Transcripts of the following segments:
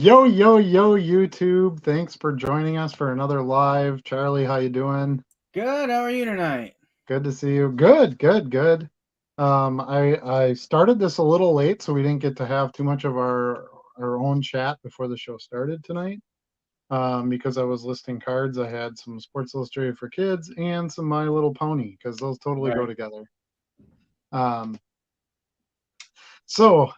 Yo, yo, yo, YouTube. Thanks for joining us for another live. Charlie, how you doing? Good. How are you tonight? Good to see you. Good, good, good. I started this a little late, so we didn't get to have too much of our own chat before the show started tonight. Because I was listing cards. I had some Sports Illustrated for Kids and some My Little Pony, because those totally go Right. together. Um, so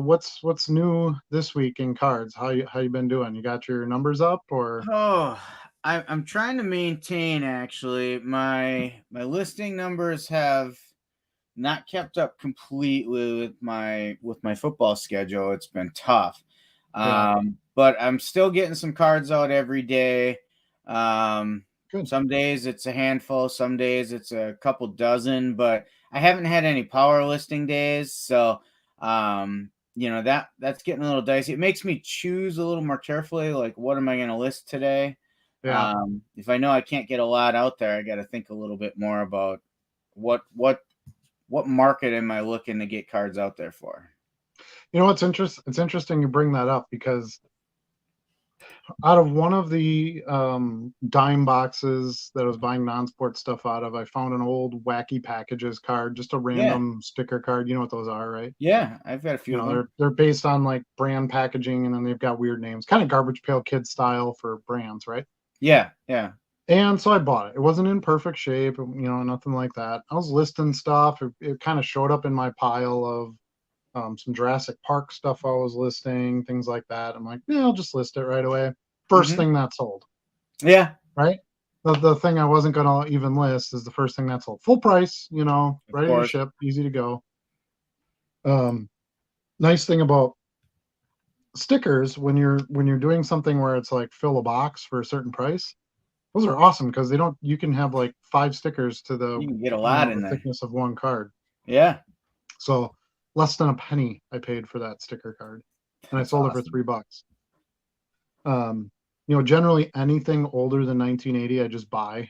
what's new this week in cards? How you been doing? You got your numbers up or? Oh, I'm trying to maintain. Actually, my listing numbers have not kept up completely with my football schedule. It's been tough. Yeah, But I'm still getting some cards out every day. Um, good. some days it's a handful. Some days it's a couple dozen. But I haven't had any power listing days, so that's getting a little dicey. It makes me choose a little more carefully, like what am I going to list today. Yeah. If I know I can't get a lot out there, I got to think a little bit more about what market am I looking to get cards out there for. You know what's interesting? It's interesting you bring that up because out of one of the dime boxes that I was buying non-sport stuff out of, I found an old Wacky Packages card, just a Yeah, random sticker card. You know what those are, right? yeah, I've got a few You of know, them. they're based on like brand packaging, and then they've got weird names, kind of Garbage Pail Kid style for brands, right? Yeah, yeah. And so I bought it. It wasn't in perfect shape, nothing like that. I was listing stuff. It kind of showed up in my pile of some Jurassic Park stuff I was listing, things like that. I'm like, yeah, I'll just list it right away. First Mm-hmm. thing that sold, Yeah, right? The thing I wasn't going to even list is the first thing that sold. Full price, of ready to course. ship, easy to go. Um, nice thing about stickers when you're doing something where it's like fill a box for a certain price, those are awesome because they don't you can have like five stickers to You the can get a lot in the there. thickness of one card. Yeah, So less than a penny I paid for that sticker card, and I that's sold it for awesome. $3. Um, generally anything older than 1980, I just buy.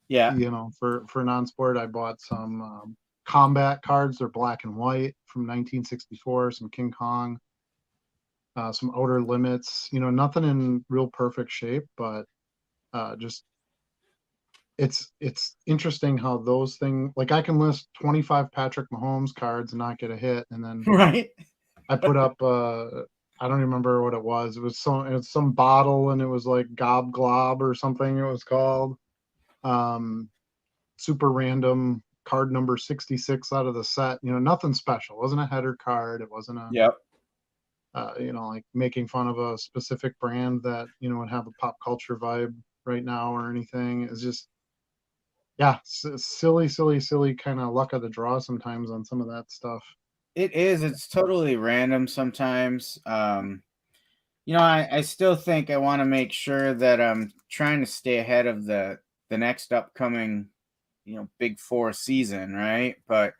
Yeah. For non-sport, I bought some combat cards. They're black and white from 1964. Some King Kong, some Outer Limits. Nothing in real perfect shape, but just it's interesting how those things, like, I can list 25 Patrick Mahomes cards and not get a hit, and then Right. I put up I don't remember what it was. It was some bottle, and it was like Gob Glob or something it was called. Um, super random card number 66 out of the set. Nothing special. It wasn't a header card. It wasn't a Yep. like making fun of a specific brand that would have a pop culture vibe right now or anything. It's just, yeah, silly, silly, silly kind of luck of the draw sometimes on some of that stuff. It is. It's totally random sometimes. I still think I want to make sure that I'm trying to stay ahead of the next upcoming, Big Four season, right? But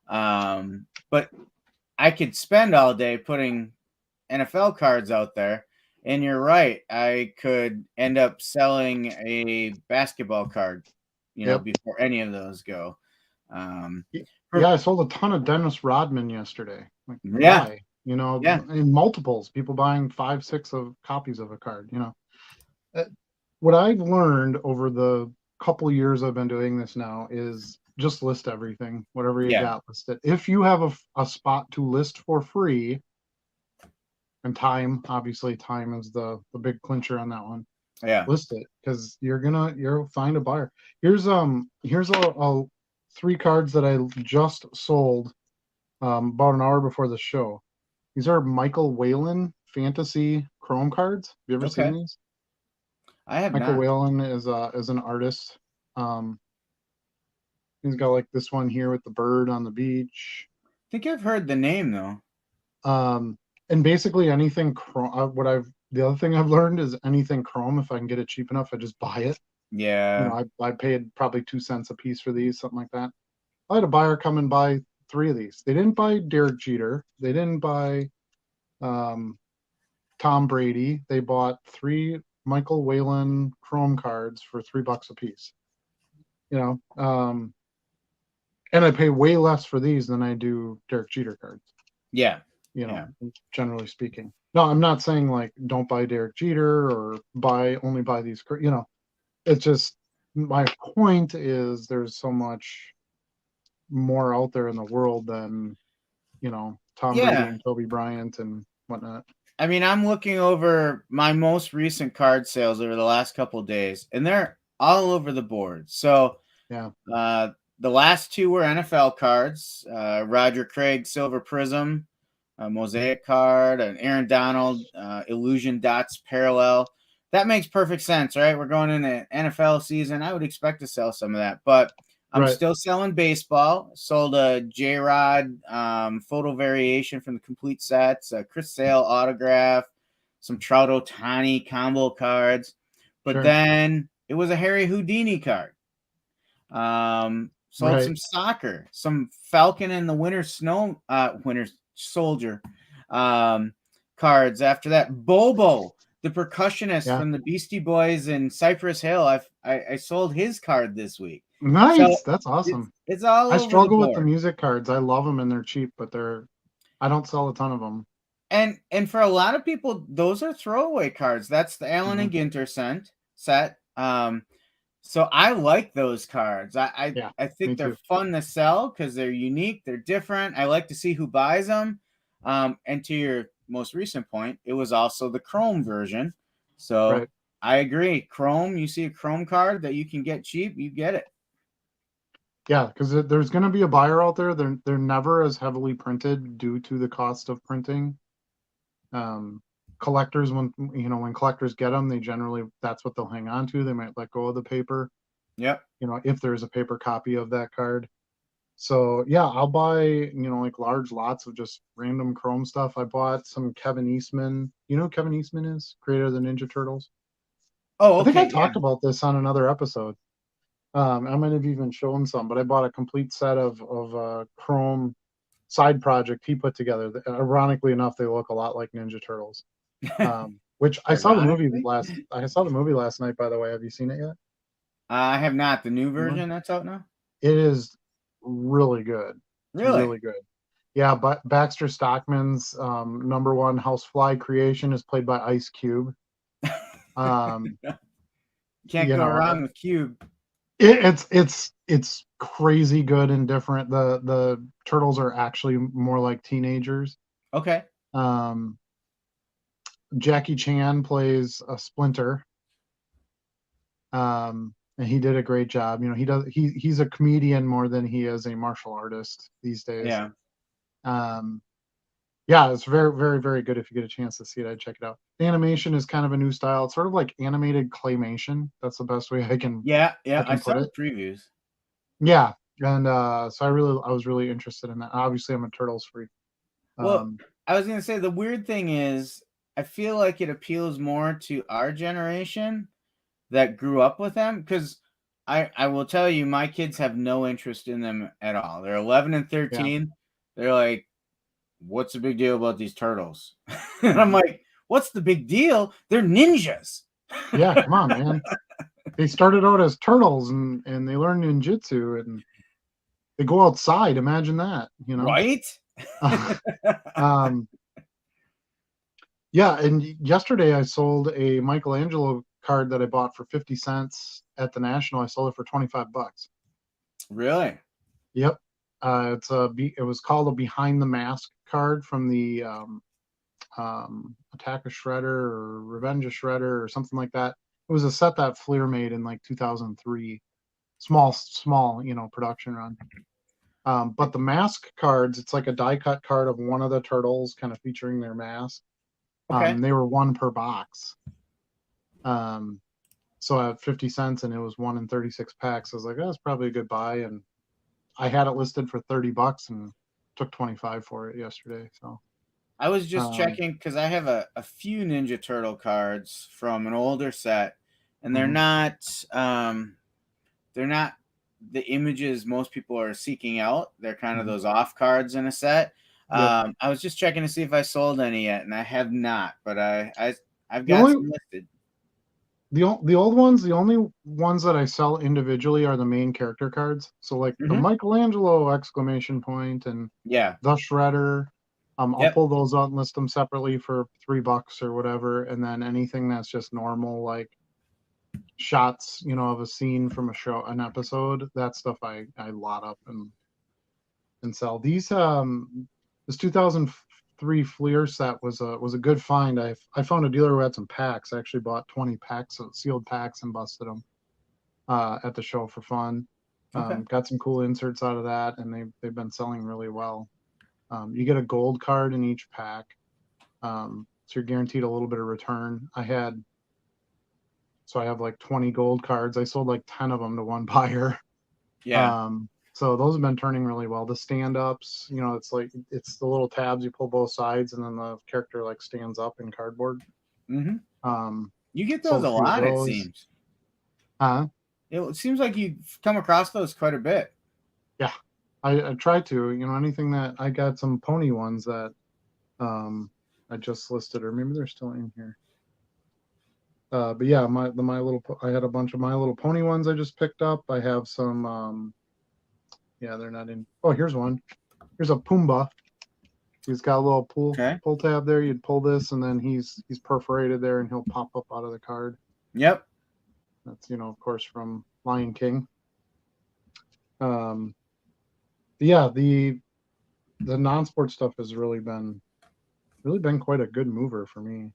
I could spend all day putting NFL cards out there. And you're right. I could end up selling a basketball card, Yep. before any of those go. Um, Yeah, for, I sold a ton of Dennis Rodman yesterday. Like, yeah, why? yeah, In multiples, people buying five, six of copies of a card. Uh, what I've learned over the couple years I've been doing this now is just list everything, whatever you yeah, got listed. If you have a spot to list for free, and obviously time is the big clincher on that one. yeah. List it because you'll find a buyer. Here's a three cards that I just sold about an hour before the show. These are Michael Whalen fantasy chrome cards. Have you ever seen Okay. these? I have Michael not. Whalen is an artist. Um, he's got like this one here with the bird on the beach. I think I've heard the name though. Um, and basically anything chrome. The other thing I've learned is anything chrome. If I can get it cheap enough, I just buy it. Yeah. I paid probably 2 cents a piece for these, something like that. I had a buyer come and buy three of these. They didn't buy Derek Jeter. They didn't buy um, Tom Brady. They bought three Michael Whalen Chrome cards for $3 a piece. You know, and I pay way less for these than I do Derek Jeter cards. Yeah. you know, Yeah. generally speaking. No, I'm not saying like don't buy Derek Jeter or only buy these, you know, it's just my point is there's so much more out there in the world than, you know, Tom Brady Yeah. and Kobe Bryant and whatnot. I mean, I'm looking over my most recent card sales over the last couple of days, and they're all over the board. So, Yeah. the last two were NFL cards: Roger Craig Silver Prism, a Mosaic card, an Aaron Donald Illusion Dots Parallel. That makes perfect sense, right? We're going into NFL season. I would expect to sell some of that, but I'm Right. still selling baseball. Sold a J Rod photo variation from the complete sets, a Chris Sale autograph, some Trout Ohtani combo cards, but Sure. then it was a Harry Houdini card. Sold Right. some soccer, some Falcon and the Winter Soldier cards. After that, Bobo, the percussionist Yeah. from the Beastie Boys in Cypress Hill. I sold his card this week. So Nice. That's awesome. it's all I over the struggle with the board. music cards. I love them and they're cheap, but I don't sell a ton of them. And for a lot of people, those are throwaway cards. That's the Allen Mhm. and Ginter set. So I like those cards. Yeah, I me think they're too. fun to sell because they're unique, they're different. I like to see who buys them. And to your most recent point, it was also the Chrome version. So Right. I agree. Chrome, you see a Chrome card that you can get cheap, you get it. Yeah, because there's going to be a buyer out there. They're never as heavily printed due to the cost of printing. Collectors, when collectors get them, they generally that's what they'll hang on to. They might let go of the paper. Yep. You know, if there's a paper copy of that card. So yeah, I'll buy like large lots of just random Chrome stuff. I bought some Kevin Eastman. You know who Kevin Eastman is? Creator of the Ninja Turtles. Oh, I think I okay. Yeah. talked about this on another episode. I might have even shown some, but I bought a complete set of Chrome side project he put together. Ironically enough, they look a lot like Ninja Turtles. Which I saw the movie Ironically. last. I saw the movie last night. By the way, have you seen it yet? I have not the new No? version that's out now. It is really good. It's Really? really good. Yeah, but Baxter Stockman's number one housefly creation is played by Ice Cube. Um, Can't you go know, wrong with Cube. it's crazy good and different. The turtles are actually more like teenagers. Okay. Um, Jackie Chan plays a Splinter. And he did a great job. You know, he's a comedian more than he is a martial artist these days. Yeah. Um, yeah, it's very, very, very good. If you get a chance to see it, I'd check it out. The animation is kind of a new style. It's sort of like animated claymation. That's the best way I Yeah. I can saw put the it. previews. Yeah, and so I was really interested in that. Obviously, I'm a Turtles freak. Well, Um, I was gonna say the weird thing is I feel like it appeals more to our generation that grew up with them because I will tell you my kids have no interest in them at all. They're 11 and yeah, 13. They're like, what's the big deal about these turtles? And I'm mhm. like, what's the big deal? They're ninjas. Yeah. Come on, man. They started out as turtles and they learned ninjutsu and they go outside. Imagine that, you know. Right? um, yeah, and yesterday I sold a Michelangelo card that I bought for 50 cents at the National. I sold it for 25 bucks. Really? Yep. It was called a Behind the Mask card from the Attack of Shredder or Revenge of Shredder or something like that. It was a set that Fleer made in like 2003. Small, production run. But the mask cards, it's like a die cut card of one of the turtles kind of featuring their mask. Okay. They were one per box. So at 50 cents and it was one in 36 packs. I was like, that's probably a good buy. And I had it listed for 30 bucks and took 25 for it yesterday. So I was just um, checking because I have a few Ninja Turtle cards from an older set, and mhm. they're not the images most people are seeking out. They're kind of Mhm. those off cards in a set. Yep. I was just checking to see if I sold any yet, and I have not, but I've The got only some listed. the old ones, the only ones that I sell individually are the main character cards. So like the Mm-hmm. Michelangelo exclamation point and Yeah. the Shredder. I'll Yep. pull those out and list them separately for $3 or whatever, and then anything that's just normal, like shots, of a scene from a show, an episode, that stuff I lot up and sell. This 2003 Fleer set was a good find. I found a dealer who had some packs. I actually bought 20 packs of sealed packs and busted them at the show for fun. Okay. Got some cool inserts out of that, and they've been selling really well. You get a gold card in each pack, so you're guaranteed a little bit of return. I have like 20 gold cards. I sold like 10 of them to one buyer. Yeah. So those have been turning really well. The stand-ups, it's the little tabs, you pull both sides, and then the character like stands up in cardboard. Mm-hmm. You get Sold those a few of lot, it those. seems. Huh? It seems like you come across those quite a bit. Yeah, I try to. Anything that I got some pony ones that I just listed, or maybe they're still in here. But yeah, I had a bunch of My Little Pony ones I just picked up. I have some. Yeah, they're not in. Oh, here's one. Here's a Pumbaa. He's got a little pull tab there. You'd pull this, and then he's perforated there, and he'll pop up out of the card. Yep. That's of course from Lion King. Yeah, the non-sport stuff has really been quite a good mover for me.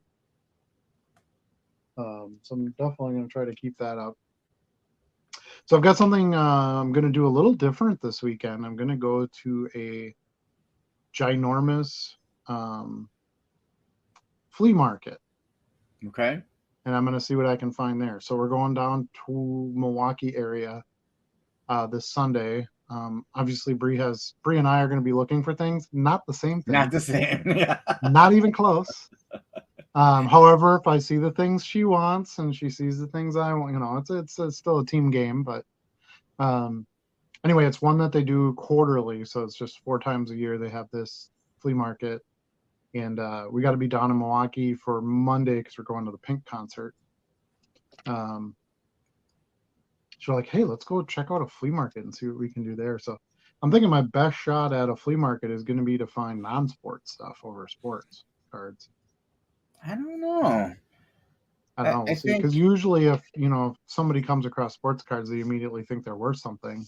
So I'm definitely going to try to keep that up. So I've got something I'm going to do a little different this weekend. I'm going to go to a ginormous flea market. Okay. And I'm going to see what I can find there. So we're going down to Milwaukee area this Sunday. Obviously, Bree and I are going to be looking for things. Not the same thing. Not the same. Yeah. Not even close. However, if I see the things she wants and she sees the things I want, it's still a team game. But anyway, it's one that they do quarterly, so it's just 4 times a year they have this flea market, and we got to be down in Milwaukee for Monday because we're going to the Pink concert. So we're like, hey, let's go check out a flea market and see what we can do there. So I'm thinking my best shot at a flea market is going to be to find non-sports stuff over sports cards. I don't know. I don't know. We'll see. Because usually, if somebody comes across sports cards, they immediately think they're worth something.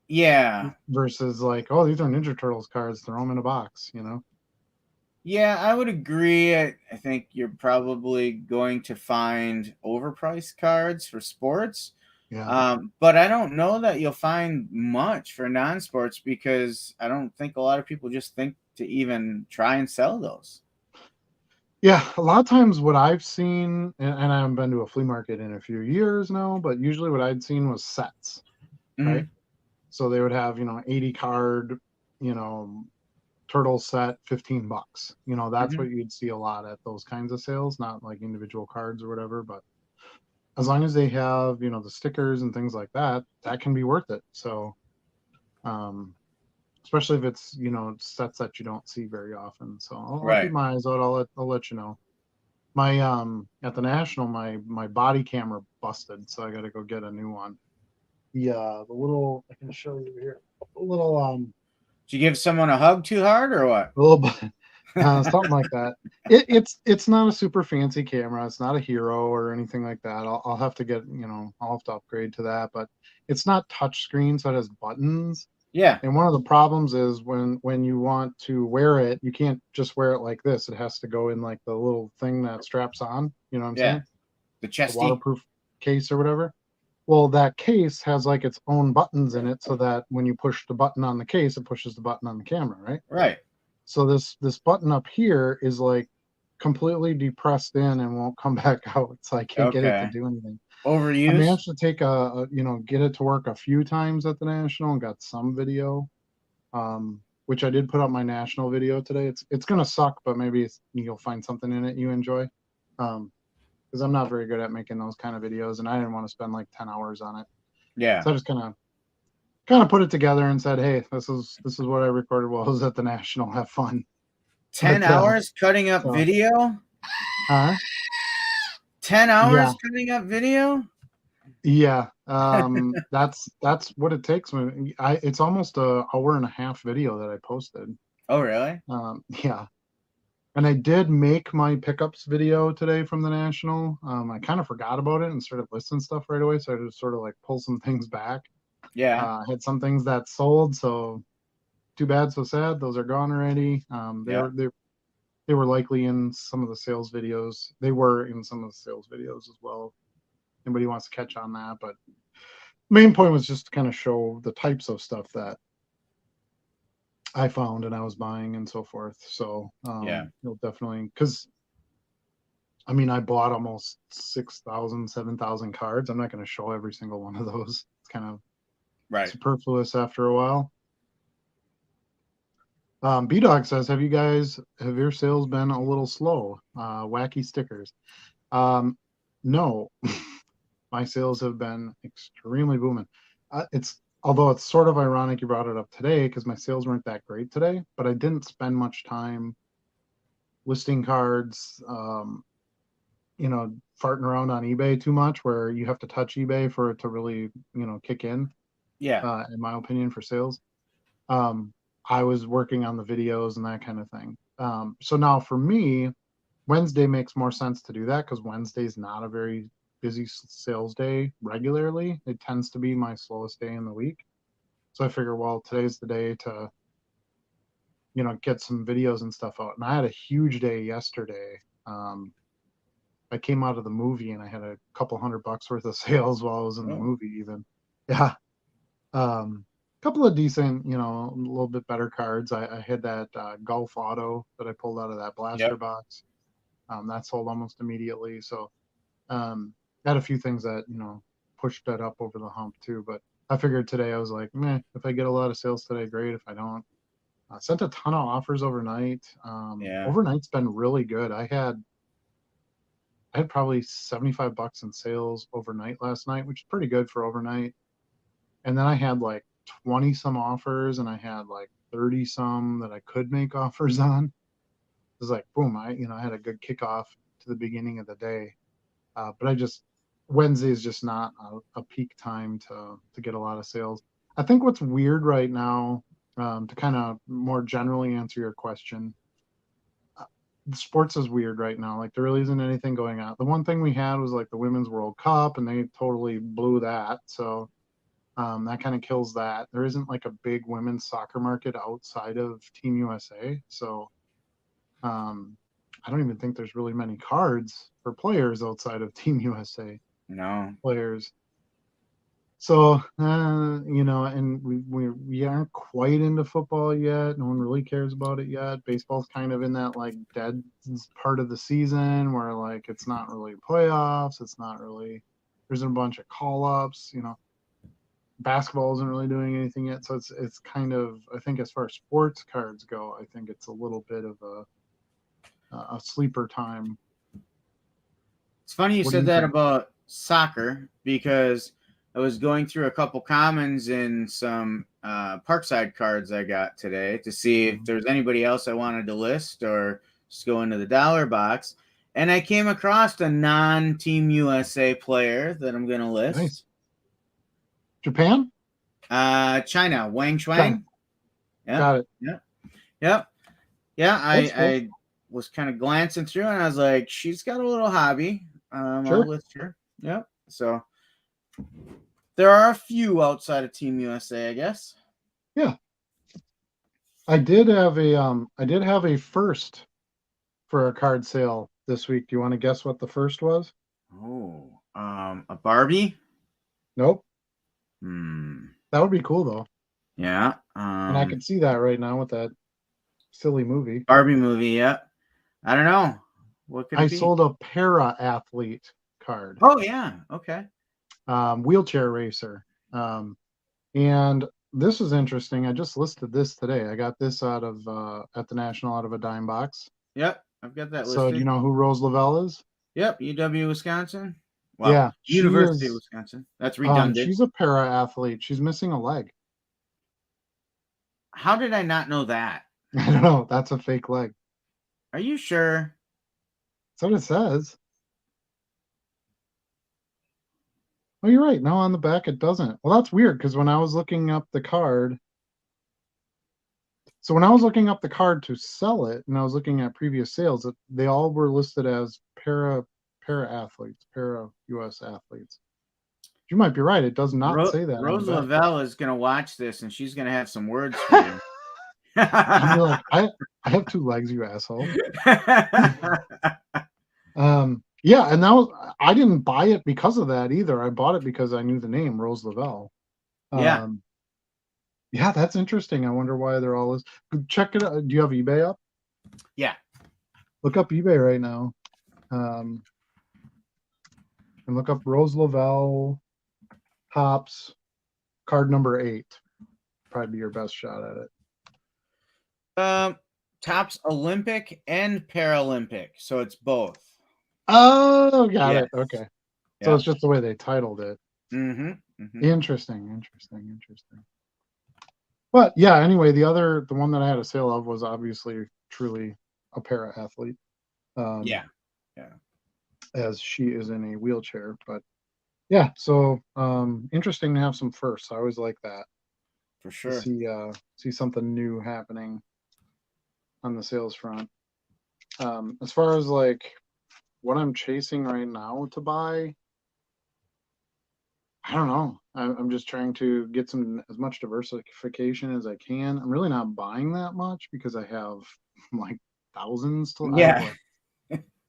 Yeah. Versus like, oh, these are Ninja Turtles cards. Throw them in a box. Yeah, I would agree. I think you're probably going to find overpriced cards for sports. Yeah. But I don't know that you'll find much for non-sports because I don't think a lot of people just think to even try and sell those. Yeah, a lot of times what I've seen, and I haven't been to a flea market in a few years now, but usually what I'd seen was sets, right? So they would have, 80 card, turtle set, $15. That's what you'd see a lot at those kinds of sales, not like individual cards or whatever, but as long as they have, the stickers and things like that, that can be worth it. So, especially if it's sets that you don't see very often. So I'll keep my eyes out. I'll let you know. My at the National, my body camera busted, so I got to go get a new one. The little, I can show you here. A little Did you give someone a hug too hard or what? A little bit. Something like that. It's not a super fancy camera. It's not a Hero or anything like that. I'll have to get I'll have to upgrade to that. But it's not touch screen, so it has buttons. Yeah. And one of the problems is when you want to wear it, you can't just wear it like this. It has to go in like the little thing that straps on. You know what I'm saying? The chesty. The waterproof case or whatever. Well, that case has like its own buttons in it, so that when you push the button on the case, it pushes the button on the camera, right? Right. So this button up here is like completely depressed in and won't come back out. So I can't get it to do anything. Overused. I managed to take get it to work a few times at the National and got some video, which I did put up my National video today. It's gonna suck, but maybe you'll find something in it you enjoy. Because I'm not very good at making those kind of videos, and I didn't want to spend like 10 hours on it. Yeah. So I just kind of put it together and said, hey, this is what I recorded while I was at the National. Have fun. 10 hours cutting up video? Huh? 10 hours cutting up video? Yeah. That's what it takes. It's almost an hour and a half video that I posted. Oh, really? Yeah. And I did make my pickups video today from the National. I kind of forgot about it and started listing stuff right away. So I just sort of like pull some things back. Yeah. I had some things that sold, so too bad, so sad. Those are gone already. Yeah. They were likely in some of the sales videos. They were in some of the sales videos as well. Anybody wants to catch on that, but main point was just to kind of show the types of stuff that I found and I was buying and so forth. So Yeah. you'll definitely, because I mean, I bought almost 6,000, 7,000 cards. I'm not going to show every single one of those. It's kind of Right. superfluous after a while. B Dog says, have your sales been a little slow? Wacky stickers. No, my sales have been extremely booming. Although it's sort of ironic you brought it up today because my sales weren't that great today, but I didn't spend much time listing cards, farting around on eBay too much where you have to touch eBay for it to really, kick Yeah. in my opinion, for sales. Um, I was working on the videos and that kind of thing. So now for me, Wednesday makes more sense to do that because Wednesday's not a very busy sales day regularly. It tends to be my slowest day in the week. So I figure, well, today's the day to, get some videos and stuff out. And I had a huge day yesterday. I came out of the movie and I had a couple $100 worth of sales while I was in the Oh. movie even. Yeah. Couple of decent, a little bit better cards. I had that Golf Auto that I pulled out of that blaster Yep. box. That sold almost immediately. So had a few things that, pushed that up over the hump too. But I figured today I was like, meh, if I get a lot of sales today, great. If I don't, I sent a ton of offers overnight. Yeah. Overnight's been really good. I had probably $75 in sales overnight last night, which is pretty good for overnight. And then I had like 20 some offers and I had like 30 some that I could make offers on. It was like, boom, I had a good kickoff to the beginning of the day. But Wednesday is just not a peak time to get a lot of sales. I think what's weird right now, to kind of more generally answer your question, the sports is weird right now. Like there really isn't anything going on. The one thing we had was like the Women's World Cup, and they totally blew that. So that kind of kills that. There isn't like a big women's soccer market outside of Team USA. So um, I don't even think there's really many cards for players outside of Team USA No. players. So, and we aren't quite into football yet. No one really cares about it yet. Baseball's kind of in that like dead part of the season where like it's not really playoffs. It's not really, there's a bunch of call ups, basketball isn't really doing anything yet. So it's kind of, I think as far as sports cards go, I think it's a little bit of a sleeper time. It's funny you What do said you that think? about soccer because I was going through a couple commons in some Parkside cards I got today to see if Mhm. there's anybody else I wanted to list or just go into the dollar box. And I came across a non-Team USA player that I'm going to Nice. list. Japan? China, Wang China. Shuang. Yep. Got it. Yep. Yep. Yeah. That's cool. I was kind of glancing through and I was like, she's got a little hobby. I'll Sure. list her. Yep. So there are a few outside of Team USA, I guess. Yeah. I did have a first for a card sale this week. Do you want to guess what the first was? Oh, a Barbie. Nope. Hmm. That would be cool though. Yeah. And I can see that right now with that silly movie. Barbie movie. Yeah. I don't know. What could I it be? sold a para athlete card, Oh yeah. Okay. wheelchair racer. And this is interesting. I just listed this today. I got this out of at the National out of a dime box. Yep. I've got that So do you listed. know who Rose Lavelle is? Yep. UW Wisconsin. Well, Yeah, she University of is. Wisconsin. That's redundant. She's a para athlete. She's missing a leg. How did I not know that? I don't know. That's a fake leg. Are you sure? That's what it says. Oh, you're right. No, on the back it doesn't. Well, that's weird because when I was looking up the card, So when I was looking up the card to sell it, and I was looking at previous sales, they all were listed as para athletes, para US athletes. You might be right. It does not say that on Rose the back. Lavelle is going to watch this, and she's going to have some words for you. And you're like, I have 2 legs, you asshole. Yeah, and that was, I didn't buy it because of that either. I bought it because I knew the name Rose Lavelle. Yeah. Yeah, that's interesting. I wonder why they're all this. Check it out. Do you have eBay up? Yeah. Look up eBay right now. And look up Rose Lavelle Topps card number 8. Probably be your best shot at it. Topps Olympic and Paralympic, so it's both. Oh, got it. Yes. Okay. So Yeah. it's just the way they titled it. Mm-hmm. Interesting. But yeah, anyway, the one that I had a sale of was obviously truly a para athlete. Yeah. As she is in a wheelchair, but yeah, so interesting to have some firsts. I always like that. For sure. To see something new happening on the sales front. As far as like what I'm chasing right now to buy, I don't know. I'm just trying to get as much diversification as I can. I'm really not buying that much because I have like thousands to. Yeah.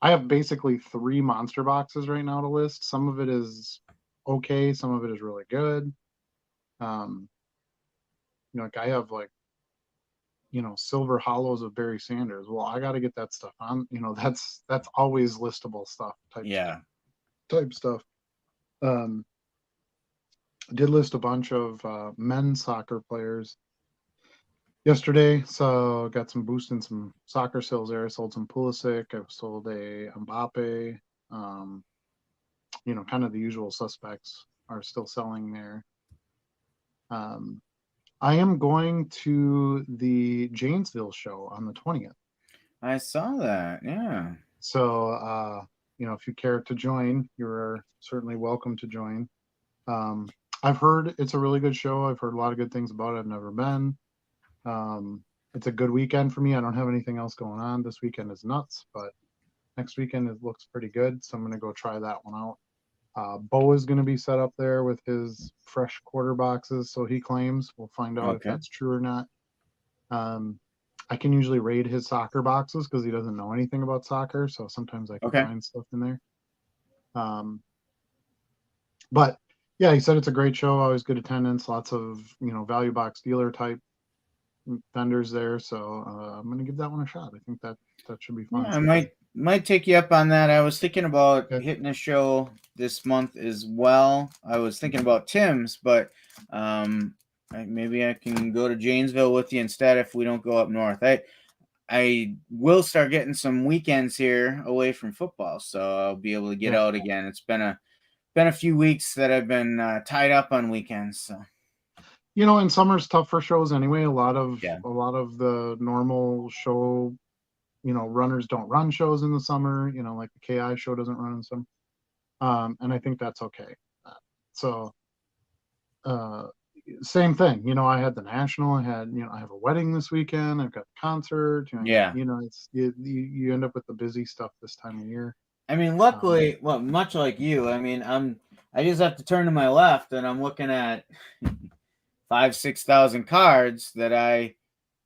I have basically 3 monster boxes right now to list. Some of it is okay. Some of it is really good. Like I have like, silver hollows of Barry Sanders. Well, I got to get that stuff on. That's always listable stuff. Type stuff. I did list a bunch of men's soccer players yesterday, so got some boost in some soccer sales there. I sold some Pulisic. I've sold a Mbappe. Kind of the usual suspects are still selling there. I am going to the Janesville show on the 20th. I saw that. Yeah. So, if you care to join, you're certainly welcome to join. I've heard it's a really good show. I've heard a lot of good things about it. I've never been. It's a good weekend for me. I don't have anything else going on. This weekend is nuts, but next weekend it looks pretty good. So I'm going to go try that one out. Bo is going to be set up there with his fresh quarter boxes, so he claims. We'll find out if that's true or not. I can usually raid his soccer boxes because he doesn't know anything about soccer, so sometimes I can find stuff in there. But yeah, he said it's a great show, always good attendance, lots of value box dealer type vendors there. So I'm going to give that one a shot. I think that should be fun. Yeah, I might take you up on that. I was thinking about hitting a show this month as well. I was thinking about Tim's, but maybe I can go to Janesville with you instead if we don't go up north. I will start getting some weekends here away from football, so I'll be able to get out again. It's been a few weeks that I've been tied up on weekends. So. And summer's tough for shows anyway. A lot of the normal show, runners don't run shows in the summer. Like the KI show doesn't run in summer, and I think that's okay. So, same thing. I had the national. I had I have a wedding this weekend. I've got the concert. It's you end up with the busy stuff this time of year. I mean, luckily, much like you, I mean, I just have to turn to my left, and I'm looking at 5,000-6,000 cards that I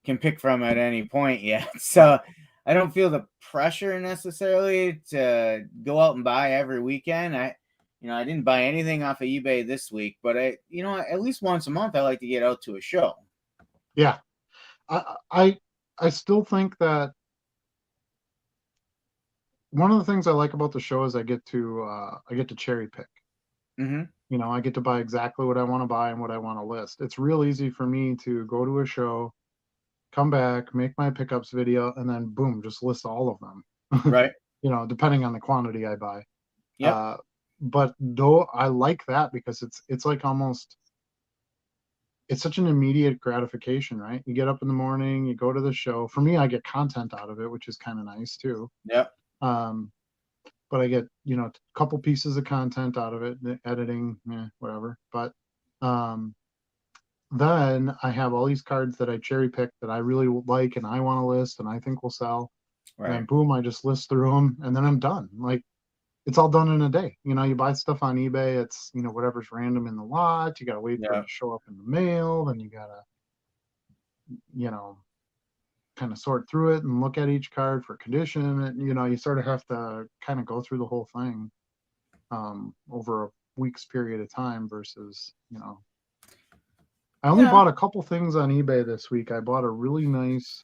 can pick from at any point yet. So I don't feel the pressure necessarily to go out and buy every weekend. I didn't buy anything off of eBay this week, but at least once a month I like to get out to a show. Yeah, I still think that one of the things I like about the show is I get to cherry pick. Mm-hmm. I get to buy exactly what I want to buy and what I want to list. It's real easy for me to go to a show, come back, make my pickups video, and then boom, just list all of them. Right. Depending on the quantity I buy. Yeah. But though I like that because it's like almost, it's such an immediate gratification, right? You get up in the morning, you go to the show. For me, I get content out of it, which is kind of nice too. Yep. But I get, a couple pieces of content out of it, the editing, whatever. But then I have all these cards that I cherry picked that I really like and I want to list and I think will sell. And then Right. boom, I just list through them and then I'm done. Like it's all done in a day. You know, you buy stuff on eBay, it's, you know, whatever's random in the lot. You got to wait for it Yeah. to show up in the mail. Then you got to, you know, kind of sort through it and look at each card for condition. And, you know, you sort of have to kind of go through the whole thing over a week's period of time versus, you know, I only Yeah. bought a couple things on eBay this week. I bought a really nice,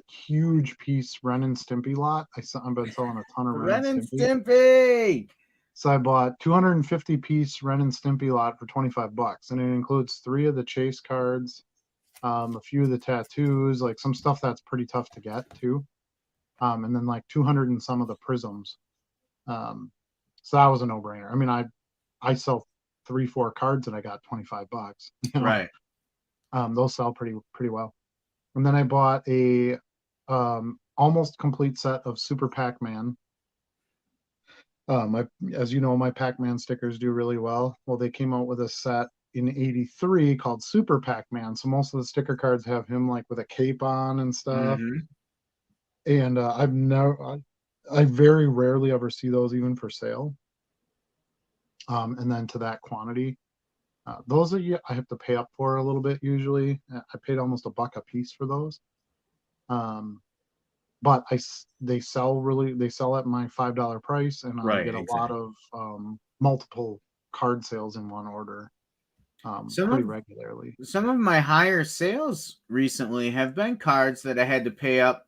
huge piece Ren and Stimpy lot. I've been selling a ton of Ren and Ren and Stimpy. Stimpy. So I bought 250 piece Ren and Stimpy lot for $25, and it includes 3 of the chase cards, a few of the tattoos, like some stuff that's pretty tough to get too, and then like 200 and some of the prisms. Um, so that was a no brainer. I mean, I sell 3-4 cards and I got $25. You know, Right. those sell pretty well. And then I bought a almost complete set of Super Pac-Man. As you know, my Pac-Man stickers do really well. Well, they came out with a set in '83 called Super Pac-Man. So most of the sticker cards have him like with a cape on and stuff. Mm-hmm. And I very rarely ever see those even for sale. And then to that quantity, those I have to pay up for a little bit usually. I paid almost $1 a piece for those. But they sell at my $5 price, and I Right. get a lot Exactly. of multiple card sales in one order Some pretty of regularly. some of my higher sales recently have been cards that I had to pay up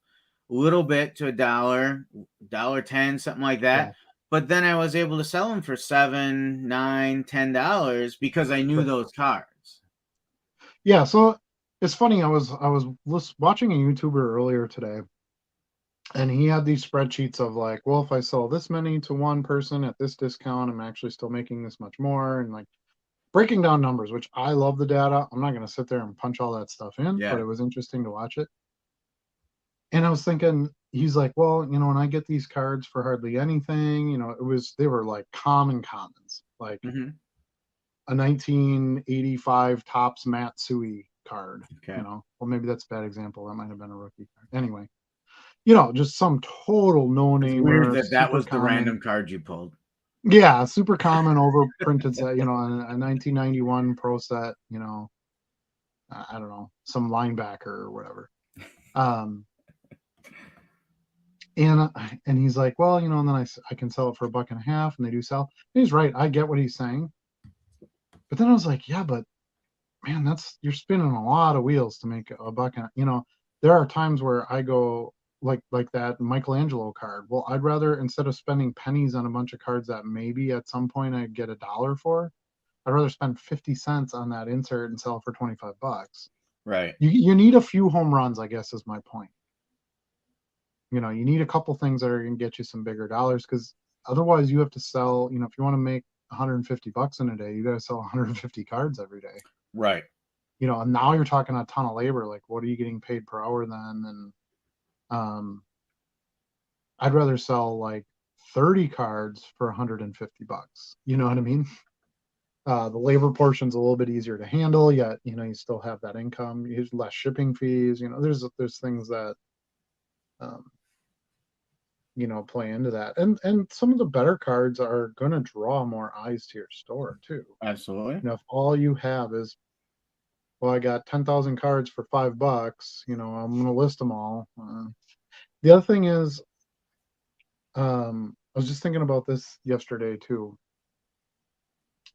a little bit to $1, $1.10, something like Yeah, that. But then I was able to sell them for $7, $9, $10 because I knew right. those cards. Yeah, so it's funny. I was watching a YouTuber earlier today, and he had these spreadsheets of like, well, if I sell this many to one person at this discount, I'm actually still making this much more, and like breaking down numbers, which I love the data. I'm not going to sit there and punch all that stuff in, but Yeah. it was interesting to watch it. And I was thinking, he's like, well, you know, when I get these cards for hardly anything, you know, they were like commons, like Mm-hmm. a 1985 Topps Matsui card, Okay. you know. Well, maybe that's a bad example. That might have been a rookie card. Anyway, you know, just some total It's weird no-namer, that that super was the common. random card you pulled. Yeah, super common overprinted set, you know, a 1991 pro set, you know, I don't know, some linebacker or whatever. Um, and he's like, well, you know, and then I can sell it for $1.50, and they do sell. And he's right. I get what he's saying. But then I was like, yeah, but man, you're spinning a lot of wheels to make a buck. You know, there are times where I go like that Michelangelo card. Well, I'd rather, instead of spending pennies on a bunch of cards that maybe at some point I'd get $1 for, I'd rather spend 50 cents on that insert and sell it for $25. Right. You need a few home runs, I guess, is my point. You know, you need a couple things that are going to get you some bigger dollars, because otherwise you have to sell, you know, if you want to make $150 in a day, you got to sell 150 cards every day. Right. You know, and now you're talking a ton of labor. Like, what are you getting paid per hour then? And I'd rather sell like 30 cards for $150. You know what I mean? The labor portion's a little bit easier to handle, yet you know you still have that income. You have less shipping fees. You know, there's things that um, you know play into that, and some of the better cards are going to draw more eyes to your store too. Absolutely. You know, if all you have is, well, I got 10,000 cards for $5, you know, I'm going to list them all. The other thing is, I was just thinking about this yesterday too.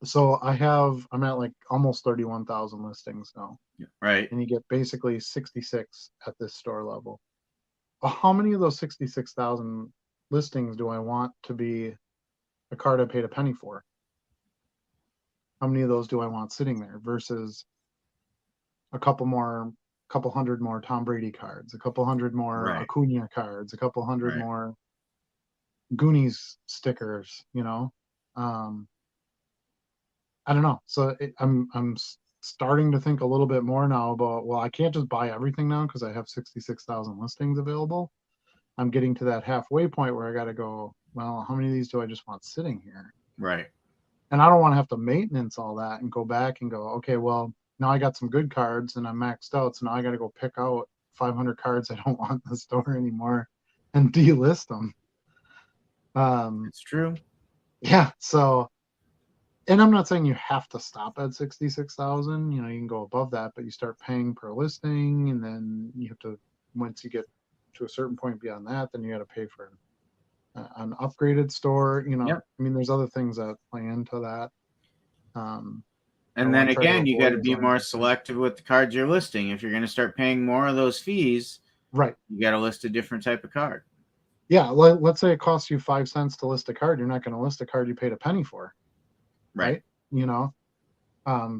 So I'm at like almost 31,000 listings now, Right. and you get basically 66 at this store level. Well, how many of those 66,000 listings do I want to be a card I paid a penny for? How many of those do I want sitting there versus a couple hundred more Tom Brady cards, a couple hundred more Right. Acuna cards, a couple hundred Right. more Goonies stickers, you know? Um, I don't know. So I'm starting to think a little bit more now about, well, I can't just buy everything now because I have 66,000 listings available. I'm getting to that halfway point where I got to go, well, how many of these do I just want sitting here? Right. And I don't want to have to maintenance all that and go back and go, okay, well, now I got some good cards and I'm maxed out. So now I got to go pick out 500 cards I don't want in the store anymore and delist them. It's true. Yeah. So, and I'm not saying you have to stop at 66,000. You know, you can go above that, but you start paying per listing, and then you have to, once you get to a certain point beyond that, then you got to pay for an upgraded store. You know, Yep. I mean, there's other things that play into that. And then again, you got to be more selective with the cards you're listing. If you're going to start paying more of those fees, right, you got to list a different type of card. Yeah, let's say it costs you 5 cents to list a card. You're not going to list a card you paid a penny for, right? You know,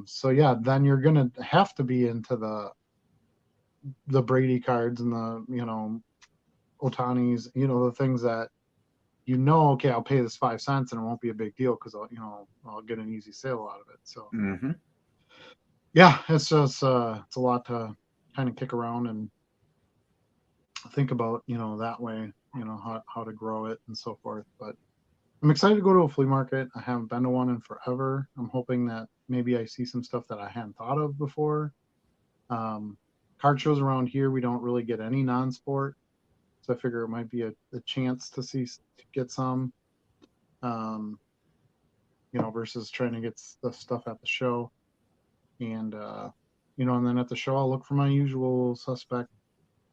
so yeah, then you're going to have to be into the Brady cards and the, you know, Ohtani's, you know, the things that, you know, okay, I'll pay this 5 cents and it won't be a big deal because I'll get an easy sale out of it. So yeah, it's just it's a lot to kind of kick around and think about, you know, that way, you know, how to grow it and so forth. But I'm excited to go to a flea market. I haven't been to one in forever. I'm hoping that maybe I see some stuff that I hadn't thought of before. Card shows around here, we don't really get any non-sport, so I figure it might be a chance to get some, you know, versus trying to get the stuff at the show. And you know, and then at the show I'll look for my usual suspect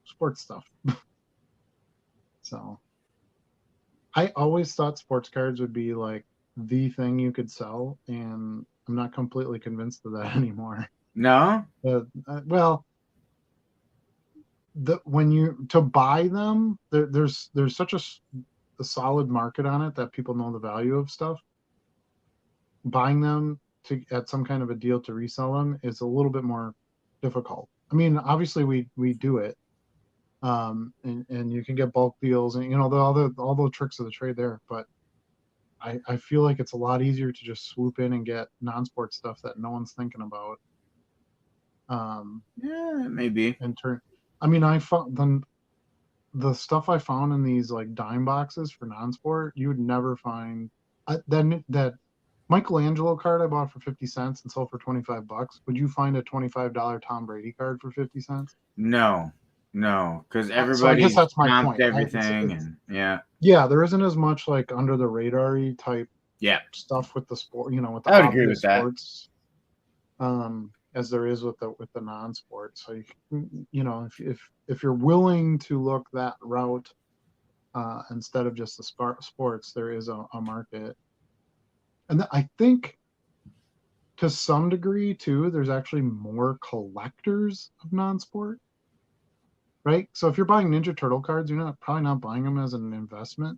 sports stuff. So I always thought sports cards would be like the thing you could sell, and I'm not completely convinced of that anymore. No? Well, when you to buy them, there's such a solid market on it that people know the value of stuff. Buying them at some kind of a deal to resell them is a little bit more difficult. I mean, obviously we do it, and you can get bulk deals, and you know all the tricks of the trade there. But I feel like it's a lot easier to just swoop in and get non-sport stuff that no one's thinking about. Yeah, maybe. I mean, I found the stuff I found in these like dime boxes for non-sport, you would never find that Michelangelo card I bought for 50 cents and sold for $25. Would you find a $25 Tom Brady card for 50 cents? No, because everybody so I guess that's my point. Everything, and yeah, there isn't as much like under the radar-y type stuff with the sport, you know, with the I would agree with sports, as there is with the non-sport. So you know, if you're willing to look that route instead of just the sports, there is a market. And I think to some degree too, there's actually more collectors of non-sport, right? So if you're buying Ninja Turtle cards, you're probably not buying them as an investment.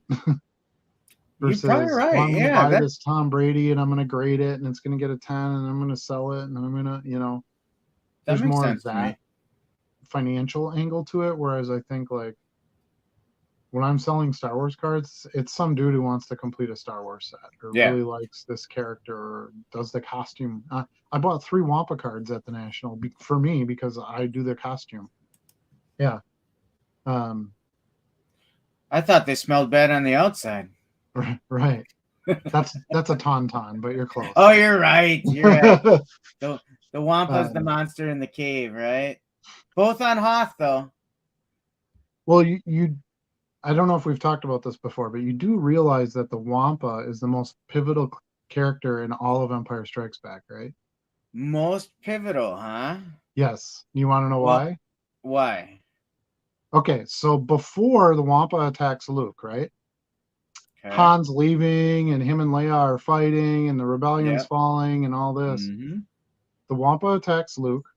Versus, you're probably right. I'm going to buy this Tom Brady and I'm going to grade it and it's going to get a 10 and I'm going to sell it and I'm going to, you know, there's more of that financial angle to it. Whereas I think like when I'm selling Star Wars cards, it's some dude who wants to complete a Star Wars set or really likes this character or does the costume. I bought 3 Wampa cards at the National for me because I do the costume. Yeah. I thought they smelled bad on the outside. Right. That's a tauntaun, but you're close. Oh, you're right. You're right. The Wampa's the monster in the cave, right? Both on Hoth, though. Well, you I don't know if we've talked about this before, but you do realize that the Wampa is the most pivotal character in all of Empire Strikes Back, right? Most pivotal, huh? Yes. You want to know why? Why? Okay, so before the Wampa attacks Luke, right? Okay. Han's leaving and him and Leia are fighting and the rebellion's falling and all this. The Wampa attacks Luke.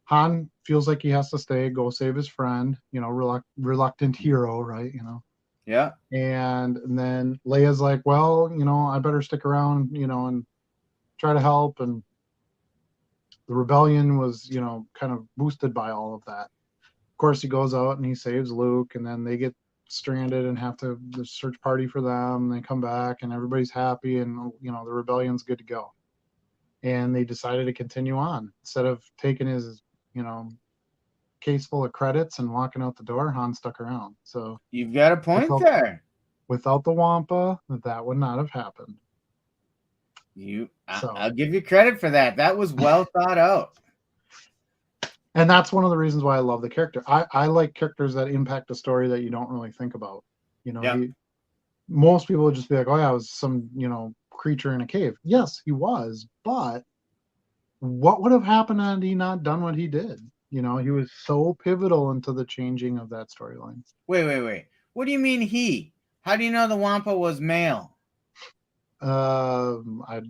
Han feels like he has to stay, go save his friend, you know, reluctant hero, right? You know? Yeah. And then Leia's like, well, you know, I better stick around, you know, and try to help. And the rebellion was, you know, kind of boosted by all of that. Of course, he goes out and he saves Luke, and then they get stranded and have to the search party for them. They come back and everybody's happy, and you know the rebellion's good to go. And they decided to continue on instead of taking his, you know, case full of credits and walking out the door. Han stuck around. So you've got a point there. Without the Wampa, that would not have happened. So- I'll give you credit for that. That was well thought out. And that's one of the reasons why I love the character. I like characters that impact a story that you don't really think about. You know, Yeah. most people would just be like, oh yeah, it was some, creature in a cave. Yes, he was, but what would have happened had he not done what he did? He was so pivotal into the changing of that storyline. Wait. What do you mean he? How do you know the Wampa was male? I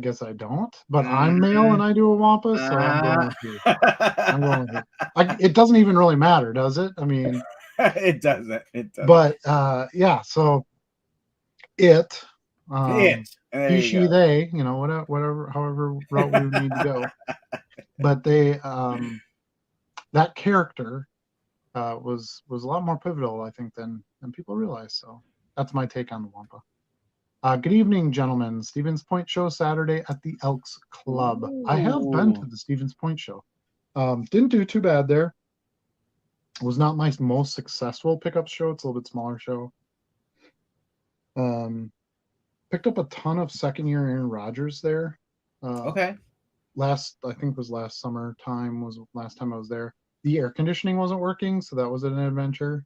guess I don't, but I'm male and I do a Wampa, so I'm going with you. I'm going with you. It doesn't even really matter, does it? I mean, it doesn't. But yeah, so it, There he, you she, go. they, whatever, however route we would need to go. But they, that character was a lot more pivotal, I think, than people realize. So that's my take on the Wampa. Good evening, gentlemen. Stevens Point show Saturday at the Elks Club. I have been to the Stevens Point show. Didn't do too bad there. It was not my most successful pickup show. It's a little bit smaller show. Picked up a ton of second-year Aaron Rodgers there. Okay. I think it was last summertime was last time I was there. The air conditioning wasn't working, so that was an adventure.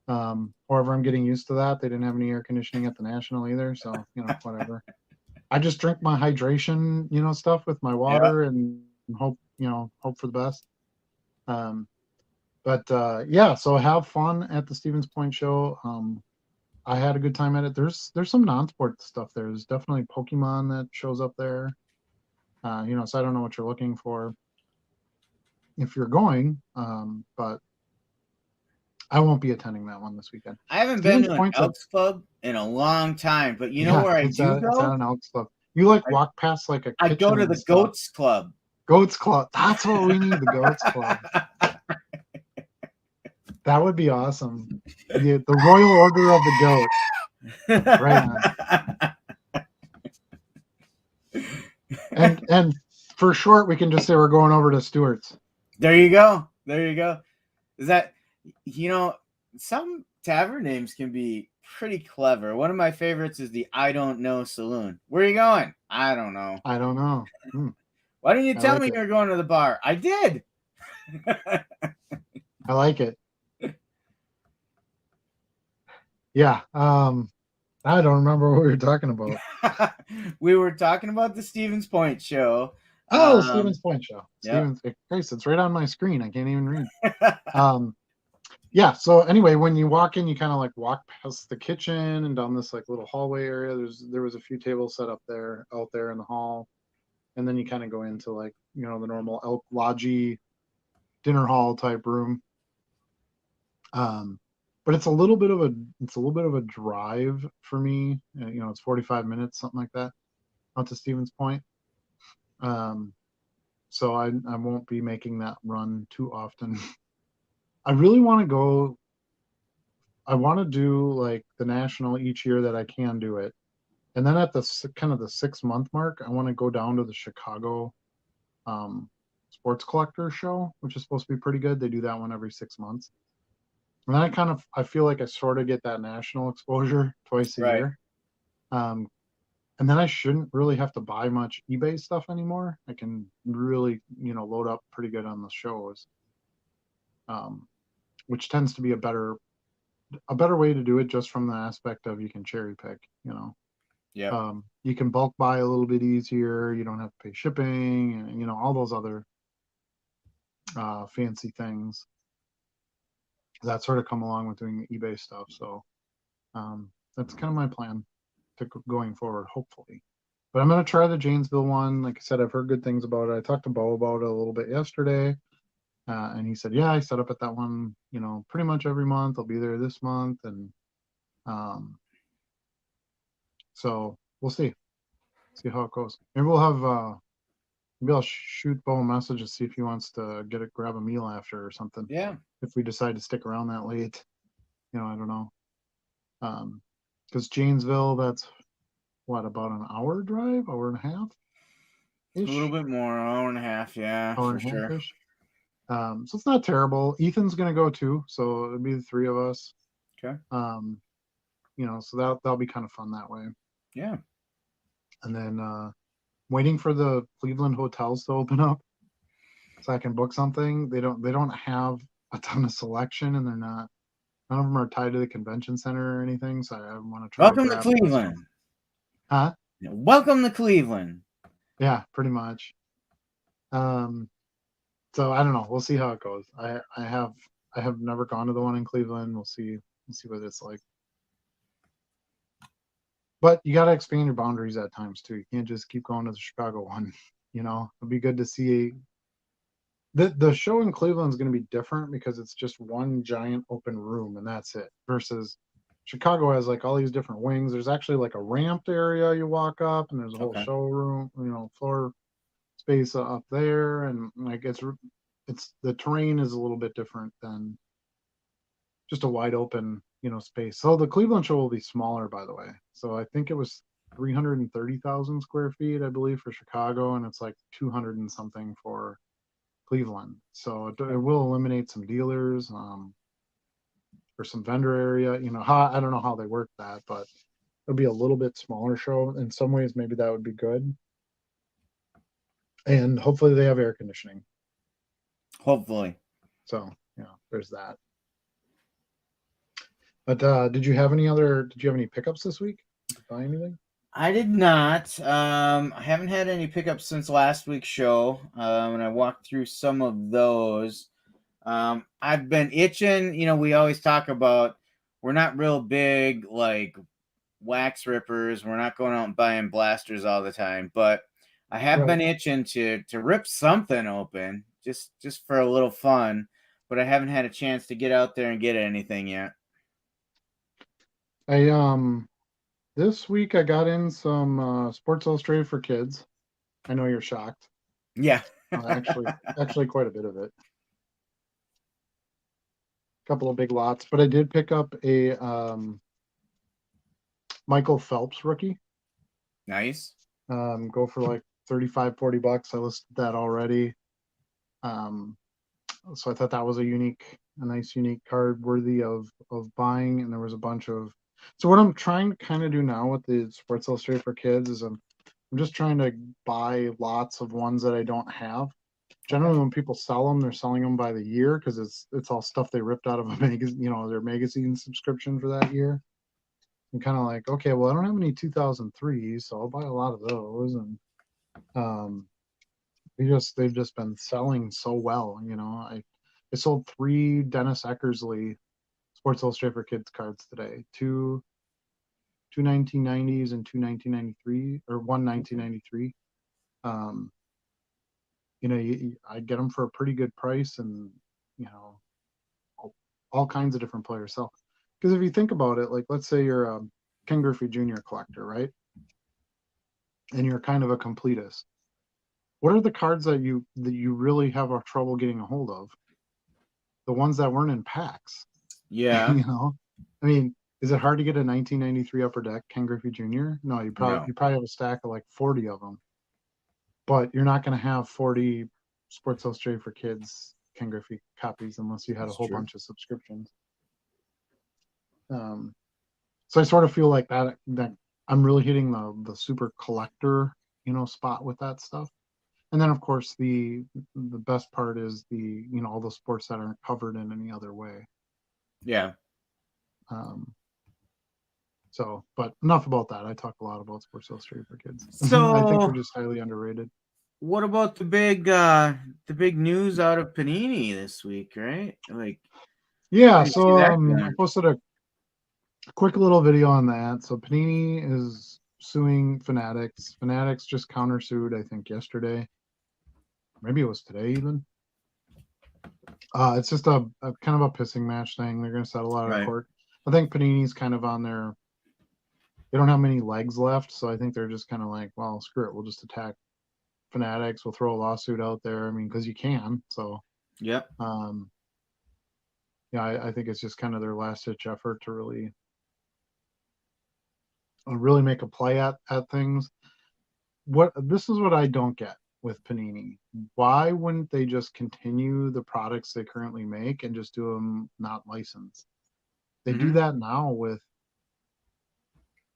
However, I'm getting used to that. They didn't have any air conditioning at the National either, so whatever. I just drink my hydration, stuff with my water and hope for the best. But yeah, so have fun at the Stevens Point show. I had a good time at it. There's some non-sport stuff there. There's definitely Pokemon that shows up there. So I don't know what you're looking for if you're going, but I won't be attending that one this weekend. I haven't Stevens been to an Point's Elks Club in a long time, but you know yeah, where I it's do at go? an Elks Club. You walk past like a I kitchen go to and the stuff. Goats Club. Goats Club. That's what we need, the Goats Club. That would be awesome. The Royal Order of the Goat. Right on. And for short, we can just say we're going over to Stewart's. There you go. Is that, some tavern names can be pretty clever. One of my favorites is the I Don't Know Saloon. Where are you going? I don't know. I don't know. Why didn't you tell me it. you were going to the bar? I did. I like it. Yeah. I don't remember what we were talking about. We were talking about the Stevens Point show. Oh, Stevens Point show. Yep. Grace, it's right on my screen. I can't even read. Yeah. So anyway, when you walk in, you kind of like walk past the kitchen and down this like little hallway area. There was a few tables set up out there in the hall, and then you kind of go into like the normal Elk Lodgy dinner hall type room. But it's a little bit of a drive for me. It's 45 minutes, something like that, out to Stevens Point. So I won't be making that run too often. I really want to go. I want to do like the National each year that I can do it, and then at the kind of the 6-month mark, I want to go down to the Chicago Sports Collector Show, which is supposed to be pretty good. They do that one every 6 months. And then I feel like I sort of get that national exposure twice a year. And then I shouldn't really have to buy much eBay stuff anymore. I can really, load up pretty good on the shows. Which tends to be a better way to do it, just from the aspect of you can cherry pick, Yeah. You can bulk buy a little bit easier. You don't have to pay shipping and, all those other fancy things that sort of come along with doing the eBay stuff. So that's kind of my plan going forward, hopefully. But I'm going to try the Janesville one. Like I said, I've heard good things about it. I talked to Bo about it a little bit yesterday. And he said, yeah, I set up at that one, pretty much every month. I'll be there this month. And so we'll see how it goes. Maybe we'll have, maybe I'll shoot Bo a message to see if he wants to grab a meal after or something. Yeah. If we decide to stick around that late, I don't know. Because Janesville, that's what, about an hour drive, hour and a half? A little bit more, hour and a half, yeah, hour for and a sure. half-ish. So it's not terrible. Ethan's gonna go too, so it'll be the three of us. Okay. So that'll be kind of fun that way. Yeah. And then waiting for the Cleveland hotels to open up so I can book something. They don't have a ton of selection, and none of them are tied to the convention center or anything. So I want to try Welcome to to grab Cleveland. Huh? Welcome to Cleveland. Yeah, pretty much. So I don't know. We'll see how it goes. I have never gone to the one in Cleveland. We'll see what it's like. But you got to expand your boundaries at times too. You can't just keep going to the Chicago one. It'd be good to see. The show in Cleveland is going to be different because it's just one giant open room and that's it. Versus Chicago has like all these different wings. There's actually like a ramped area you walk up, and there's a whole Okay. showroom, floor space up there, and like it's the terrain is a little bit different than just a wide open space. So the Cleveland show will be smaller, by the way. So I think it was 330,000 square feet, I believe, for Chicago, and it's like 200 and something for Cleveland. So it will eliminate some dealers, or some vendor area. I don't know how they work that, but it'll be a little bit smaller show. In some ways, maybe that would be good. And hopefully they have air conditioning. Hopefully. So there's that. But did you have any pickups this week? Did you buy anything? I did not. I haven't had any pickups since last week's show, and I walked through some of those. I've been itching. We always talk about we're not real big like wax rippers. We're not going out and buying blasters all the time, but I have been itching to rip something open just for a little fun. But I haven't had a chance to get out there and get anything yet. This week I got in some Sports Illustrated for kids. I know you're shocked. Yeah. Actually quite a bit of it. A couple of big lots, but I did pick up a Michael Phelps rookie. Nice. Go for like $35-$40. I listed that already. So I thought that was a nice unique card worthy of buying. And there was a bunch of. So what I'm trying to kind of do now with the Sports Illustrated for kids is I'm just trying to buy lots of ones that I don't have. Generally, when people sell them, they're selling them by the year because it's all stuff they ripped out of a magazine, their magazine subscription for that year. I'm kind of like, okay, well, I don't have any 2003s, so I'll buy a lot of those. And they've just been selling so well. I sold 3 Dennis Eckersley Sports Illustrated for Kids cards today. Two 1990s and 2 1993, or 1 1993. I get them for a pretty good price, and all kinds of different players. So, because if you think about it, like let's say you're a Ken Griffey Jr. collector, right? And you're kind of a completist. What are the cards that you really have a trouble getting a hold of? The ones that weren't in packs. Yeah. I mean, is it hard to get a 1993 Upper Deck Ken Griffey Jr.? No, you probably have a stack of like 40 of them, but you're not going to have 40 Sports Illustrated for Kids Ken Griffey copies unless you had a whole bunch of subscriptions. So I sort of feel like that I'm really hitting the super collector, spot with that stuff. And then of course the best part is all the sports that aren't covered in any other way. Yeah. So, but enough about that. I talk a lot about Sports Illustrated for Kids. So I think we're just highly underrated. What about the big news out of Panini this week, right? Yeah, so I posted a quick little video on that. So Panini is suing Fanatics. Fanatics just countersued, I think, yesterday. Maybe it was today even. It's just a kind of a pissing match thing. They're going to settle out of court. I think Panini's kind of on their. They don't have many legs left, so I think they're just kind of like, well, screw it. We'll just attack Fanatics. We'll throw a lawsuit out there. I mean, because you can. So. Yep. Yeah, I think it's just kind of their last ditch effort to really make a play at things. This is what I don't get with Panini. Why wouldn't they just continue the products they currently make and just do them not licensed? They do that now with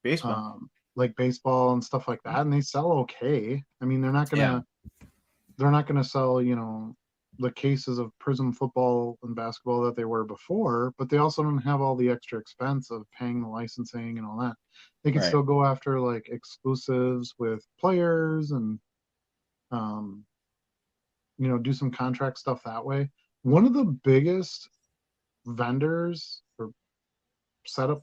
baseball. like baseball and stuff like that, and they sell okay. I mean, they're not Yeah. gonna sell, the cases of Prism football and basketball that they were before, but they also don't have all the extra expense of paying the licensing and all that. They can Right. still go after like exclusives with players and um, do some contract stuff that way. One of the biggest vendors or setup,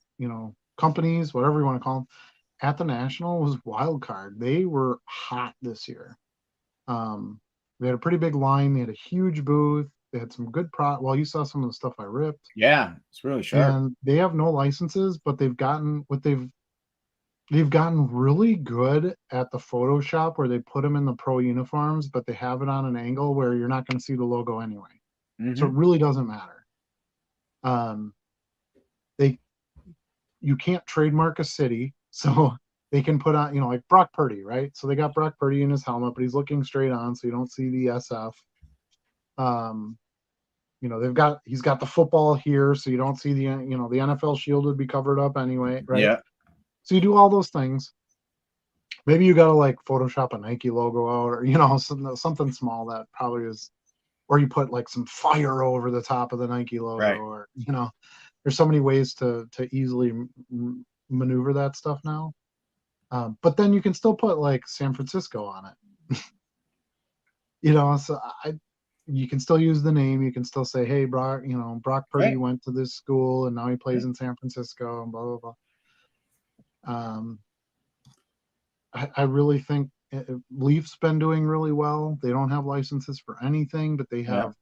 companies, whatever you want to call them, at the National was Wildcard. They were hot this year. Um, they had a pretty big line. They had a huge booth. They had some good Well, you saw some of the stuff I ripped, Yeah, it's really sharp. and they have no licenses, but they've gotten really good at the Photoshop where they put them in the pro uniforms, but they have it on an angle where you're not going to see the logo anyway. So it Hmm. really doesn't matter. Um, they You can't trademark a city, so they can put on, like Brock Purdy, right? So they got Brock Purdy in his helmet, but he's looking straight on, so you don't see the SF. Um, he's got the football here, so you don't see the NFL shield would be covered up anyway, right? Yeah. So you do all those things. Maybe you gotta like Photoshop a Nike logo out, or something small that probably is, or you put like some fire over the top of the Nike logo, Right. or there's so many ways to easily maneuver that stuff now. But then you can still put like San Francisco on it. So you can still use the name. You can still say, hey, Brock Purdy Right. went to this school and now he Yeah. plays in San Francisco and blah, blah, blah. I really think Leafs been doing really well. They don't have licenses for anything, but they Yeah. have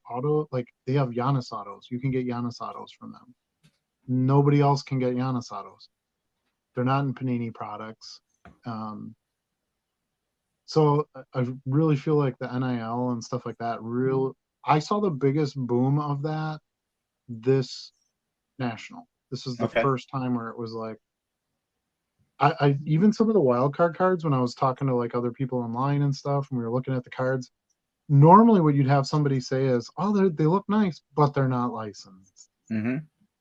they have Giannis autos. You can get Giannis autos from them. Nobody else can get Giannis autos. They're not in Panini products. So I really feel like the NIL and stuff like that. I saw the biggest boom of that this national. This is the Okay. first time where it was like, I even some of the wild card cards when I was talking to like other people online and stuff, and we were looking at the cards. Normally, what you'd have somebody say is, "Oh, they look nice, but they're not licensed. Hmm.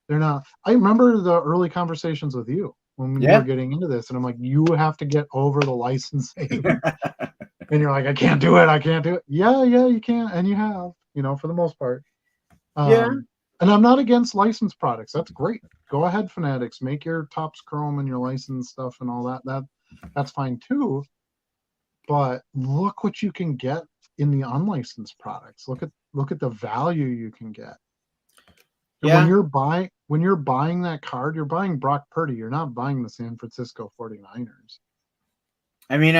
They're not." I remember the early conversations with you when you were Yeah. getting into this, and I'm like, "You have to get over the licensing." And you're like, I can't do it. I can't do it. Yeah, you can, and you have, for the most part. Yeah. Um, and I'm not against licensed products. That's great. Go ahead, Fanatics. Make your Topps Chrome and your licensed stuff and all that. That's fine too. But look what you can get in the unlicensed products. Look at the value you can get. And Yeah. when you're buying that card, you're buying Brock Purdy. You're not buying the San Francisco 49ers. I mean,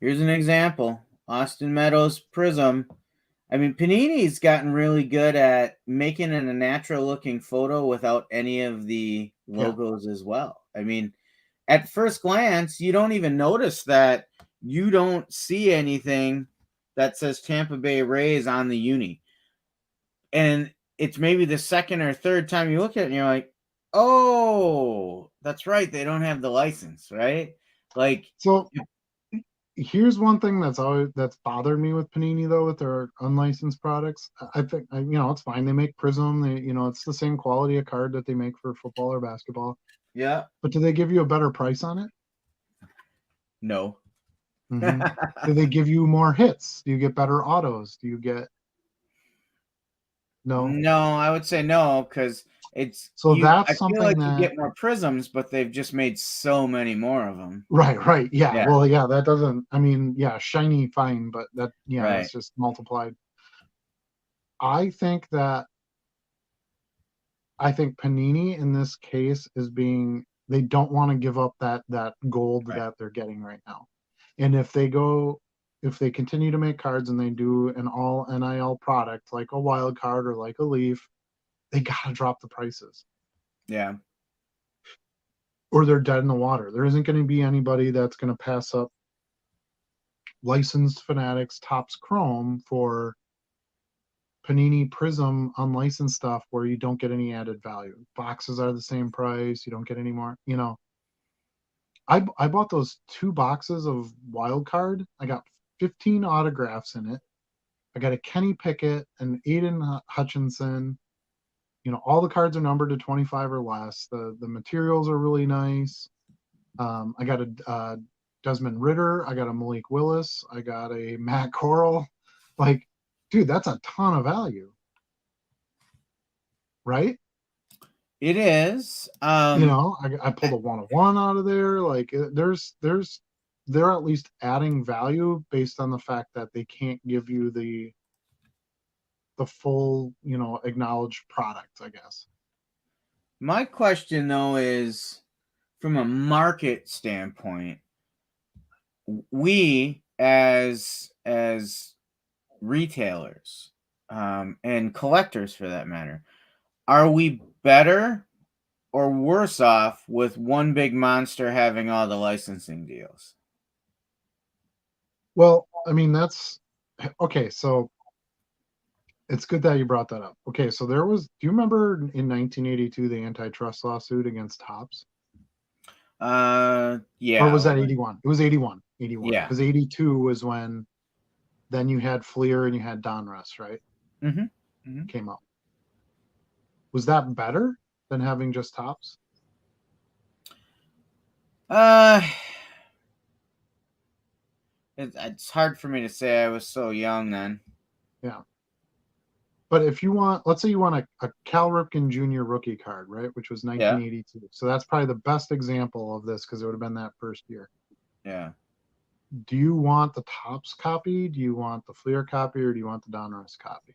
here's an example: Austin Meadows Prism. I mean, Panini's gotten really good at making it a natural looking photo without any of the Yeah. logos as well. I mean, at first glance, you don't even notice that you don't see anything that says Tampa Bay Rays on the uni. And it's maybe the second or third time you look at it and you're like, oh, that's right. They don't have the license, right? Like, So here's one thing that's bothered me with Panini though with their unlicensed products. I think it's fine. They make Prism. It's the same quality of card that they make for football or basketball. yeah, But do they give you a better price on it? no. Mm-hmm. Do they give you more hits? Do you get better autos? Do you get no? No, I would say no, because it's So I that's feel something like you that get more prisms, but they've just made so many more of them. right, yeah. Yeah, Well, yeah, that doesn't. I mean, yeah, shiny, fine, but right. that's just multiplied. I think that I think Panini in this case is they don't want to give up that gold Right. that they're getting right now. And if they continue to make cards and they do an all NIL product like a wild card or like a leaf, they gotta drop the prices. Yeah. Or they're dead in the water. There isn't gonna be anybody that's gonna pass up licensed Fanatics Topps Chrome for Panini Prism unlicensed stuff where you don't get any added value. Boxes are the same price. You don't get any more. I bought those 2 boxes of Wild Card. I got 15 autographs in it. I got a Kenny Pickett, an Aiden Hutchinson. All the cards are numbered to 25 or less. The materials are really nice. I got a Desmond Ritter. I got a Malik Willis. I got a Matt Corral. Like, dude, that's a ton of value, right? It is. I pulled a 101 out of there. Like, they're at least adding value based on the fact that they can't give you the full, acknowledged product, I guess. My question though is, from a market standpoint, we as retailers, and collectors for that matter, are we better or worse off with one big monster having all the licensing deals? Well, I mean, that's okay. So it's good that you brought that up. Okay, so do you remember in 1982 the antitrust lawsuit against Topps? Yeah. Or was that 81? It was 81. 81. Yeah. Because 82 was when then you had Fleer and you had Donruss, right? Came up. Was that better than having just Topps? It's hard for me to say. I was so young then. Yeah. But if you want, let's say you want a Cal Ripken Jr. rookie card, right? Which was 1982. So that's probably the best example of this because it would have been that first year. Yeah. Do you want the Topps copy? Do you want the Fleer copy? Or do you want the Donruss copy?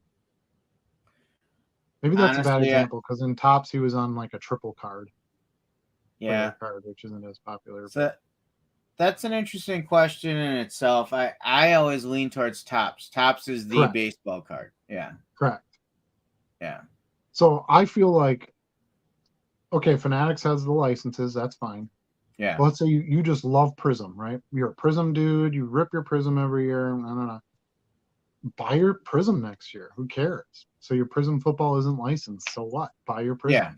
Maybe that's a bad Honestly, example because in Topps he was on like a triple card. Yeah. Player card, which isn't as popular. So that's an interesting question in itself. I always lean towards Topps. Topps is the Correct. baseball card. Yeah. Correct. Yeah. So I feel like, okay, Fanatics has the licenses. That's fine. Yeah. But let's say you just love Prism, right? You're a Prism dude. You rip your Prism every year. I don't know. Buy your Prism next year. Who cares? So your Prism football isn't licensed. So what? Buy your Prism.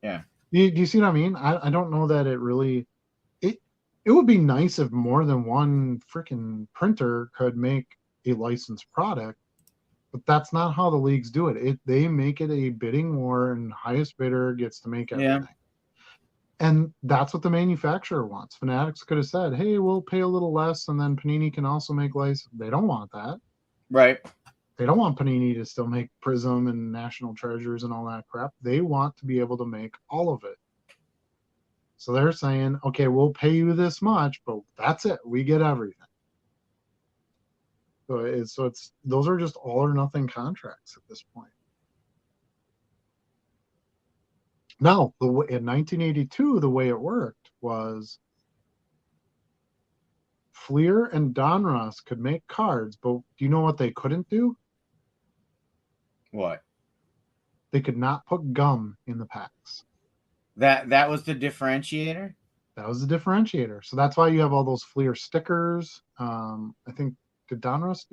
Yeah. Do you see what I mean? I don't know that it really. It would be nice if more than one freaking printer could make a licensed product, but that's not how the leagues do it. They make it a bidding war, and highest bidder gets to make everything. Yeah. And that's what the manufacturer wants. Fanatics could have said, "Hey, we'll pay a little less, and then Panini can also make license." They don't want that. Right. They don't want Panini to still make Prism and National Treasures and all that crap. They want to be able to make all of it. So they're saying, okay, we'll pay you this much, but that's it. We get everything. So it's those are just all or nothing contracts at this point. Now, in 1982, the way it worked was Fleer and Donruss could make cards, but do you know what they couldn't do? What? They could not put gum in the packs. That was the differentiator? That was the differentiator. So that's why you have all those Fleer stickers. I think Donruss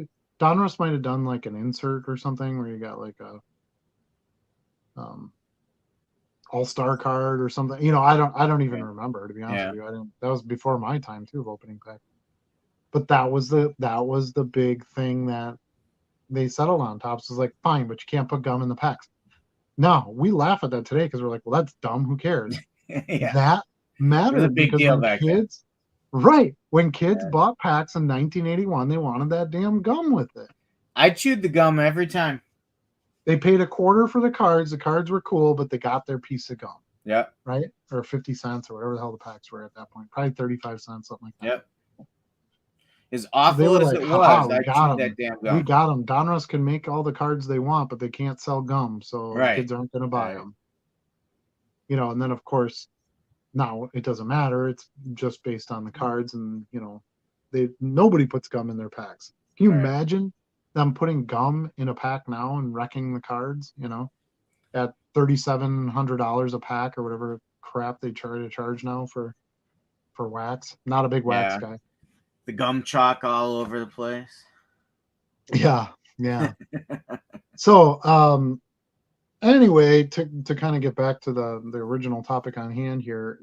might have done like an insert or something where you got like a all-star card or something. I don't even remember, to be honest with you. That was before my time too of opening pack. But that was the big thing that they settled on. Topps was like, fine, but you can't put gum in the packs. No, we laugh at that today because we're like, well, that's dumb. Who cares? Yeah. That mattered big because deal when back kids, right? When kids bought packs in 1981, they wanted that damn gum with it. I chewed the gum every time. They paid $0.25 for the cards. The cards were cool, but they got their piece of gum. Yeah. Right? Or 50 cents or whatever the hell the packs were at that point. Probably 35 cents, something like that. Yep. As awful as it was, I chewed that damn gum. We got them. Donruss can make all the cards they want, but they can't sell gum, so the kids aren't going to buy them. And then, of course, now it doesn't matter. It's just based on the cards, and, nobody puts gum in their packs. Can you imagine them putting gum in a pack now and wrecking the cards, at $3,700 a pack or whatever crap they charge now for wax? Not a big wax guy. The gum chalk all over the place. Yeah. So, anyway, to kind of get back to the original topic on hand here,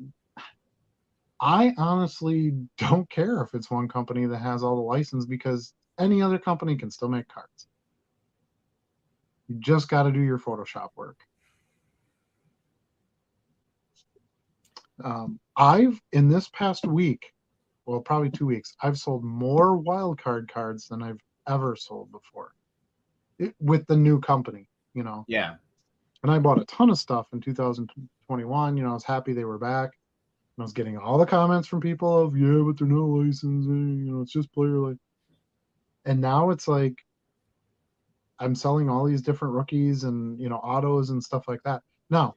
I honestly don't care if it's one company that has all the license because any other company can still make cards. You just got to do your Photoshop work. I've in this past week, well, probably 2 weeks, I've sold more wild card cards than I've ever sold before with the new company, you know. Yeah. And I bought a ton of stuff in 2021. You know, I was happy they were back. And I was getting all the comments from people of, yeah, but they're not licensing, you know, it's just player like. And now it's like I'm selling all these different rookies and, you know, autos and stuff like that. Now,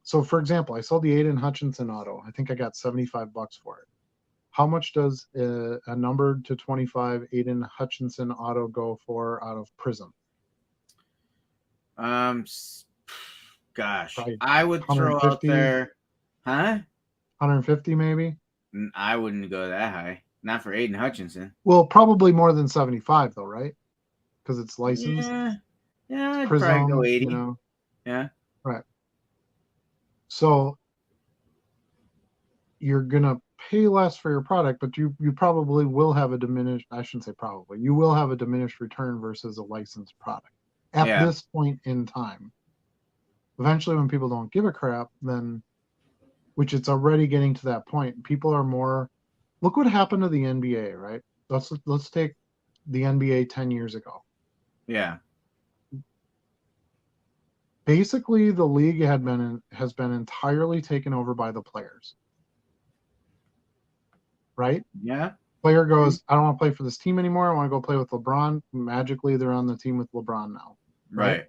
so for example, I sold the Aiden Hutchinson auto. I think I got $75 for it. How much does a numbered to 25 Aiden Hutchinson auto go for out of Prism? Gosh, Probably I would throw out 150, there, huh? 150 maybe. I wouldn't go that high. Not for Aiden Hutchinson. Well, probably more than 75 though, right? Because it's licensed. Yeah, It's I'd probably go Prism, 80. you know. Yeah. Right. So you're gonna pay less for your product, but you probably will have a diminished, I shouldn't say probably, you will have a diminished return versus a licensed product at Yeah. this point in time. Eventually when people don't give a crap, then, which it's already getting to that point, people are more, look what happened to the NBA, right? Let's take the NBA 10 years ago. Yeah. Basically the league has been entirely taken over by the players. Right? Yeah. Player goes, I don't want to play for this team anymore. I want to go play with LeBron. Magically, they're on the team with LeBron now. Right.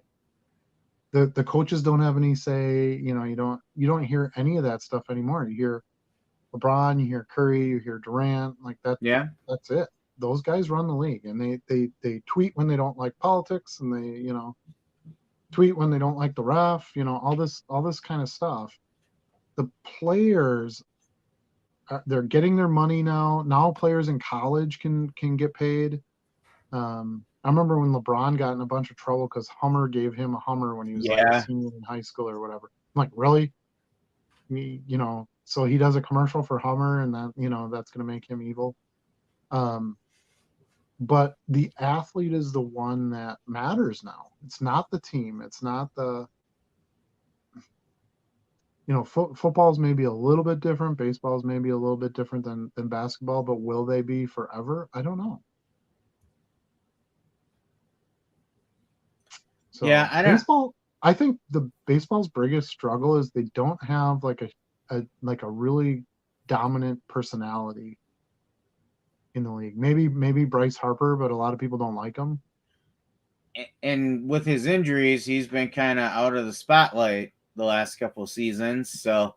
The coaches don't have any say. You know, you don't hear any of that stuff anymore. You hear LeBron, you hear Curry, you hear Durant, like that. Yeah. That's it. Those guys run the league, and they tweet when they don't like politics, and they, you know, tweet when they don't like the ref. You know, all this kind of stuff. The players, they're getting their money now. Now players in college can get paid. I remember when LeBron got in a bunch of trouble because Hummer gave him a Hummer when he was like a senior in high school or whatever. I'm like, really? You know, so he does a commercial for Hummer, and that, you know, that's going to make him evil. But the athlete is the one that matters now. It's not the team. It's not the, you know, football's maybe a little bit different. Baseball's maybe a little bit different than basketball, but will they be forever? I don't know. So yeah, I don't. baseball, I think the baseball's biggest struggle is they don't have like a really dominant personality in the league. Maybe Bryce Harper, but a lot of people don't like him. And with his injuries, he's been kind of out of the spotlight the last couple of seasons, so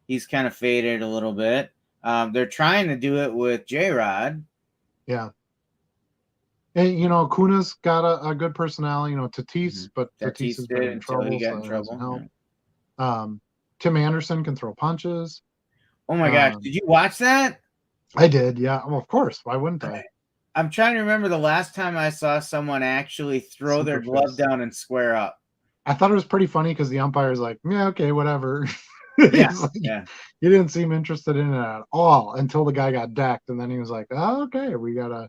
he's kind of faded a little bit. They're trying to do it with J-Rod. Yeah. And, you know, Acuna's got a good personality, you know, Tatis, but Tatis has been in trouble, he got so in that trouble. doesn't help. Tim Anderson can throw punches. Oh my gosh, did you watch that? I did, yeah. Well, of course. Why wouldn't I? I'm trying to remember the last time I saw someone actually throw their glove down and square up. I thought it was pretty funny because the umpire's like, yeah, okay, whatever. Yeah, He didn't seem interested in it at all until the guy got decked, and then he was like, oh, okay, we gotta.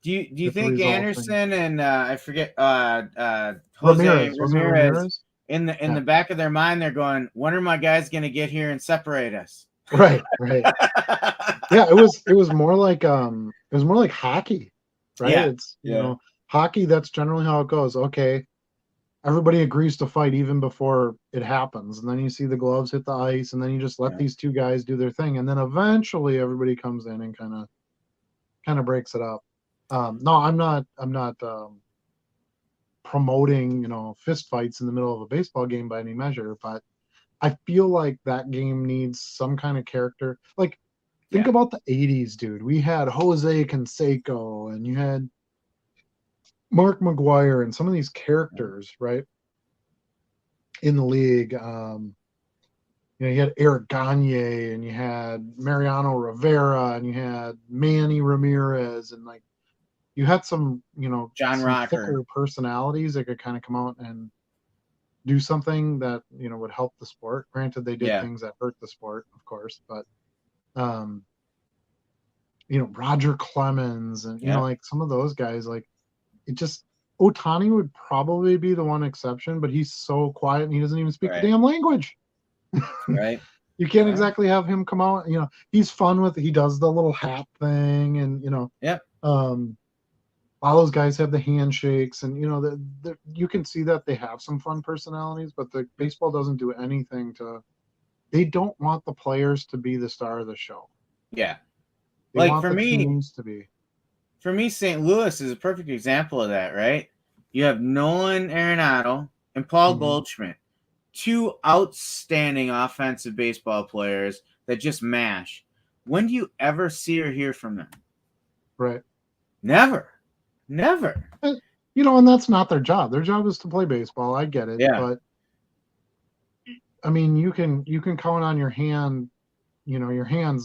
Do you think Anderson and I forget Jose Ramirez in the back of their mind they're going, when are my guys gonna get here and separate us? Right. Yeah, it was more like hockey, right? Yeah. It's you know, hockey, that's generally how it goes. Okay, everybody agrees to fight even before it happens, and then you see the gloves hit the ice, and then you just let these two guys do their thing, and then eventually everybody comes in and kind of breaks it up. No, I'm not promoting, you know, fist fights in the middle of a baseball game by any measure, but I feel like that game needs some kind of character. Like, think about the 80s, dude. We had Jose Canseco, and you had Mark McGuire, and some of these characters, right, in the league. You know, you had Eric Gagne, and you had Mariano Rivera, and you had Manny Ramirez, and like you had some, you know, John Rocker, thicker personalities that could kind of come out and do something that, you know, would help the sport. Granted, they did things that hurt the sport, of course, but you know, Roger Clemens and you know, like some of those guys, like it just, Ohtani would probably be the one exception, but he's so quiet and he doesn't even speak the damn language. Right. You can't Yeah. exactly have him come out. He's fun with. He does the little hat thing, and Yep. all those guys have the handshakes, and you can see that they have some fun personalities. But the baseball doesn't do anything to. They don't want the players to be the star of the show. Yeah. They Like want the teams to be. for me, St. Louis is a perfect example of that, right? You have Nolan Arenado and Paul Goldschmidt, two outstanding offensive baseball players that just mash. When do you ever see or hear from them? Right. Never. And that's not their job. Their job is to play baseball. I get it. Yeah. But I mean, you can count on your hands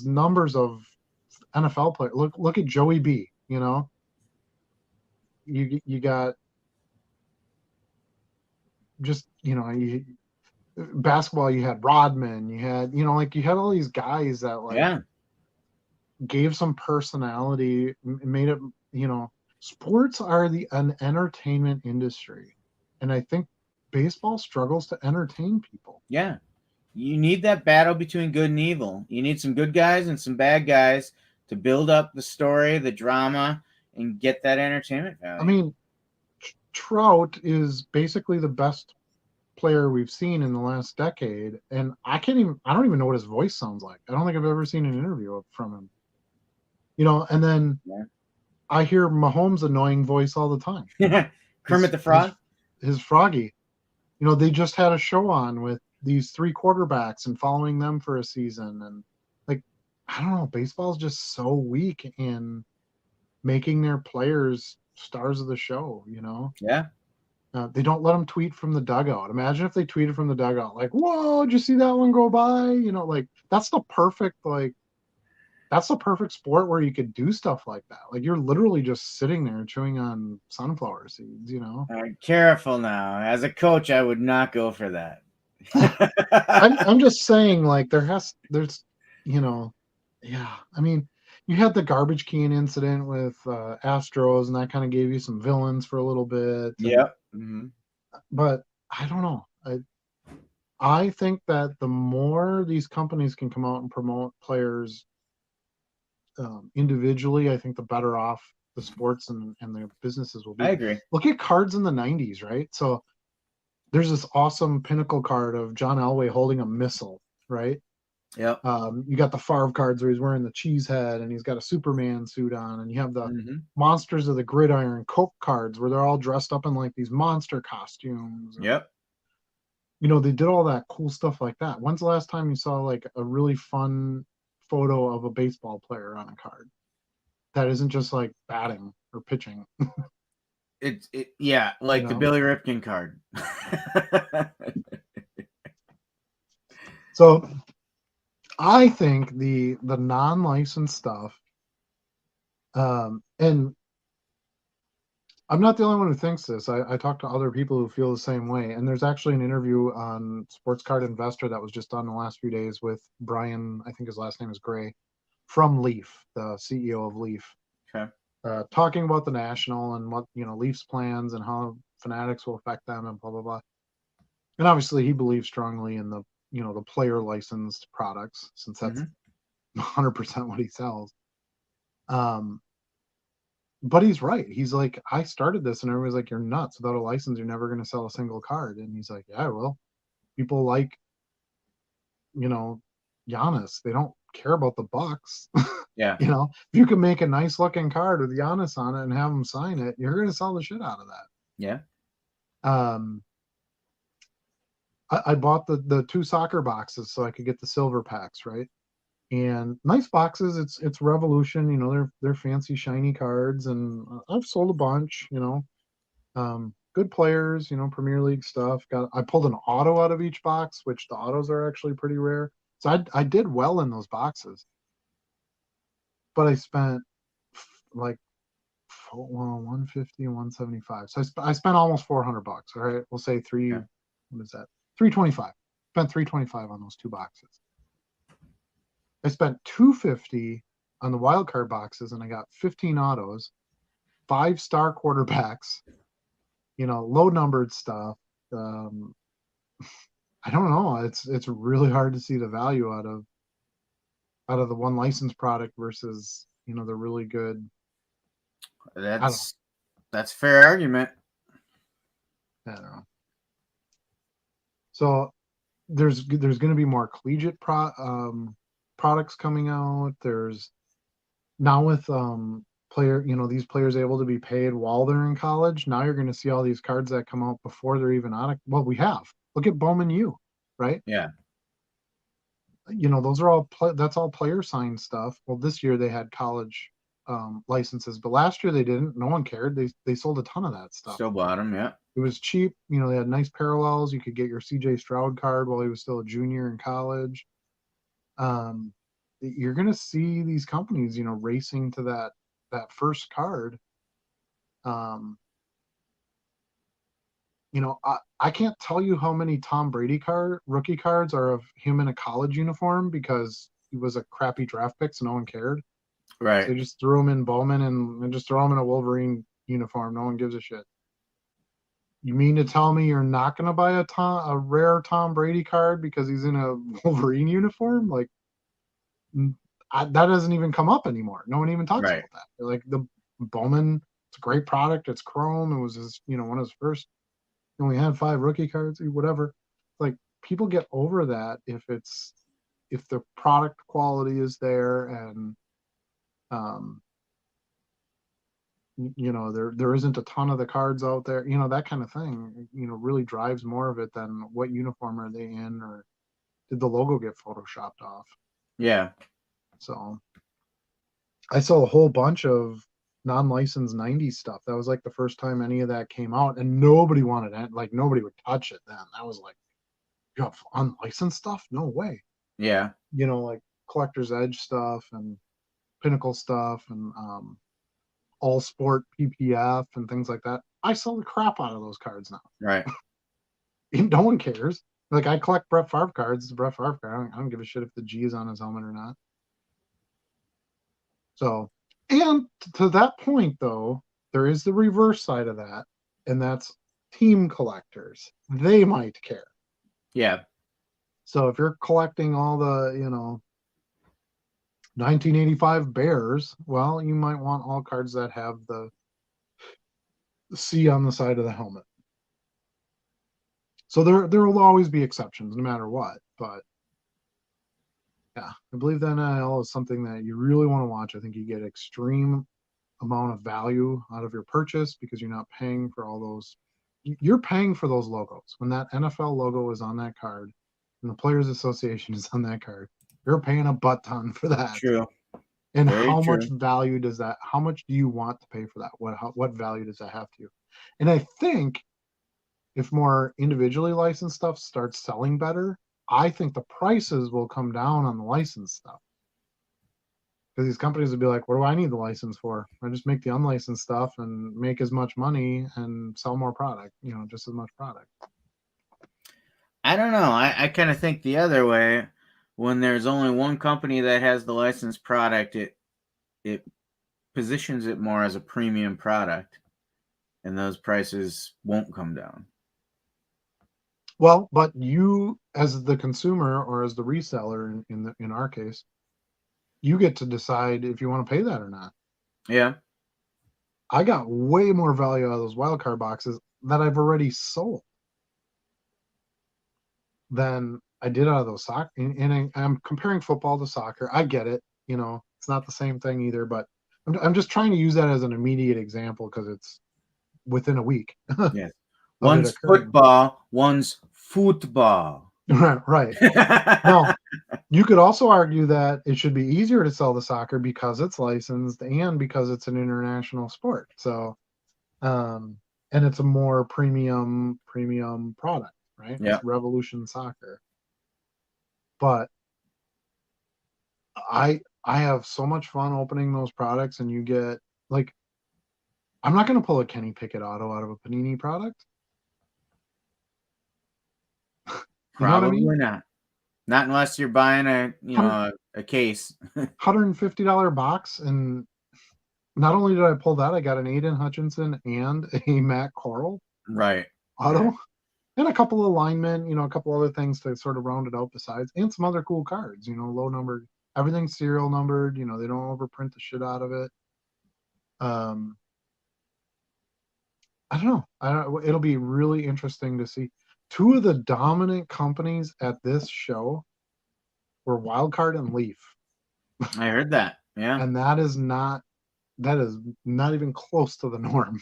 numbers of NFL players. Look at Joey B. You got just basketball. You had Rodman. You had you had all these guys that gave some personality, made it. Sports are an entertainment industry, and I think baseball struggles to entertain people. Yeah. You need that battle between good and evil. You need some good guys and some bad guys to build up the story, the drama, and get that entertainment value. I mean, Trout is basically the best player we've seen in the last decade, and I don't even know what his voice sounds like. I don't think I've ever seen an interview from him. And then I hear Mahomes' annoying voice all the time. Kermit the Frog? His Froggy. They just had a show on with these 3 quarterbacks and following them for a season. And I don't know, baseball's just so weak in making their players stars of the show, Yeah. They don't let them tweet from the dugout. Imagine if they tweeted from the dugout, like, whoa, did you see that one go by? That's the perfect sport where you could do stuff like that. Like, you're literally just sitting there chewing on sunflower seeds, Careful now. As a coach, I would not go for that. I'm just saying, like, there's, yeah. I mean, you had the garbage can incident with Astros, and that kind of gave you some villains for a little bit. Yep. But I don't know. I think that the more these companies can come out and promote players individually, I think the better off the sports and the businesses will be. I agree. Look at cards in the 90s, right? So there's this awesome pinnacle card of John Elway holding a missile, right? Yep. You got the Favre cards where he's wearing the cheese head and he's got a Superman suit on, and you have the Monsters of the Gridiron Coke cards where they're all dressed up in like these monster costumes. Yep. They did all that cool stuff like that. When's the last time you saw like a really fun photo of a baseball player on a card that isn't just like batting or pitching? Like the Billy Ripken card. So I think the non-licensed stuff, and I'm not the only one who thinks this. I talked to other people who feel the same way. And there's actually an interview on Sports Card Investor that was just done the last few days with Brian, I think his last name is Gray, from Leaf, the CEO of Leaf. Okay. Talking about the National and what, Leaf's plans and how Fanatics will affect them and blah, blah, blah. And obviously he believes strongly in the, the player licensed products, since that's 100% what he sells. But he's right. He's like, I started this, and everybody's like, you're nuts. Without a license, you're never going to sell a single card. And he's like, yeah, well, people like, Giannis. They don't care about the bucks. Yeah. If you can make a nice looking card with Giannis on it and have him sign it, you're going to sell the shit out of that. Yeah. I bought the 2 soccer boxes so I could get the silver packs, right? And nice boxes. It's Revolution, they're fancy shiny cards, and I've sold a bunch, good players, Premier League stuff. I pulled an auto out of each box, which the autos are actually pretty rare. So I did well in those boxes, but I spent like 150 and 175. So I spent almost $400. All right, we'll say what is that? 325. Spent 325 on those 2 boxes. I spent $250 on the wild card boxes, and I got 15 autos, 5-star quarterbacks, low numbered stuff. I I don't know. It's really hard to see the value out of the one licensed product versus, you know, the really good. I don't know. That's fair argument. I don't know. So there's going to be more collegiate products coming out. There's now with these players able to be paid while they're in college. Now you're going to see all these cards that come out before they're even out of. Well, we have. Look at Bowman U, right? Yeah. You know, those are all that's all player signed stuff. Well, this year they had college licenses, but last year they didn't. No one cared. They sold a ton of that stuff. Still bought them, yeah. It was cheap. You know, they had nice parallels. You could get your CJ Stroud card while he was still a junior in college. You're going to see these companies, you know, racing to that first card. You know, I can't tell you how many Tom Brady rookie cards are of him in a college uniform because he was a crappy draft pick, so no one cared. Right. So they just threw him in Bowman and just throw him in a Wolverine uniform. No one gives a shit. You mean to tell me you're not going to buy a rare Tom Brady card because he's in a Wolverine uniform? Like, that doesn't even come up anymore. No one even talks about that. Like the Bowman, it's a great product. It's chrome. It was his, you know, one of his first. He only had 5 rookie cards, whatever. Like people get over that if the product quality is there and you know, there isn't a ton of the cards out there, you know, that kind of thing, you know, really drives more of it than what uniform are they in or did the logo get photoshopped off. Yeah. So I saw a whole bunch of non-licensed 90s stuff. That was like the first time any of that came out and nobody wanted it. Like nobody would touch it then. That was like, you have unlicensed stuff? No way. Yeah. You know, like Collector's Edge stuff and Pinnacle stuff and All Sport PPF and things like that. I sell the crap out of those cards now. Right. No one cares. Like I collect Brett Favre cards. It's a Brett Favre card. I don't give a shit if the G is on his helmet or not. So, and to that point though, there is the reverse side of that, and that's team collectors. They might care. Yeah. So if you're collecting all the, you know, 1985 Bears, well, you might want all cards that have the C on the side of the helmet. So there will always be exceptions no matter what, but yeah, I believe the NIL is something that you really want to watch. I think you get extreme amount of value out of your purchase because you're not paying for all those. You're paying for those logos. When that NFL logo is on that card and the Players Association is on that card, you're paying a butt ton for that. True. And Very how true. much value does that? How much do you want to pay for that? What value does that have to you? And I think if more individually licensed stuff starts selling better, I think the prices will come down on the licensed stuff. Because these companies would be like, what do I need the license for? I just make the unlicensed stuff and make as much money and sell more product, you know, just as much product. I don't know. I kind of think the other way. When there's only one company that has the licensed product, it positions it more as a premium product, and those prices won't come down. Well, but you, as the consumer or as the reseller, in our case, you get to decide if you want to pay that or not. Yeah. I got way more value out of those wildcard boxes that I've already sold than I did out of those soccer. And I'm comparing football to soccer. I get it. You know, it's not the same thing either, but I'm just trying to use that as an immediate example because it's within a week. Yes. One's football, one's football. Right. Now, you could also argue that it should be easier to sell the soccer because it's licensed and because it's an international sport. So, and it's a more premium product, right? Yeah. It's Revolution Soccer. But I have so much fun opening those products, and you get like, I'm not going to pull a Kenny Pickett auto out of a Panini product. Probably not. Not unless you're buying a case. $150 box, and not only did I pull that, I got an Aiden Hutchinson and a Matt Corral right auto. Right. And a couple of linemen, a couple other things to sort of round it out besides, and some other cool cards, low numbered, everything's serial numbered, they don't overprint the shit out of it. I don't know. It'll be really interesting to see. Two of the dominant companies at this show were Wildcard and Leaf. I heard that. Yeah. And that is not even close to the norm.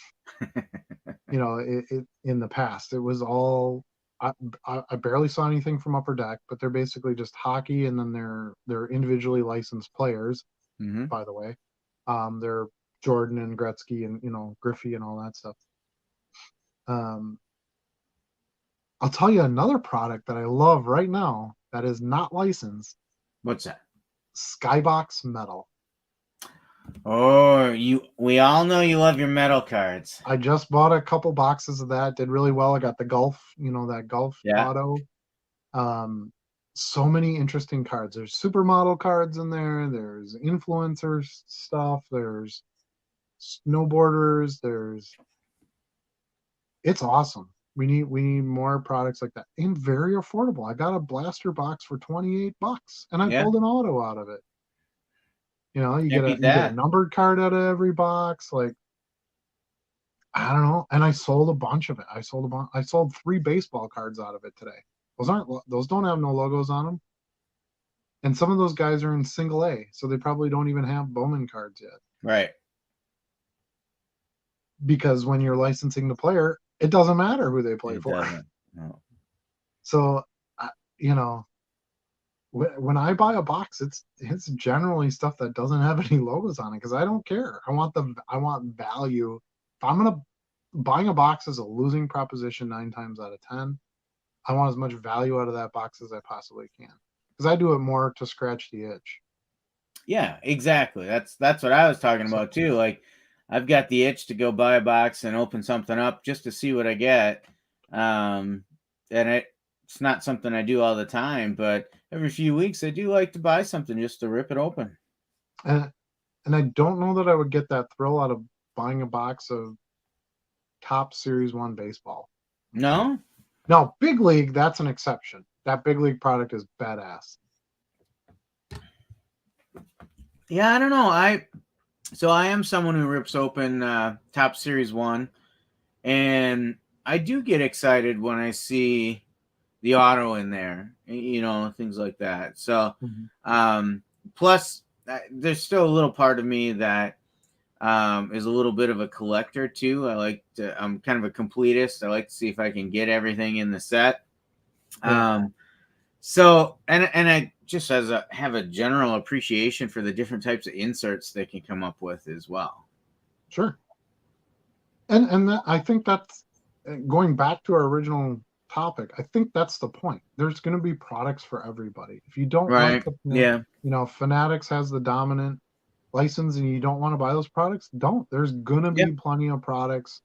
It in the past, it was all I barely saw anything from Upper Deck, but they're basically just hockey, and then they're individually licensed players. Mm-hmm. By the way, they're Jordan and Gretzky and Griffey and all that stuff. I'll tell you another product that I love right now that is not licensed. What's that? Skybox Metal. Oh, we all know you love your metal cards. I just bought a couple boxes of that. Did really well. I got the Golf, that Golf auto. So many interesting cards. There's supermodel cards in there. There's influencer stuff. There's snowboarders. It's awesome. We need more products like that, and very affordable. I got a blaster box for $28, and I pulled an auto out of it. You get a numbered card out of every box. Like, I don't know. And I sold a bunch of it. I sold 3 baseball cards out of it today. Those don't have no logos on them. And some of those guys are in single A, so they probably don't even have Bowman cards yet. Right. Because when you're licensing the player, it doesn't matter who they play for. No. So, when I buy a box, it's generally stuff that doesn't have any logos on it, because I don't care. I want value. If buying a box is a losing proposition 9 times out of 10. I want as much value out of that box as I possibly can, because I do it more to scratch the itch. Yeah, exactly. That's what I was talking about too. Like, I've got the itch to go buy a box and open something up just to see what I get. And it's not something I do all the time, but every few weeks I do like to buy something just to rip it open. And I don't know that I would get that thrill out of buying a box of top Series 1 baseball. No? No, Big League, that's an exception. That Big League product is badass. Yeah, I don't know. I am someone who rips open top Series 1, and I do get excited when I see the auto in there, things like that. So, plus, there's still a little part of me that is a little bit of a collector too. I'm kind of a completist. I like to see if I can get everything in the set. So, and I just have a general appreciation for the different types of inserts they can come up with as well. Sure. And I think that's going back to our original topic. I think that's the point. There's going to be products for everybody. If you don't like Fanatics has the dominant license and you don't want to buy those products, don't. There's going to be plenty of products.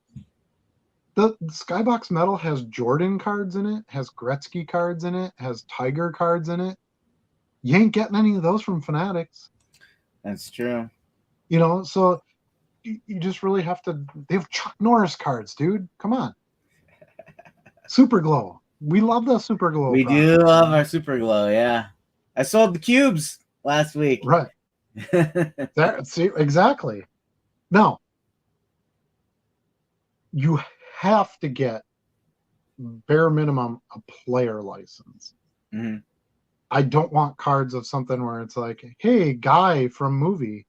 The Skybox Metal has Jordan cards in it, has Gretzky cards in it, has Tiger cards in it. You ain't getting any of those from Fanatics. That's true. So you just really have to. They have Chuck Norris cards, dude. Come on. Super Glow. We love the Super Glow. We do love our Super Glow, yeah. I sold the cubes last week. Right. See, exactly. Now, you have to get bare minimum a player license. Mm-hmm. I don't want cards of something where it's like, hey, guy from movie.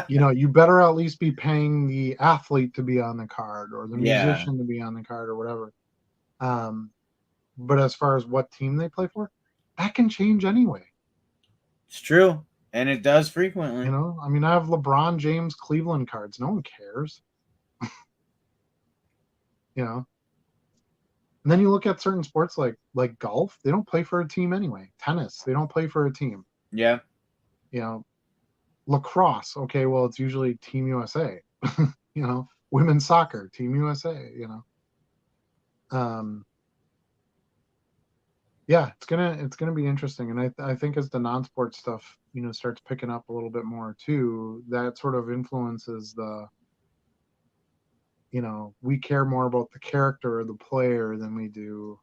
You better at least be paying the athlete to be on the card, or the musician to be on the card, or whatever. But as far as what team they play for, that can change anyway. It's true. And it does frequently. I have LeBron James Cleveland cards. No one cares. And then you look at certain sports like golf, they don't play for a team anyway. Tennis, they don't play for a team. Yeah. Lacrosse, okay, well, it's usually Team USA. Women's soccer, Team USA, yeah, it's gonna be interesting. And I think as the non-sport stuff, starts picking up a little bit more too, that sort of influences you know, we care more about the character or the player than we do.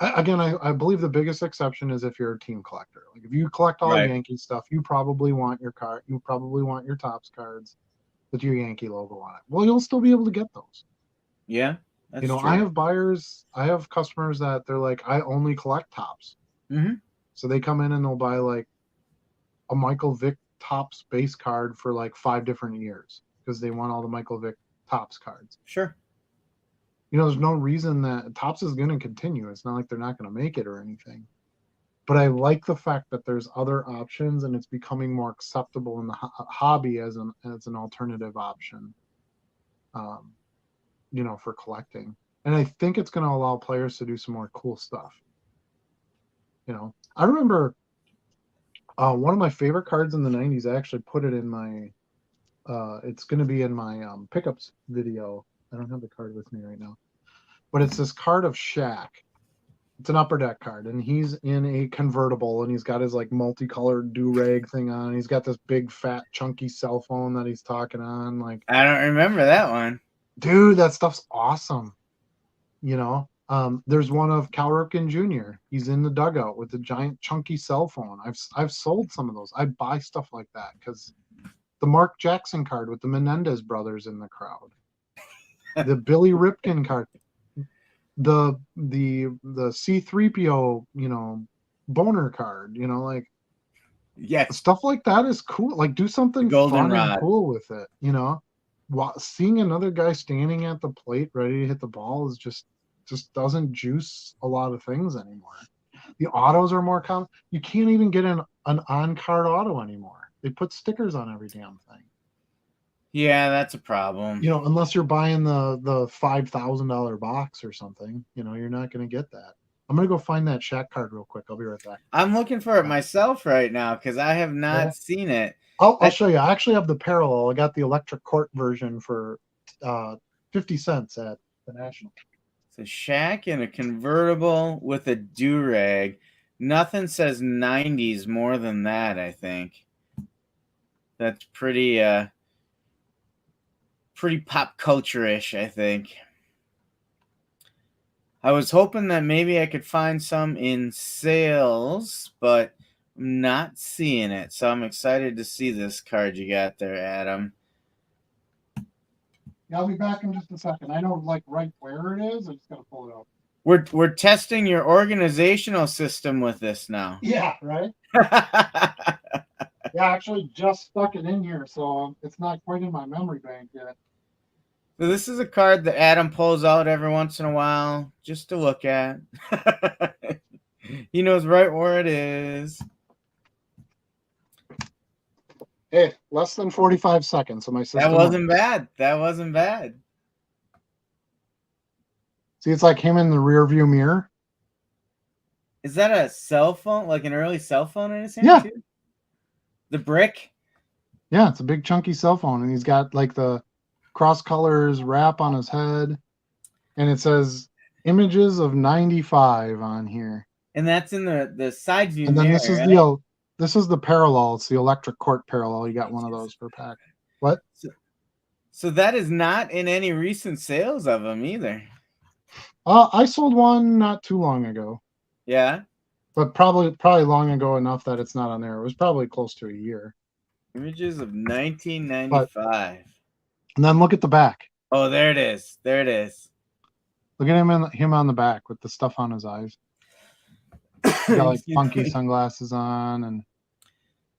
Again, I believe the biggest exception is if you're a team collector. Like if you collect all Right. Yankee stuff, you probably want your card. You probably want your Topps cards with your Yankee logo on it. Well, you'll still be able to get those. Yeah, You that's know, I true. have buyers, I have customers that they're like, I only collect Topps. Mm-hmm. So they come in and they'll buy like a Michael Vick Topps base card for like 5 different years because they want all the Michael Vick Topps cards. Sure. You know, there's no reason that Topps is going to continue. It's not like they're not going to make it or anything. But I like the fact that there's other options and it's becoming more acceptable in the hobby as an alternative option. You know, for collecting. And I think it's going to allow players to do some more cool stuff. You know, I remember one of my favorite cards in the 90s. I actually put it in my it's going to be in my pickups video. I don't have the card with me right now, but it's this card of Shaq. It's an upper deck card, and he's in a convertible, and he's got his like multicolored do-rag thing on. And he's got this big, fat, chunky cell phone that he's talking on. Like, I don't remember that one. dude, that stuff's awesome. You know, there's one of Cal Ripken Jr. He's in the dugout with a giant, chunky cell phone. I've sold some of those. I buy stuff like that because the Mark Jackson card with the Menendez brothers in the crowd, the Billy Ripken card, the C3PO, you know, boner card, you know, like Yes. stuff like that is cool. Like do something fun and Goldenrod. cool with it, you know. Seeing another guy standing at the plate ready to hit the ball is just doesn't juice a lot of things anymore. The autos are more common. You can't even get an on-card auto anymore. They put stickers on every damn thing. Yeah, that's a problem. You know, unless you're buying the $5,000 box or something, you know, you're not going to get that. I'm going to go find that Shaq card real quick. I'll be right back. I'm looking for it myself right now because I have not seen it. I'll show you. I actually have the parallel. I got the electric court version for 50 cents at the National. It's a Shaq in a convertible with a do-rag. Nothing says 90s more than that, I think. That's pretty pop culture-ish, I think. I was hoping that maybe I could find some in sales, but I'm not seeing it. So I'm excited to see this card you got there, Adam. Yeah, I'll be back in just a second. I know like right where it is. I just got to pull it up. We're testing your organizational system with this now. Yeah, right? Yeah, I actually just stuck it in here, so it's not quite in my memory bank yet. So this is a card that Adam pulls out every once in a while just to look at. He knows right where it is. Hey, less than 45 seconds, so my system. That wasn't bad. That wasn't bad. See, it's like him in the rear view mirror. Is that a cell phone? Like an early cell phone in his hand? Yeah. Too? The brick? Yeah, it's a big chunky cell phone, and he's got like the cross colors wrap on his head, and it says images of 95 on here. And that's in the side view. And then mirror, this is right? this is the parallel. It's the electric court parallel. You got one of those per pack. What? So that is not in any recent sales of them either. I sold one not too long ago. Yeah. But probably long ago enough that it's not on there. It was probably close to a year. Images of 1995. And then look at the back. Oh, there it is. There it is. Look at him on the back with the stuff on his eyes. He's got like funky sunglasses on, and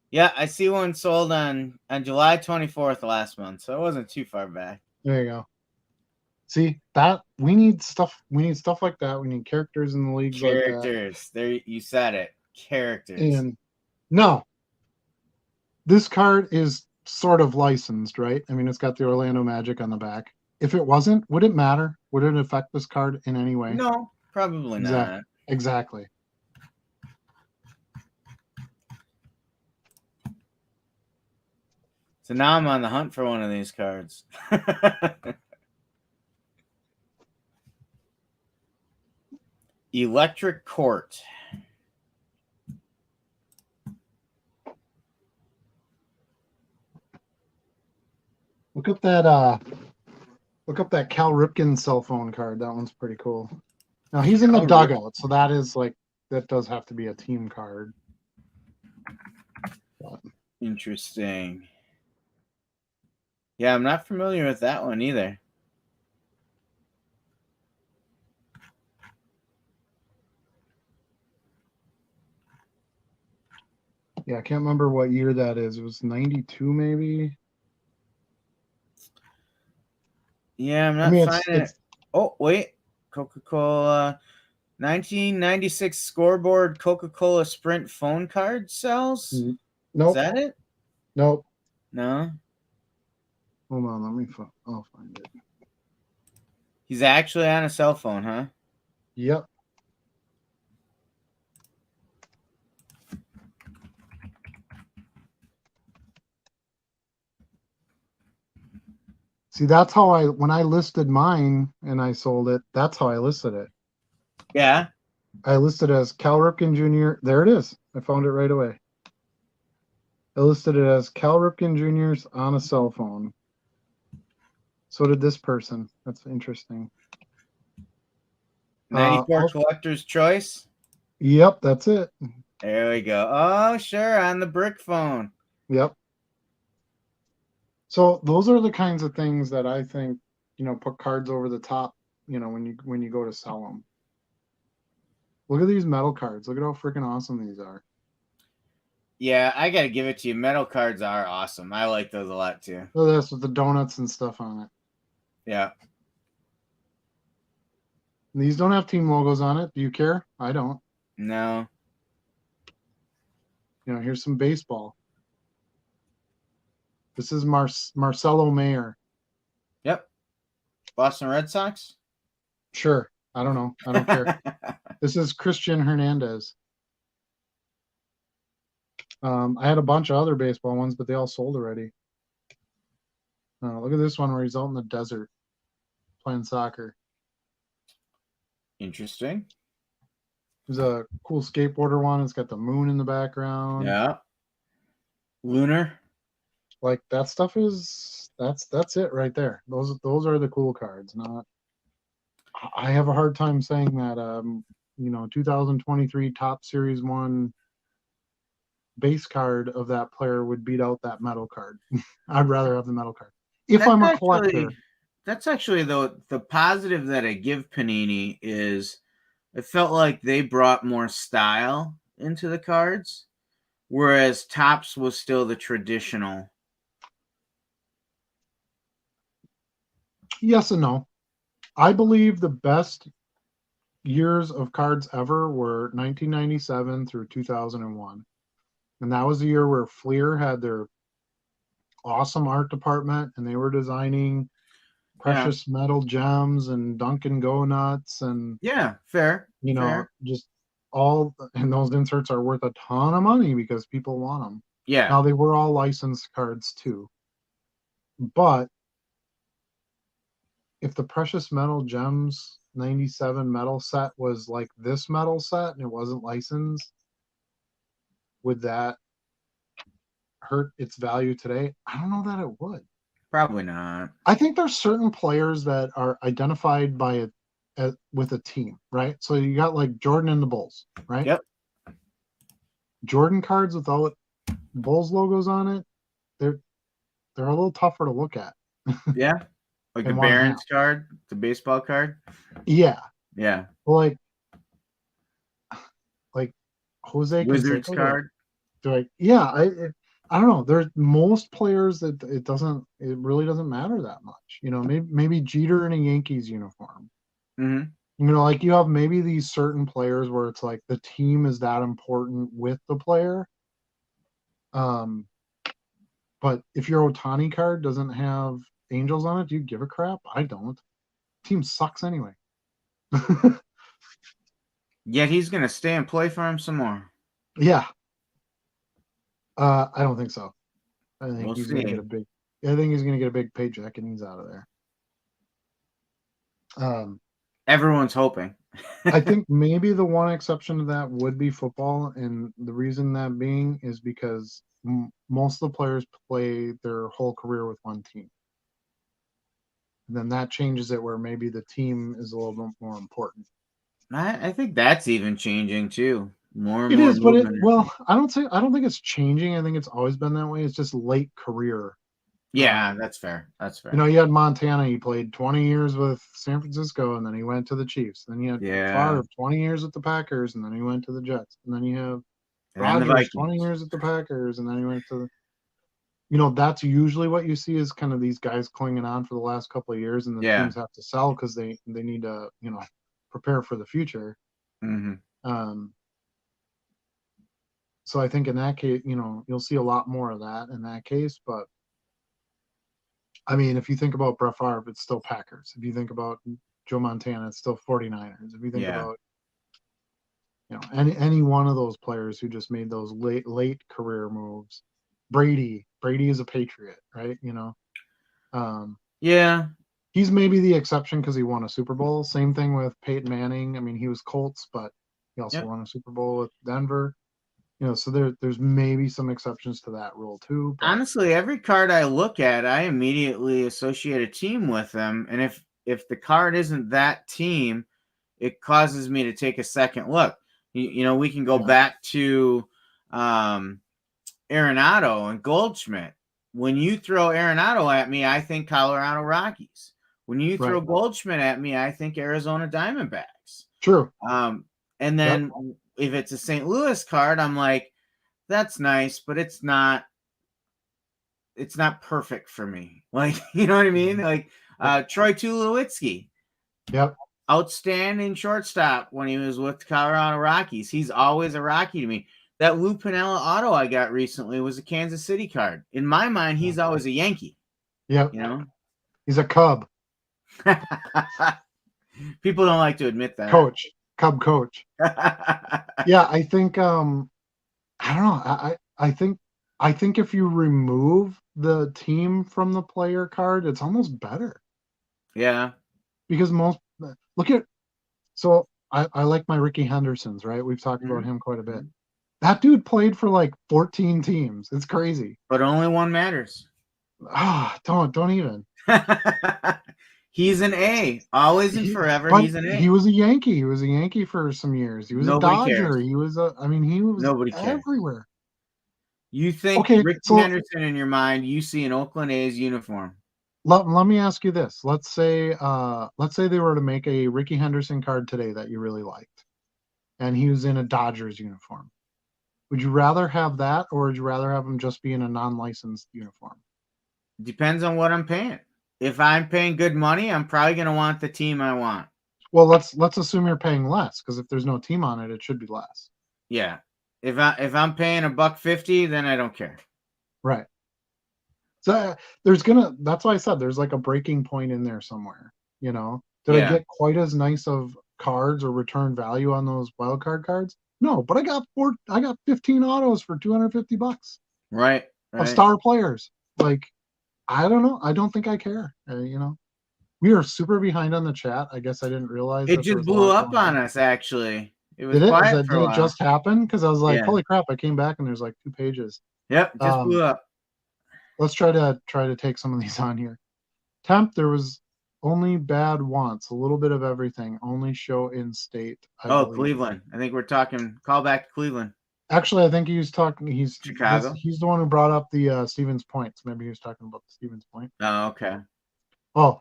yeah, I see one sold on July 24th last month, so it wasn't too far back. There you go. See that we need stuff. We need stuff like that. We need characters in the leagues. Characters. Like that. There, you said it. Characters. And no, this card is sort of licensed, right? I mean, it's got the Orlando Magic on the back. If it wasn't, would it matter? Would it affect this card in any way? No, probably not. Exactly. So now I'm on the hunt for one of these cards. Electric Court. Look up that Look up that Cal Ripken cell phone card. That one's pretty cool. Now he's in the Cal dugout, so that is like that does have to be a team card. But Interesting. Yeah, I'm not familiar with that one either. yeah, I can't remember what year that is. It was 92 maybe. Yeah, I'm I not mean, finding it. Oh, wait. Coca-Cola 1996 scoreboard Coca-Cola Sprint phone card sells? Is nope, that it? nope. No. Hold on, I'll find it. He's actually on a cell phone, huh? Yep. See, that's how when I listed mine and I sold it, that's how I listed it. Yeah. I listed it as Cal Ripken Jr. There it is. I found it right away. I listed it as Cal Ripken Jr.'s on a cell phone. So did this person. That's interesting. 94 Collector's Choice. Yep, that's it. There we go. Oh, sure, on the brick phone. Yep. So those are the kinds of things that I think, put cards over the top, when you go to sell them. Look at these metal cards. Look at how freaking awesome these are. Yeah, I gotta give it to you. Metal cards are awesome. I like those a lot too. Look at this with the donuts and stuff on it. Yeah. These don't have team logos on it. Do you care? I don't. No. Here's some baseball. This is Marcelo Mayer. Yep. Boston Red Sox? Sure. I don't know. I don't care. This is Christian Hernandez. I had a bunch of other baseball ones, but they all sold already. Look at this one where he's out in the desert playing soccer. Interesting. There's a cool skateboarder one. It's got the moon in the background. Yeah. Lunar. Like that stuff is that's it right there. Those are the cool cards. I have a hard time saying that 2023 Top Series 1 base card of that player would beat out that metal card. I'd rather have the metal card. If I'm a collector. That's actually the positive that I give Panini is it felt like they brought more style into the cards, whereas Topps was still the traditional. Yes and no. I believe the best years of cards ever were 1997 through 2001. And that was the year where Fleer had their awesome art department and they were designing precious metal gems and Dunkin' Go Nuts and fair. Just all, and those inserts are worth a ton of money because people want them. Yeah. Now they were all licensed cards too. But if the precious metal gems 97 metal set was like this metal set and it wasn't licensed, would that hurt its value today? I don't know that it would. Probably not. I think there's certain players that are identified by with a team, right? So you got like Jordan and the Bulls, right? Yep. Jordan cards without Bulls logos on it, they're a little tougher to look at. Yeah. Like the Barons card, the baseball card. Yeah. Yeah. Well, like Jose Wizards Canseco, card. I don't know. There's most players that it really doesn't matter that much. Maybe Jeter in a Yankees uniform. Mm-hmm. Like you have maybe these certain players where it's like the team is that important with the player. But if your Ohtani card doesn't have Angels on it, do you give a crap? I don't. Team sucks anyway. Yet he's gonna stay and play for him some more. Yeah. I don't think so. I think We'll he's see. gonna get a big paycheck and he's out of there. Everyone's hoping. I think maybe the one exception to that would be football, and the reason that being is because most of the players play their whole career with one team. And then that changes it where maybe the team is a little bit more important. I think that's even changing too. More and It more is, but movement. I don't think it's changing. I think it's always been that way. It's just late career. Yeah, that's fair. That's You know, fair. you had Montana. He played 20 years with San Francisco, and then he went to the Chiefs. Then you had Yeah, Favre, 20 years with the Packers, and then he went to the Jets. And then you have and then the Rodgers, 20 Vikings. years with the Packers, and then he went to the. You know, that's usually what you see is kind of these guys clinging on for the last couple of years, and the Yeah. teams have to sell because they need to prepare for the future. Hmm. Um, so I think in that case, you'll see a lot more of that in that case. But I mean, if you think about Brett Favre, it's still Packers. If you think about Joe Montana, it's still 49ers. If you think Yeah. about any one of those players who just made those late career moves, Brady is a Patriot, right? Um, Yeah. he's maybe the exception because he won a Super Bowl. Same thing with Peyton Manning. I mean, he was Colts, but he also Yep. won a Super Bowl with Denver. So there's maybe some exceptions to that rule too. But Honestly, every card I look at, I immediately associate a team with them, and if the card isn't that team, it causes me to take a second look. We can go yeah, back to Arenado and Goldschmidt. When you throw Arenado at me, I think Colorado Rockies. When you right, throw Goldschmidt at me, I think Arizona Diamondbacks. true. And Yep, then if it's a St. Louis card, I'm like, that's nice, but it's not perfect for me. Like, you know what I mean? Like yep, Troy Tulowitzki, yep. outstanding shortstop when he was with the Colorado Rockies. He's always a Rocky to me. That Lou Piniella auto I got recently was a Kansas City card. In my mind, he's always a Yankee, Yep. you know? He's a Cub People don't like to admit that. coach, Cub coach. Yeah, I think I don't know. I think if you remove the team from the player card, it's almost better Yeah. because most look at so I like my Ricky Hendersons, right? We've talked about Mhm. him quite a bit. Mhm. That dude played for like 14 teams. It's crazy. But only one matters. Don't even. He's an A. Always and forever, But he's an he A. was a Yankee. He was a Yankee for some years. He was a Nobody cares. Dodger. I mean, he was Nobody cares. everywhere. You think Okay, Ricky so Henderson in your mind, you see an Oakland A's uniform. let me ask you this. Let's say they were to make a Ricky Henderson card today that you really liked, and he was in a Dodgers uniform. Would you rather have that, or would you rather have him just be in a non-licensed uniform? Depends on what I'm paying. If I'm paying good money, I'm probably going to want the team I want. Well, let's assume you're paying less, because if there's no team on it, it should be less. Yeah. If I'm paying $1.50, then I don't care. Right. So that's why I said there's like a breaking point in there somewhere. Did I Yeah. get quite as nice of cards or return value on those wild card cards? No, but I got 15 autos for $250 Right. of Right. star players. Like, I don't know. I don't think I care. We are super behind on the chat. I guess I didn't realize It that there just was a blew lot up going on on. us, actually. It was Did it? quiet for Did a it while. just happen? Because I was like, Yeah. holy crap! I came back and there's like 2 pages. Yep. It just blew up. Let's try to take some of these on here. Temp, there was only bad once, a little bit of everything. Only show in state, I Oh, believe. Cleveland. I think we're talking call back to Cleveland. Actually, I think he was talking. Chicago. He's the one who brought up the Stevens points. Maybe he was talking about the Stevens point. Oh, okay. Oh,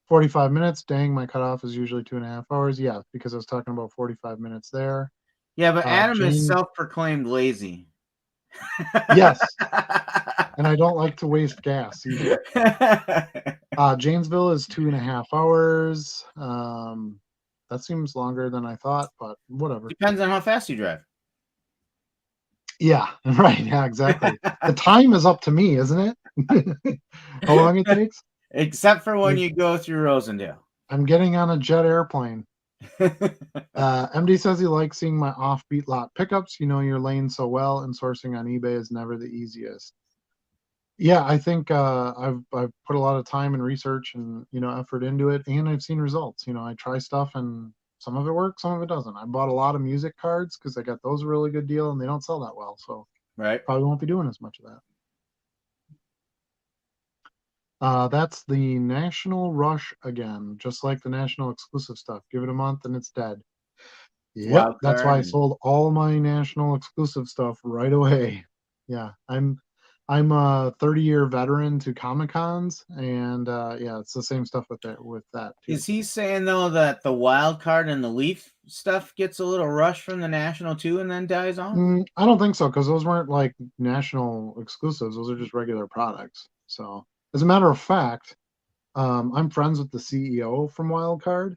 45 minutes. Dang, my cutoff is usually 2.5 hours. Yeah, because I was talking about 45 minutes there. Yeah, but Adam is James, self-proclaimed lazy. yes, and I don't like to waste gas either. Janesville is 2.5 hours. That seems longer than I thought, but whatever. Depends on how fast you drive. Yeah, right. Yeah, exactly. The time is up to me, isn't it? How long it takes? Except for when Like, you go through Rosendale. I'm getting on a jet airplane. MD says he likes seeing my offbeat lot pickups. You know your lane so well, and sourcing on eBay is never the easiest. Yeah, I think I've put a lot of time and research and effort into it, and I've seen results. I try stuff, and some of it works, some of it doesn't. I bought a lot of music cards because I got those a really good deal, and they don't sell that well, so Right. probably won't be doing as much of that. That's the National Rush again, just like the National Exclusive stuff. Give it a month and it's dead. Yep, Wild that's why card I and sold all my National Exclusive stuff right away. Yeah, I'm a 30-year veteran to Comic Cons, and yeah, it's the same stuff with that too. is he saying though that the wild card and the leaf stuff gets a little rush from the national too and then dies off? I don't think so because those weren't like national exclusives; those are just regular products. So, as a matter of fact, I'm friends with the CEO from Wildcard.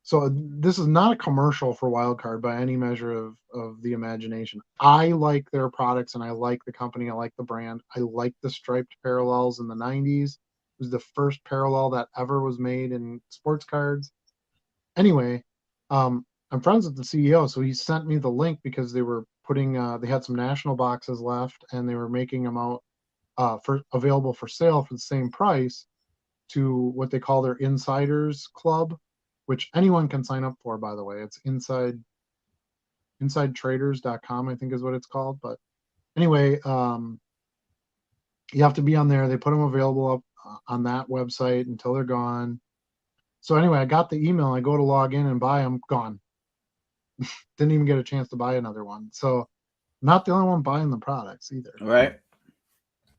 So this is not a commercial for Wildcard by any measure of the imagination. I like their products and I like the company. I like the brand. I like the striped parallels in the 90s. It was the first parallel that ever was made in sports cards. Anyway, I'm friends with the CEO, so he sent me the link because they were putting they had some national boxes left and they were making them out for available for sale for the same price to what they call their insiders club, which anyone can sign up for, by the way. It's insidetraders.com, I think is what it's called. But anyway, you have to be on there. They put them available up on that website until they're gone. So anyway, I got the email. I go to log in and buy them, gone. Didn't even get a chance to buy another one. So not the only one buying the products either. Right.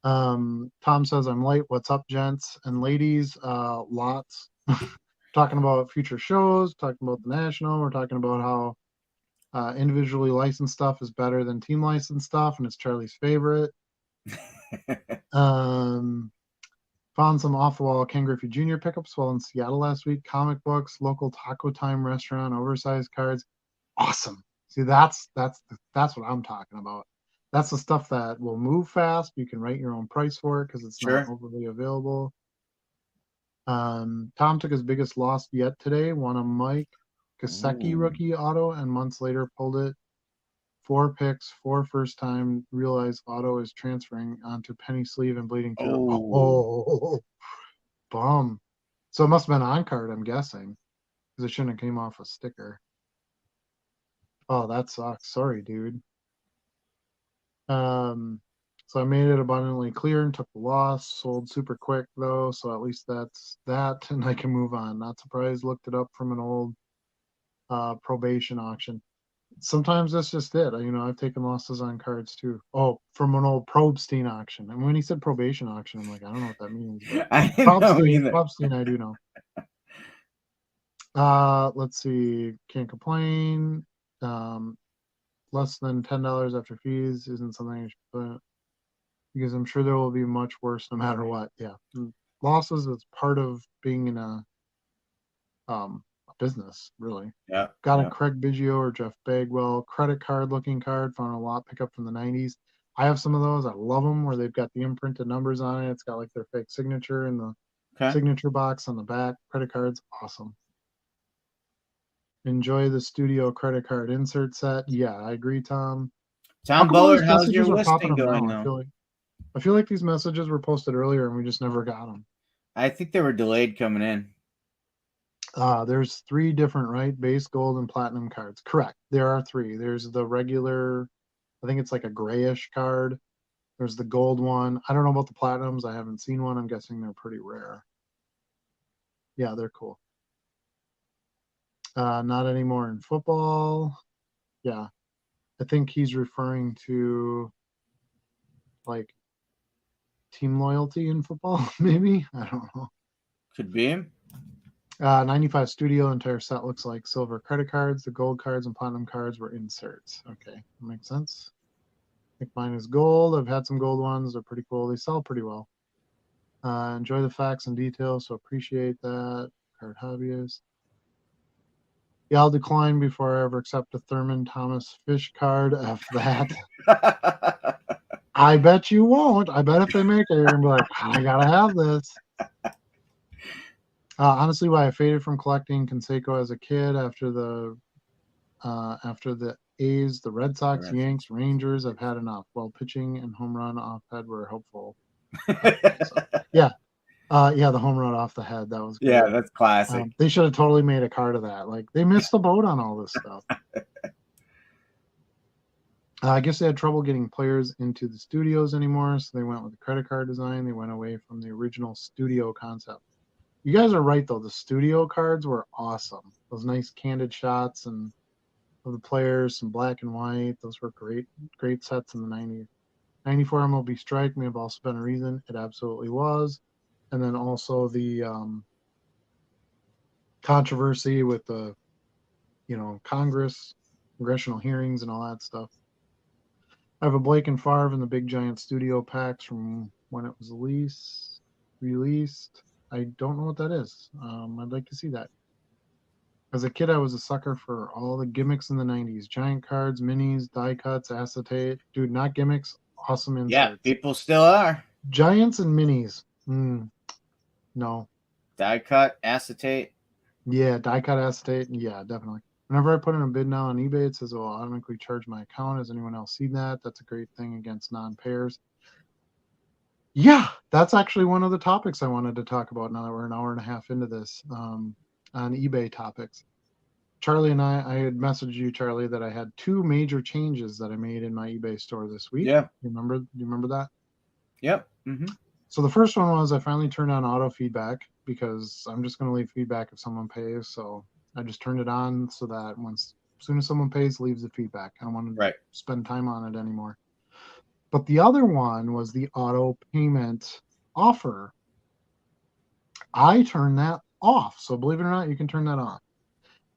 Tom says, I'm late. What's up, gents and ladies? Lots. Talking about future shows, talking about the national. We're talking about how individually licensed stuff is better than team licensed stuff, and it's Charlie's favorite. Found some off the wall Ken Griffey Jr. pickups while in Seattle last week. Comic books, local Taco Time restaurant, oversized cards. Awesome. See, that's what I'm talking about. That's the stuff that will move fast. You can write your own price for it because it's not overly available. Tom took his biggest loss yet today, won a Mike Gesicki rookie auto, and months later pulled it. 4 picks, 4 first time, realized auto is transferring onto Penny Sleeve and Bleeding Through. Oh, bum. So it must have been on card, I'm guessing, because it shouldn't have came off a sticker. Oh, that sucks. Sorry, dude. So I made it abundantly clear and took the loss. Sold super quick though, so at least that's that, and I can move on. Not surprised. Looked it up from an old probation auction. Sometimes that's just it. I've taken losses on cards too. Oh, from an old Probstein auction. And when he said probation auction, I'm like, I don't know what that means. But I didn't know either. Probstein, I do know. Let's see. Can't complain. Less than $10 after fees isn't something I should put, because I'm sure there will be much worse no matter what. Yeah, losses is part of being in a business, really. Yeah. Got a Craig Biggio or Jeff Bagwell credit card looking card, found a lot pickup from the 90s. I have some of those. I love them where they've got the imprinted numbers on it. It's got like their fake signature in the signature box on the back. Credit cards, awesome. Enjoy the studio credit card insert set. Yeah, I agree, Tom. Tom Bullard, how's your listing going though? I feel like these messages were posted earlier and we just never got them. I think they were delayed coming in. There's 3 different, right? Base, gold, and platinum cards. Correct. There are 3. There's the regular, I think it's like a grayish card. There's the gold one. I don't know about the platinums. I haven't seen one. I'm guessing they're pretty rare. Yeah, they're cool. Not anymore in football. Yeah. I think he's referring to like team loyalty in football, maybe. I don't know. Could be. 95 studio entire set looks like silver credit cards. The gold cards and platinum cards were inserts. Okay, that makes sense. I think mine is gold. I've had some gold ones. They're pretty cool. They sell pretty well. Enjoy the facts and details, so appreciate that. Card hobbyist. Yeah, I'll decline before I ever accept a Thurman Thomas Fish card. F that. I bet you won't. I bet if they make it, you're going to be like, I got to have this. Honestly, why I faded from collecting Canseco as a kid after the A's, the Red Sox, Yanks, Rangers, I've had enough. While pitching and home run off head were helpful. Yeah. The home run off the head. That was great. Yeah, that's classic. They should have totally made a card of that. Like, they missed the boat on all this stuff. I guess they had trouble getting players into the studios anymore, so they went with the credit card design. They went away from the original studio concept. You guys are right, though. The studio cards were awesome. Those nice candid shots and of the players, some black and white. Those were great sets in the 90s. 94 MLB Strike may have also been a reason. It absolutely was. And then also the controversy with the, congressional hearings and all that stuff. I have a Blake and Favre in the big giant studio packs from when it was released. I don't know what that is. I'd like to see that. As a kid, I was a sucker for all the gimmicks in the 90s. Giant cards, minis, die cuts, acetate. Dude, not gimmicks, awesome inserts. Yeah, people still are. Giants and minis. No. Die cut, acetate. Yeah, die cut acetate. Yeah, definitely. Whenever I put in a bid now on eBay, it says it will automatically charge my account. Has anyone else seen that? That's a great thing against non-pairs. Yeah, that's actually one of the topics I wanted to talk about now that we're an hour and a half into this on eBay topics. Charlie and I had messaged you, Charlie, that I had 2 major changes that I made in my eBay store this week. Yeah. You remember that? Yep. Mm-hmm. So the first one was I finally turned on auto feedback because I'm just going to leave feedback if someone pays. So I just turned it on so that as soon as someone pays, leaves the feedback. I don't want to spend time on it anymore. But the other one was the auto payment offer. I turned that off. So believe it or not, you can turn that off.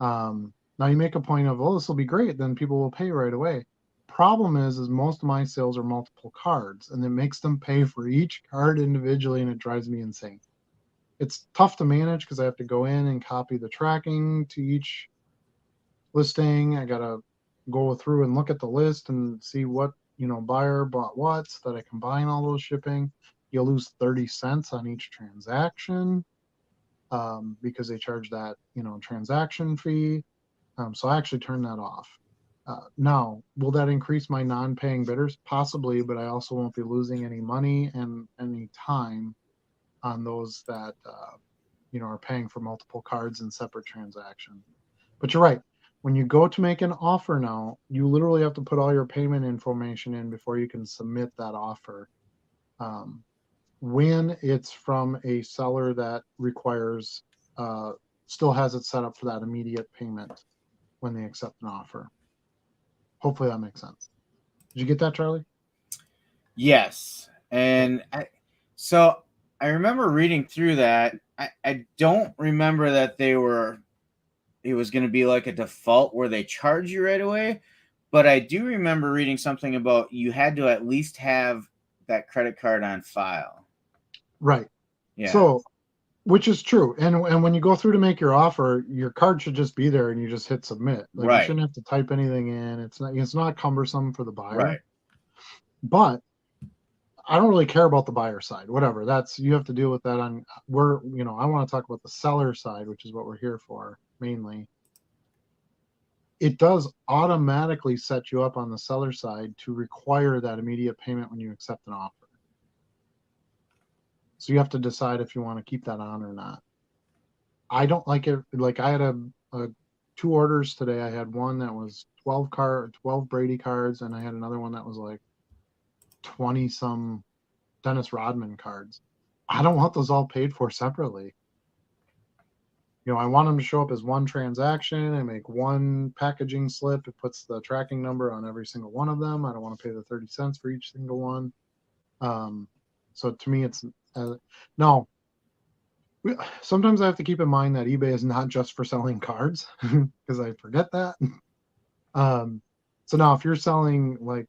Now you make a point of, this will be great. Then people will pay right away. Problem is most of my sales are multiple cards, and it makes them pay for each card individually, and it drives me insane. It's tough to manage because I have to go in and copy the tracking to each listing. I gotta go through and look at the list and see what buyer bought what, so that I combine all those shipping. You'll lose 30 cents on each transaction because they charge that transaction fee. So I actually turned that off. Now, will that increase my non-paying bidders? Possibly, but I also won't be losing any money and any time on those that are paying for multiple cards and separate transactions. But you're right. When you go to make an offer now, you literally have to put all your payment information in before you can submit that offer. When it's from a seller that requires, still has it set up for that immediate payment when they accept an offer. Hopefully that makes sense. Did you get that, Charlie? Yes. And I remember reading through that. I don't remember that it was going to be like a default where they charge you right away. But I do remember reading something about you had to at least have that credit card on file. Right. Yeah. So, which is true. And when you go through to make your offer, your card should just be there and you just hit submit. Like you shouldn't have to type anything in. It's not cumbersome for the buyer. Right. But I don't really care about the buyer side. Whatever. You have to deal with that I want to talk about the seller side, which is what we're here for mainly. It does automatically set you up on the seller side to require that immediate payment when you accept an offer. So you have to decide if you want to keep that on or not. I don't like it. Like I had a 2 orders today. I had one that was 12 Brady cards, and I had another one that was like 20 some Dennis Rodman cards. I don't want those all paid for separately. I want them to show up as one transaction. I make one packaging slip. It puts the tracking number on every single one of them. I don't want to pay the 30 cents for each single one. So to me, it's no. Sometimes I have to keep in mind that eBay is not just for selling cards because I forget that. So now if you're selling like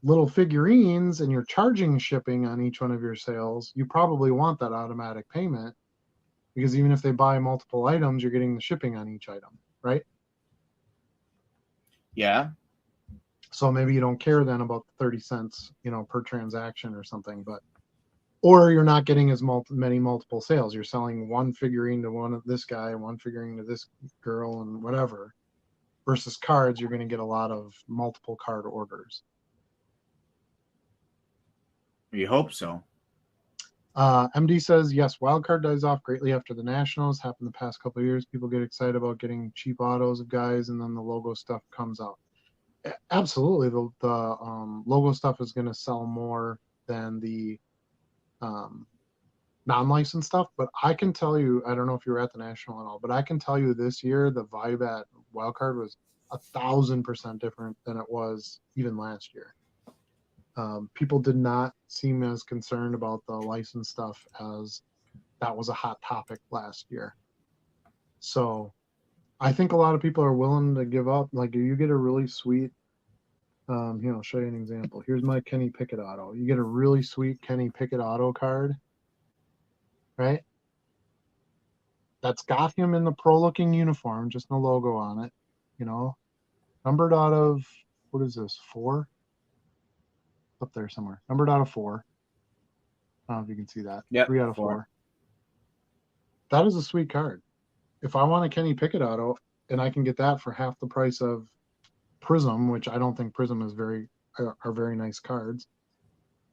little figurines and you're charging shipping on each one of your sales, you probably want that automatic payment because even if they buy multiple items, you're getting the shipping on each item, right? Yeah. So maybe you don't care then about the 30 cents, per transaction or something, or you're not getting as many multiple sales. You're selling one figurine to one of this guy, one figurine to this girl, and whatever. Versus cards, you're going to get a lot of multiple card orders. You hope so. MD says, yes, wildcard dies off greatly after the Nationals. Happened the past couple of years. People get excited about getting cheap autos of guys, and then the logo stuff comes out. absolutely the logo stuff is going to sell more than the non-licensed stuff. But I can tell you, I don't know if you were at the National at all, but I can tell you this year the vibe at Wildcard was 1,000% different than it was even last year. People did not seem as concerned about the license stuff as that was a hot topic last year. So I think a lot of people are willing to give up. Like, if you get a really sweet, here, I'll show you an example. Here's my Kenny Pickett auto. You get a really sweet Kenny Pickett auto card, right? That's got him in the pro-looking uniform, just no logo on it, numbered out of, what is this, 4? Up there somewhere. Numbered out of 4. I don't know if you can see that. Yep, 3 out of 4. That is a sweet card. If I want a Kenny Pickett auto and I can get that for half the price of Prism, which I don't think Prism is are very nice cards.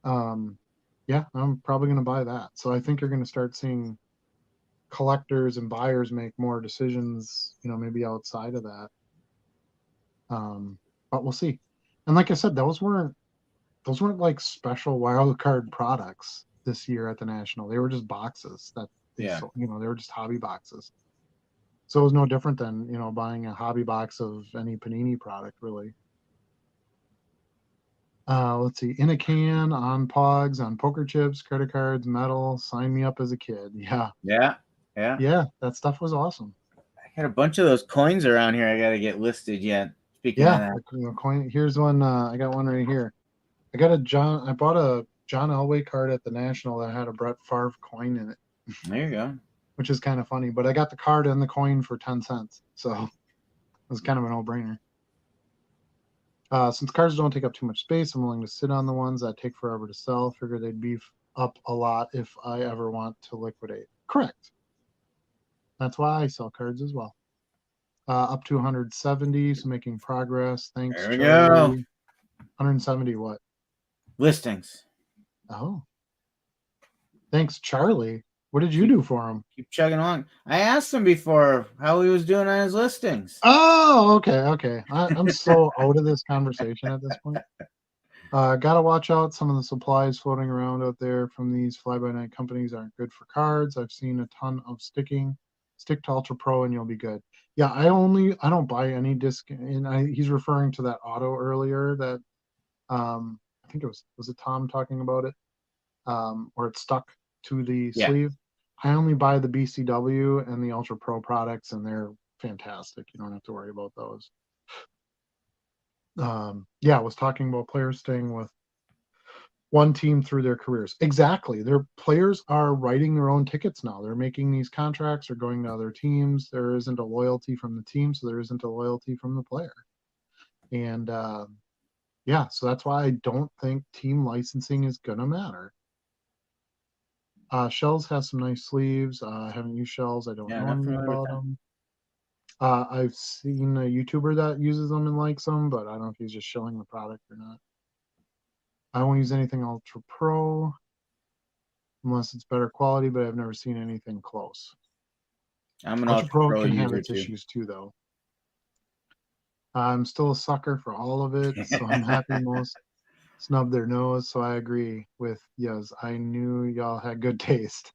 Yeah, I'm probably going to buy that. So I think you're going to start seeing collectors and buyers make more decisions, maybe outside of that. But we'll see. And like I said, those weren't like special wild card products this year at the National. They were just boxes that they sold, they were just hobby boxes. So it was no different than, buying a hobby box of any Panini product, really. Let's see, in a can, on Pogs, on poker chips, credit cards, metal, sign me up as a kid. Yeah. Yeah, that stuff was awesome. I got a bunch of those coins around here I got to get listed yet. Speaking of that. The coin. Here's one. I got one right here. I bought a John Elway card at the National that had a Brett Favre coin in it. There you go. Which is kind of funny, but I got the card and the coin for 10 cents. So it was kind of a no-brainer. Since cards don't take up too much space, I'm willing to sit on the ones that take forever to sell. Figure they'd beef up a lot if I ever want to liquidate. Correct. That's why I sell cards as well. Up to 170, so making progress. Thanks, there we Charlie. go. 170 what? Listings. Oh. Thanks, Charlie. What did you do for him? Keep chugging along. I asked him before how he was doing on his listings. Oh, okay. I'm so out of this conversation at this point. Gotta watch out. Some of the supplies floating around out there from these fly-by-night companies aren't good for cards. I've seen a ton of stick to Ultra Pro and you'll be good. Yeah, I don't buy any disc. And he's referring to that auto earlier that I think was it Tom talking about it, where it's stuck to the sleeve. I only buy the BCW and the Ultra Pro products, and they're fantastic. You don't have to worry about those. I was talking about players staying with one team through their careers. Exactly. Their players are writing their own tickets now. They're making these contracts or going to other teams. There isn't a loyalty from the team, so there isn't a loyalty from the player. And so that's why I don't think team licensing is going to matter. Shells has some nice sleeves. I haven't used Shells. I don't know anything about them. I've seen a YouTuber that uses them and likes them, but I don't know if he's just shilling the product or not. I won't use anything Ultra Pro unless it's better quality, but I've never seen anything close. I'm an Ultra Pro can have user its issues too, though. I'm still a sucker for all of it, so I'm happy most snub their nose. So I agree with Yuz. I knew y'all had good taste.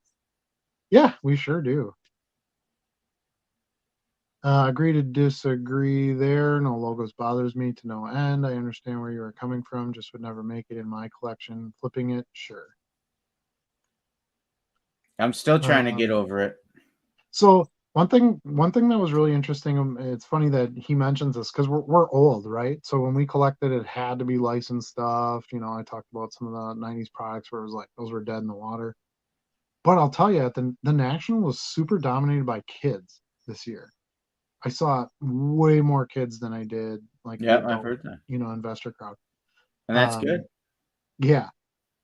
Yeah, we sure do. Agree to disagree there. No logos bothers me to no end. I understand where you are coming from. Just would never make it in my collection. Flipping it, sure. I'm still trying to get over it. So one thing that was really interesting. It's funny that he mentions this because we're old, right? So when we collected, it had to be licensed stuff. I talked about some of the '90s products where it was like those were dead in the water. But I'll tell you, the National was super dominated by kids this year. I saw way more kids than I did like I've heard that. Investor crowd. And that's good. Yeah.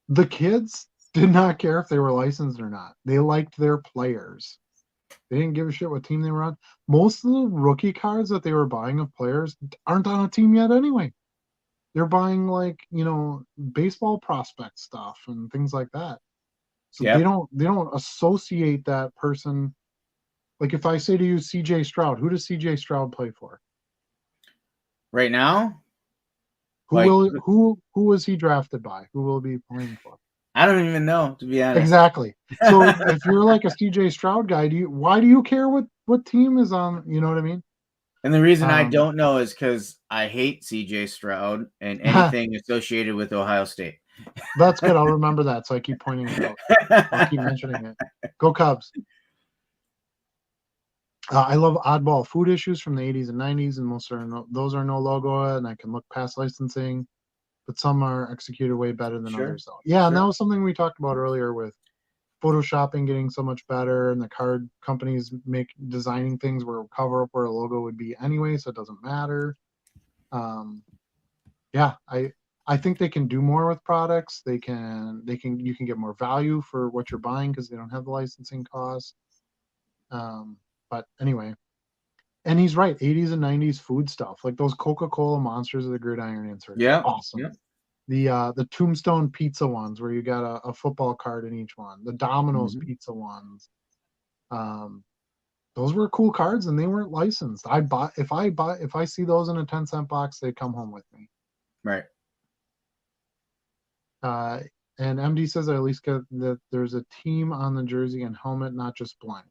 The kids did not care if they were licensed or not. They liked their players. They didn't give a shit what team they were on. Most of the rookie cards that they were buying of players aren't on a team yet anyway. They're buying baseball prospect stuff and things like that. So they don't associate that person. Like if I say to you CJ Stroud, who does CJ Stroud play for? Right now? Like, who was he drafted by? Who will be playing for? I don't even know, to be honest. Exactly. So if you're like a CJ Stroud guy, why do you care what team is on? You know what I mean? And the reason I don't know is because I hate CJ Stroud and anything associated with Ohio State. That's good. I'll remember that, so I keep pointing it out. I'll keep mentioning it. Go Cubs. I love oddball food issues from the 80s and 90s, and those are no logo, and I can look past licensing, but some are executed way better than others. Though. Yeah, and that was something we talked about earlier with Photoshopping getting so much better, and the card companies designing things where it cover up where a logo would be anyway, so it doesn't matter. Yeah, I think they can do more with products. You can get more value for what you're buying because they don't have the licensing costs. But anyway, and he's right. 80s and 90s food stuff like those Coca-Cola Monsters of the Gridiron inserts. Yeah, awesome. Yeah. The Tombstone pizza ones where you got a football card in each one. The Domino's pizza ones. Those were cool cards and they weren't licensed. If I see those in a 10-cent box, they come home with me. Right. And MD says I at least get that there's a team on the jersey and helmet, not just blank.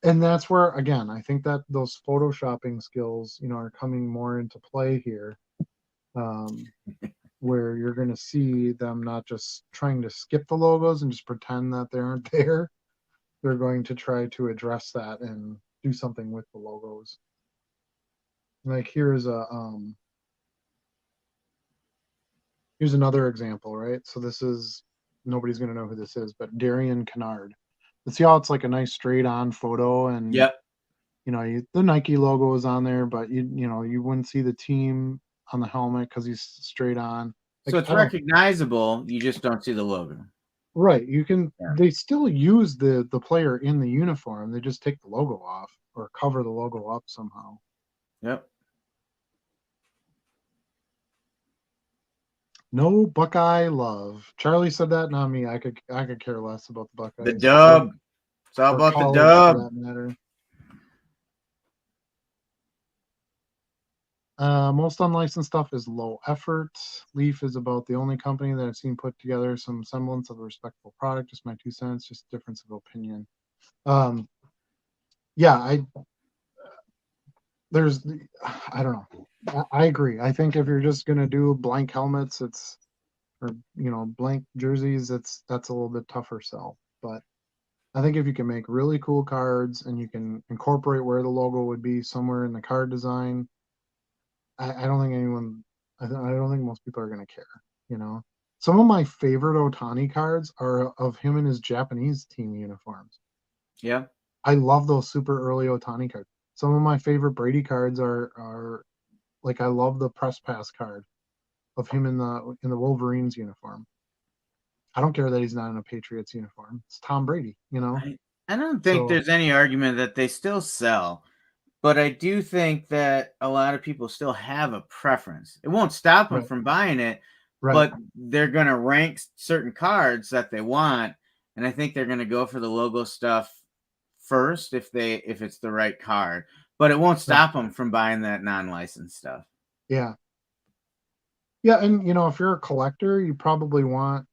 And that's where, again, I think that those photoshopping skills, are coming more into play here, where you're going to see them not just trying to skip the logos and just pretend that they aren't there. They're going to try to address that and do something with the logos. Like here's another example, right? So this is, nobody's going to know who this is, but Darian Kennard. Let's see how it's like a nice straight on photo, and the Nike logo is on there, but you wouldn't see the team on the helmet because he's straight on. So it's recognizable. You just don't see the logo. Right. You can. Yeah. They still use the player in the uniform. They just take the logo off or cover the logo up somehow. Yep. No Buckeye love. Charlie said that, not me. I could care less about the Buckeyes. The dub. It's all about the dub. For that matter. Most unlicensed stuff is low effort. Leaf is about the only company that I've seen put together some semblance of a respectable product. Just my 2 cents, just difference of opinion. Yeah, I don't know. I agree. I think if you're just gonna do blank helmets, blank jerseys, that's a little bit tougher sell. But I think if you can make really cool cards and you can incorporate where the logo would be somewhere in the card design, I don't think I don't think most people are gonna care. Some of my favorite Ohtani cards are of him in his Japanese team uniforms. Yeah, I love those super early Ohtani cards. Some of my favorite Brady cards are like, I love the press pass card of him in the Wolverines uniform. I don't care that he's not in a Patriots uniform. It's Tom Brady, I don't think there's any argument that they still sell, but I do think that a lot of people still have a preference. It won't stop them from buying it, but they're going to rank certain cards that they want, and I think they're going to go for the logo stuff first if it's the right card, but it won't stop them from buying that non-licensed stuff. Yeah, and if you're a collector, you probably want,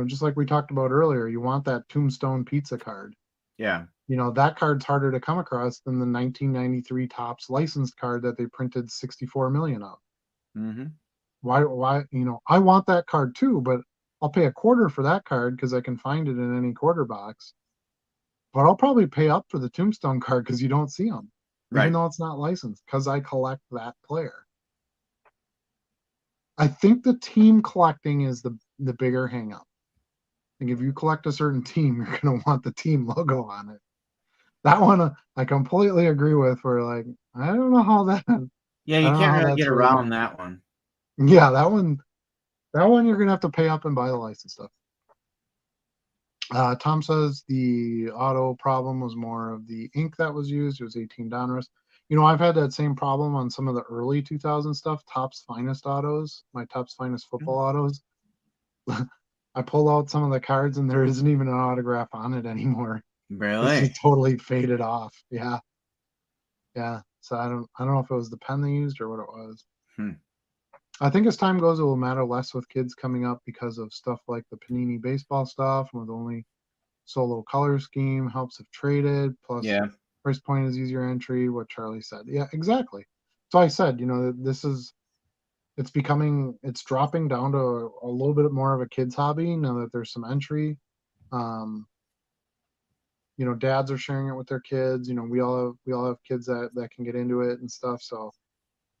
just like we talked about earlier, you want that Tombstone pizza card. Yeah, that card's harder to come across than the 1993 Topps licensed card that they printed 64 million of. Why I want that card too, but I'll pay $0.25 for that card because I can find it in any quarter box. But I'll probably pay up for the Tombstone card because you don't see them, even though it's not licensed, because I collect that player. I think the team collecting is the bigger hang up. I think if you collect a certain team, you're going to want the team logo on it. That one I completely agree with. Where like, I don't know how that. Yeah, you can't really get around that one. Yeah, that one you're going to have to pay up and buy the license stuff. Tom says the auto problem was more of the ink that was used. It was 18 Donruss. I've had that same problem on some of the early 2000 stuff, Topps Finest autos, my Topps Finest football autos. I pull out some of the cards and there isn't even an autograph on it anymore. Really? It's just totally faded off. Yeah. So I don't know if it was the pen they used or what it was. I think as time goes, it will matter less with kids coming up because of stuff like the Panini baseball stuff with only solo color scheme helps if traded. Plus, Yeah. price point is easier entry. What Charlie said. Yeah, exactly. So I said, it's dropping down to a little bit more of a kid's hobby now that there's some entry. Um, Dads are sharing it with their kids. We all have kids that can get into it and stuff. So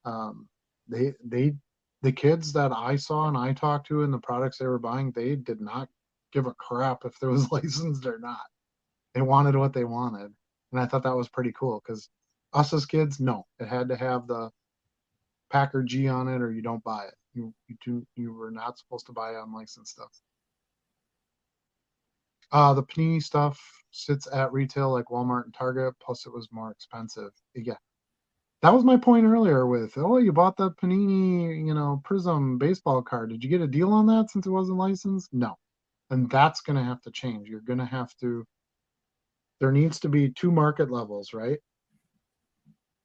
um, they the kids that I saw and I talked to and the products they were buying, they did not give a crap if there was licensed or not. They wanted what they wanted, and I thought that was pretty cool because us as kids, no, it had to have the Packer G on it or you don't buy it. You were not supposed to buy unlicensed stuff. The Panini stuff sits at retail like Walmart and Target, plus it was more expensive. Yeah, that was my point earlier with, oh, you bought the Panini, Prism baseball card. Did you get a deal on that since it wasn't licensed? No. And that's going to have to change. You're going to have to, there needs to be two market levels, right?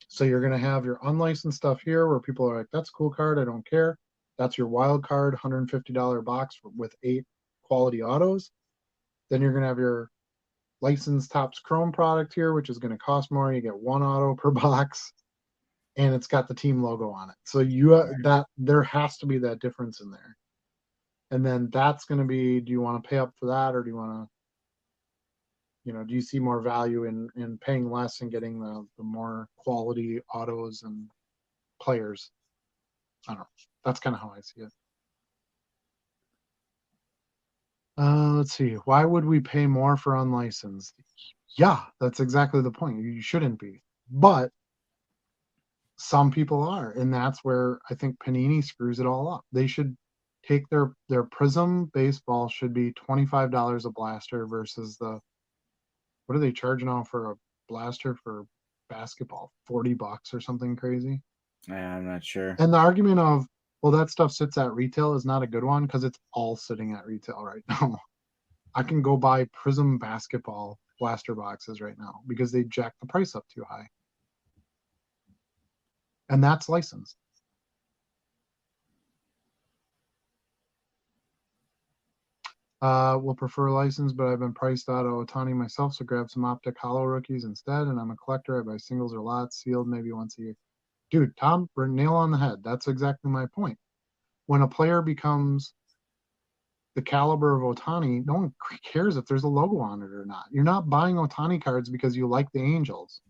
So you're going to have your unlicensed stuff here where people are like, that's a cool card. I don't care. That's your wild card, $150 box with 8 quality autos. Then you're going to have your licensed Topps Chrome product here, which is going to cost more. You get 1 auto per box, and it's got the team logo on it. So that there has to be that difference in there. And then that's going to be, do you want to pay up for that, or do you want to, do you see more value in paying less and getting the more quality autos and players? I don't know. That's kind of how I see it. Let's see. Why would we pay more for unlicensed? Yeah, that's exactly the point. You shouldn't be. But some people are, and that's where I think Panini screws it all up. They should take their Prism baseball should be $25 a blaster versus what are they charging now for a blaster for basketball? $40 or something crazy. I'm not sure. And the argument of, well, that stuff sits at retail is not a good one because it's all sitting at retail right now. I can go buy Prism basketball blaster boxes right now because they jacked the price up too high. And that's licensed. Will prefer license, but I've been priced out of Ohtani myself, so grab some Optic Hollow rookies instead. And I'm a collector. I buy singles or lots, sealed maybe once a year. Dude, Tom, nail on the head. That's exactly my point. When a player becomes the caliber of Ohtani, no one cares if there's a logo on it or not. You're not buying Ohtani cards because you like the Angels.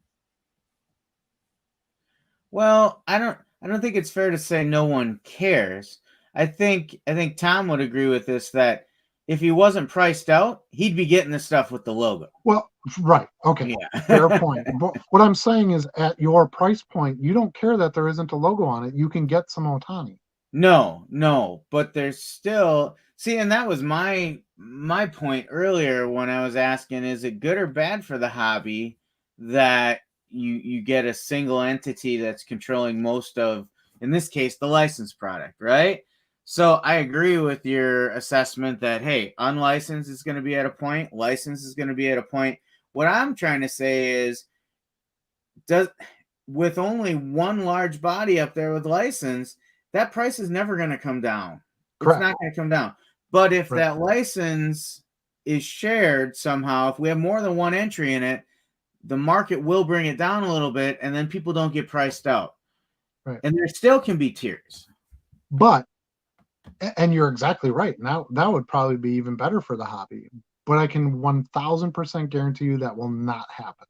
Well, I don't think it's fair to say no one cares. I think Tom would agree with this that if he wasn't priced out, he'd be getting the stuff with the logo. Well, right. Okay. Yeah. Fair point. But what I'm saying is at your price point, you don't care that there isn't a logo on it. You can get some Ohtani. No, but there's still and that was my point earlier when I was asking, is it good or bad for the hobby that you get a single entity that's controlling most of, in this case, the licensed product, right? So I agree with your assessment that, hey, unlicensed is going to be at a point, licensed is going to be at a point. What I'm trying to say is, with only one large body up there with license, that price is never going to come down. Correct. It's not going to come down. But if that license is shared somehow, if we have more than one entry in it, the market will bring it down a little bit, and then people don't get priced out. Right. And there still can be tiers. But, and you're exactly right. Now that would probably be even better for the hobby. But I can 1000% guarantee you that will not happen.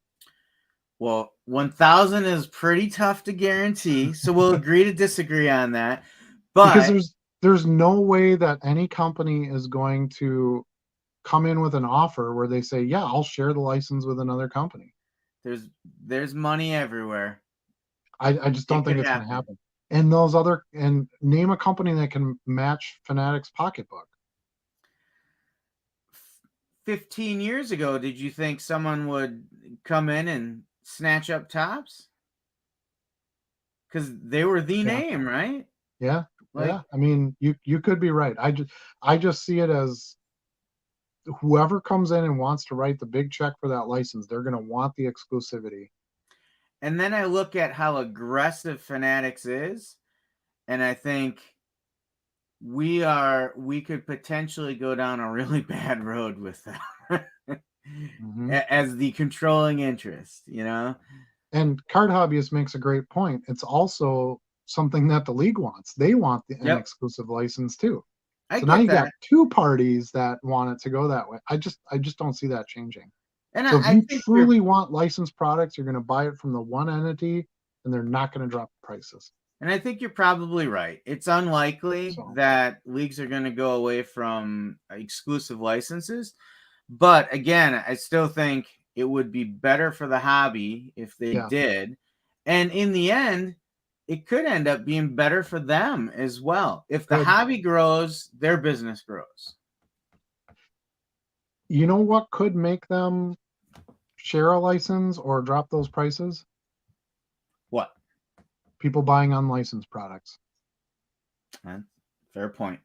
Well, 1,000 is pretty tough to guarantee, so we'll agree to disagree on that. But because there's no way that any company is going to come in with an offer where they say, yeah, I'll share the license with another company. There's money everywhere. I just don't think it's going to happen. And name a company that can match Fanatics pocketbook. 15 years ago, did you think someone would come in and snatch up Topps? Because they were the name, right? Yeah. Yeah. I mean, you could be right. I just see it as whoever comes in and wants to write the big check for that license, they're going to want the exclusivity. And then I look at how aggressive Fanatics is, and I think we could potentially go down a really bad road with that as the controlling interest, you know? And Card Hobbyist makes a great point. It's also something that the league wants. They want an Yep. exclusive license too. I So now get you got that. two parties that want it to go that way. I just don't see that changing. And So if I you think truly want licensed products, you're going to buy it from the one entity, and they're not going to drop prices. and I think you're probably right. It's unlikely So that leagues are going to go away from exclusive licenses. But again, I still think it would be better for the hobby if they yeah, did. And in the end, it could end up being better for them as well. If the good. hobby grows, their business grows. You know what could make them share a license or drop those prices? What? People buying unlicensed products. Fair point.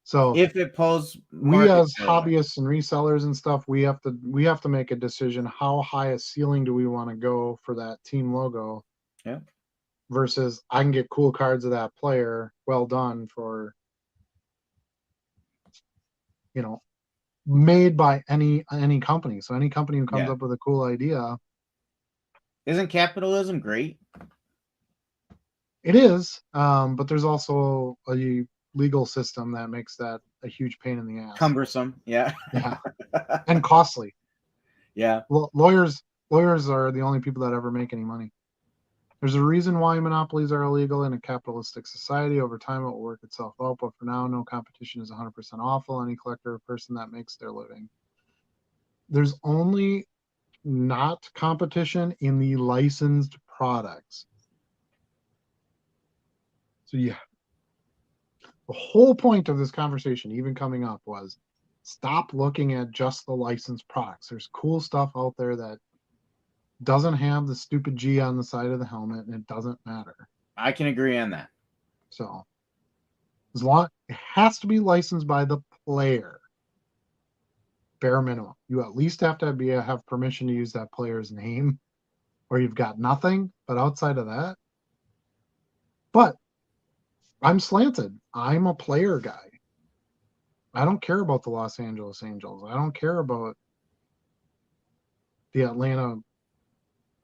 So If it pulls we market as share away. hobbyists and resellers and stuff, we have to make a decision. How high a ceiling do we want to go for that team logo? Yeah. Versus I can get cool cards of that player, well done, for, you know, made by any company. So any company who comes Yeah. up with a cool idea. Isn't capitalism great? It is, but there's also a legal system that makes that a huge pain in the ass. Cumbersome. Yeah. Yeah. And costly. Yeah. Lawyers are the only people that ever make any money. There's a reason why monopolies are illegal in a capitalistic society. Over time, it will work itself out, but for now, no competition is 100% awful. Any collector or person that makes their living. There's only not competition in the licensed products. So yeah, the whole point of this conversation, even coming up, was stop looking at just the licensed products. There's cool stuff out there that doesn't have the stupid G on the side of the helmet, and it doesn't matter. I can agree on that. So as long it has to be licensed by the player, bare minimum. You at least have to have permission to use that player's name, or you've got nothing. But outside of that, but I'm slanted. I'm a player guy. I don't care about the Los Angeles Angels. I don't care about the Atlanta,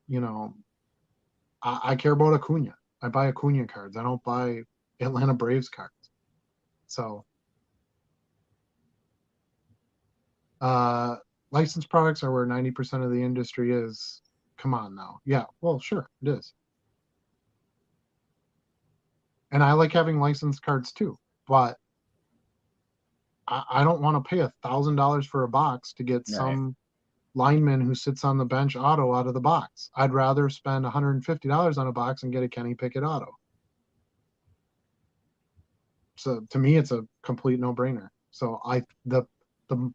you know, I care about Acuna. I buy Acuna cards. I don't buy Atlanta Braves cards. So licensed products are where 90% of the industry is. Come on now. Yeah, well, sure, it is. And I like having licensed cards too, but I don't want to pay $1,000 for a box to get some lineman who sits on the bench auto out of the box. I'd rather spend $150 on a box and get a Kenny Pickett auto. So to me, it's a complete no-brainer. So the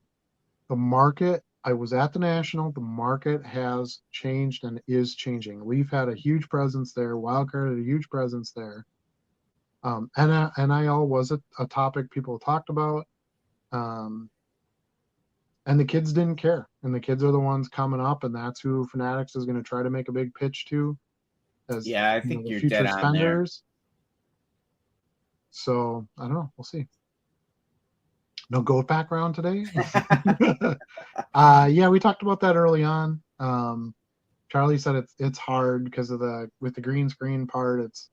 market, I was at the National, the market has changed and is changing. Leaf had a huge presence there. Wildcard had a huge presence there. NIL was a topic people talked about. And the kids didn't care. And the kids are the ones coming up, and that's who Fanatics is going to try to make a big pitch to as I think the you're future dead on there. spenders. So I don't know. We'll see. No goat background today. Yeah, we talked about that early on. Charlie said it's hard because of with the green screen part. It's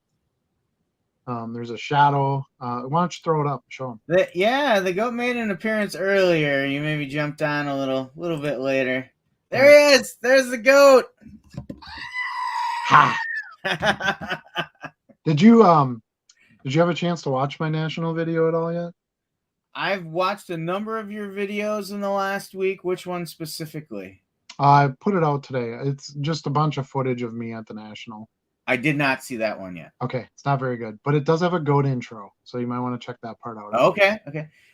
there's a shadow. Why don't you throw it up and show him? The goat made an appearance earlier. You maybe jumped on a little bit later. There he is. There's the goat. Ha! Did you have a chance to watch my national video at all yet? I've watched a number of your videos in the last week. Which one specifically? I put it out today. It's just a bunch of footage of me at the National. I did not see that one yet. Okay, it's not very good, but it does have a goat intro, so you might want to check that part out. Okay.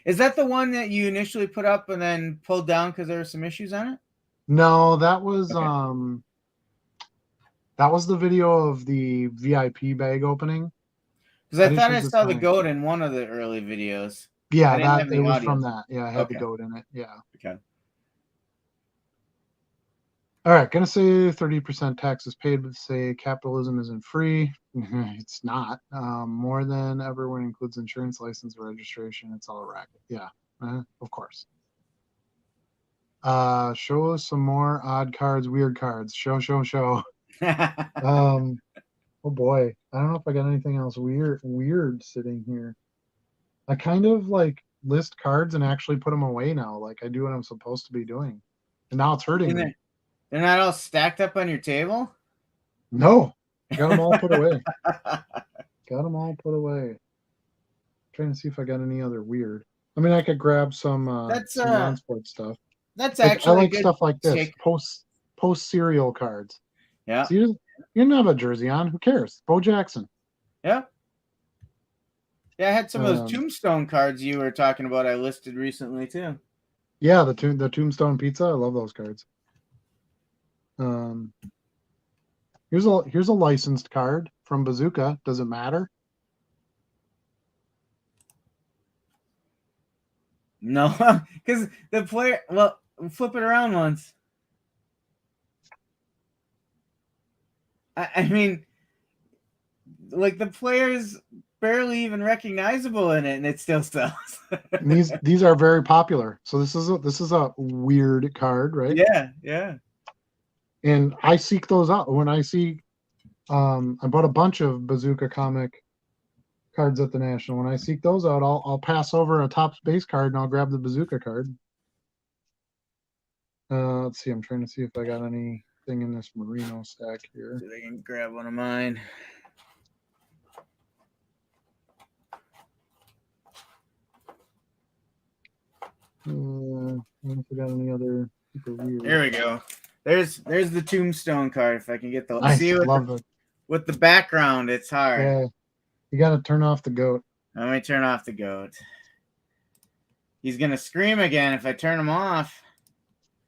Is that the one that you initially put up and then pulled down because there were some issues on it? No, that was that was the video of the VIP bag opening. Because I thought I saw the goat in one of the early videos. Yeah, that it was from that. Yeah, I had the goat in it. Yeah. Okay. All right, gonna say 30% taxes paid, but say capitalism isn't free. It's not. More than ever when it includes insurance, license, or registration. It's all a racket. Yeah, of course. Show us some more odd cards, weird cards. Show. Um, oh boy, I don't know if I got anything else weird sitting here. I kind of like list cards and actually put them away now. Like I do what I'm supposed to be doing, and now it's hurting me. They're not all stacked up on your table? No, got them all put away. Got them all put away. Trying to see if I got any other weird. I mean, I could grab some That's non-sport stuff. that's Like I actually a like good stuff like this. take. Post serial cards. Yeah. See, you didn't have a jersey on. Who cares? Bo Jackson. Yeah. Yeah, I had some of those Um, tombstone cards you were talking about I listed recently too. Yeah, the Tombstone Pizza. I love those cards. Here's a licensed card from Bazooka. Does it matter? No, because the player. Well, flip it around once. I mean, like the player's barely even recognizable in it, and it still sells. And these are very popular. So this is a weird card, right? Yeah. And I seek those out when I see. I bought a bunch of Bazooka comic cards at the National. When I seek those out, I'll pass over a Topps base card and I'll grab the Bazooka card. Let's see. I'm trying to see if I got anything in this Merino stack here. So they can grab one of mine. I don't know if I got any other super weird. There we go. There's the tombstone card. If I can get the I see love it. With the background, it's hard. Yeah, you got to turn off the goat. Let me turn off the goat. He's gonna scream again if I turn him off.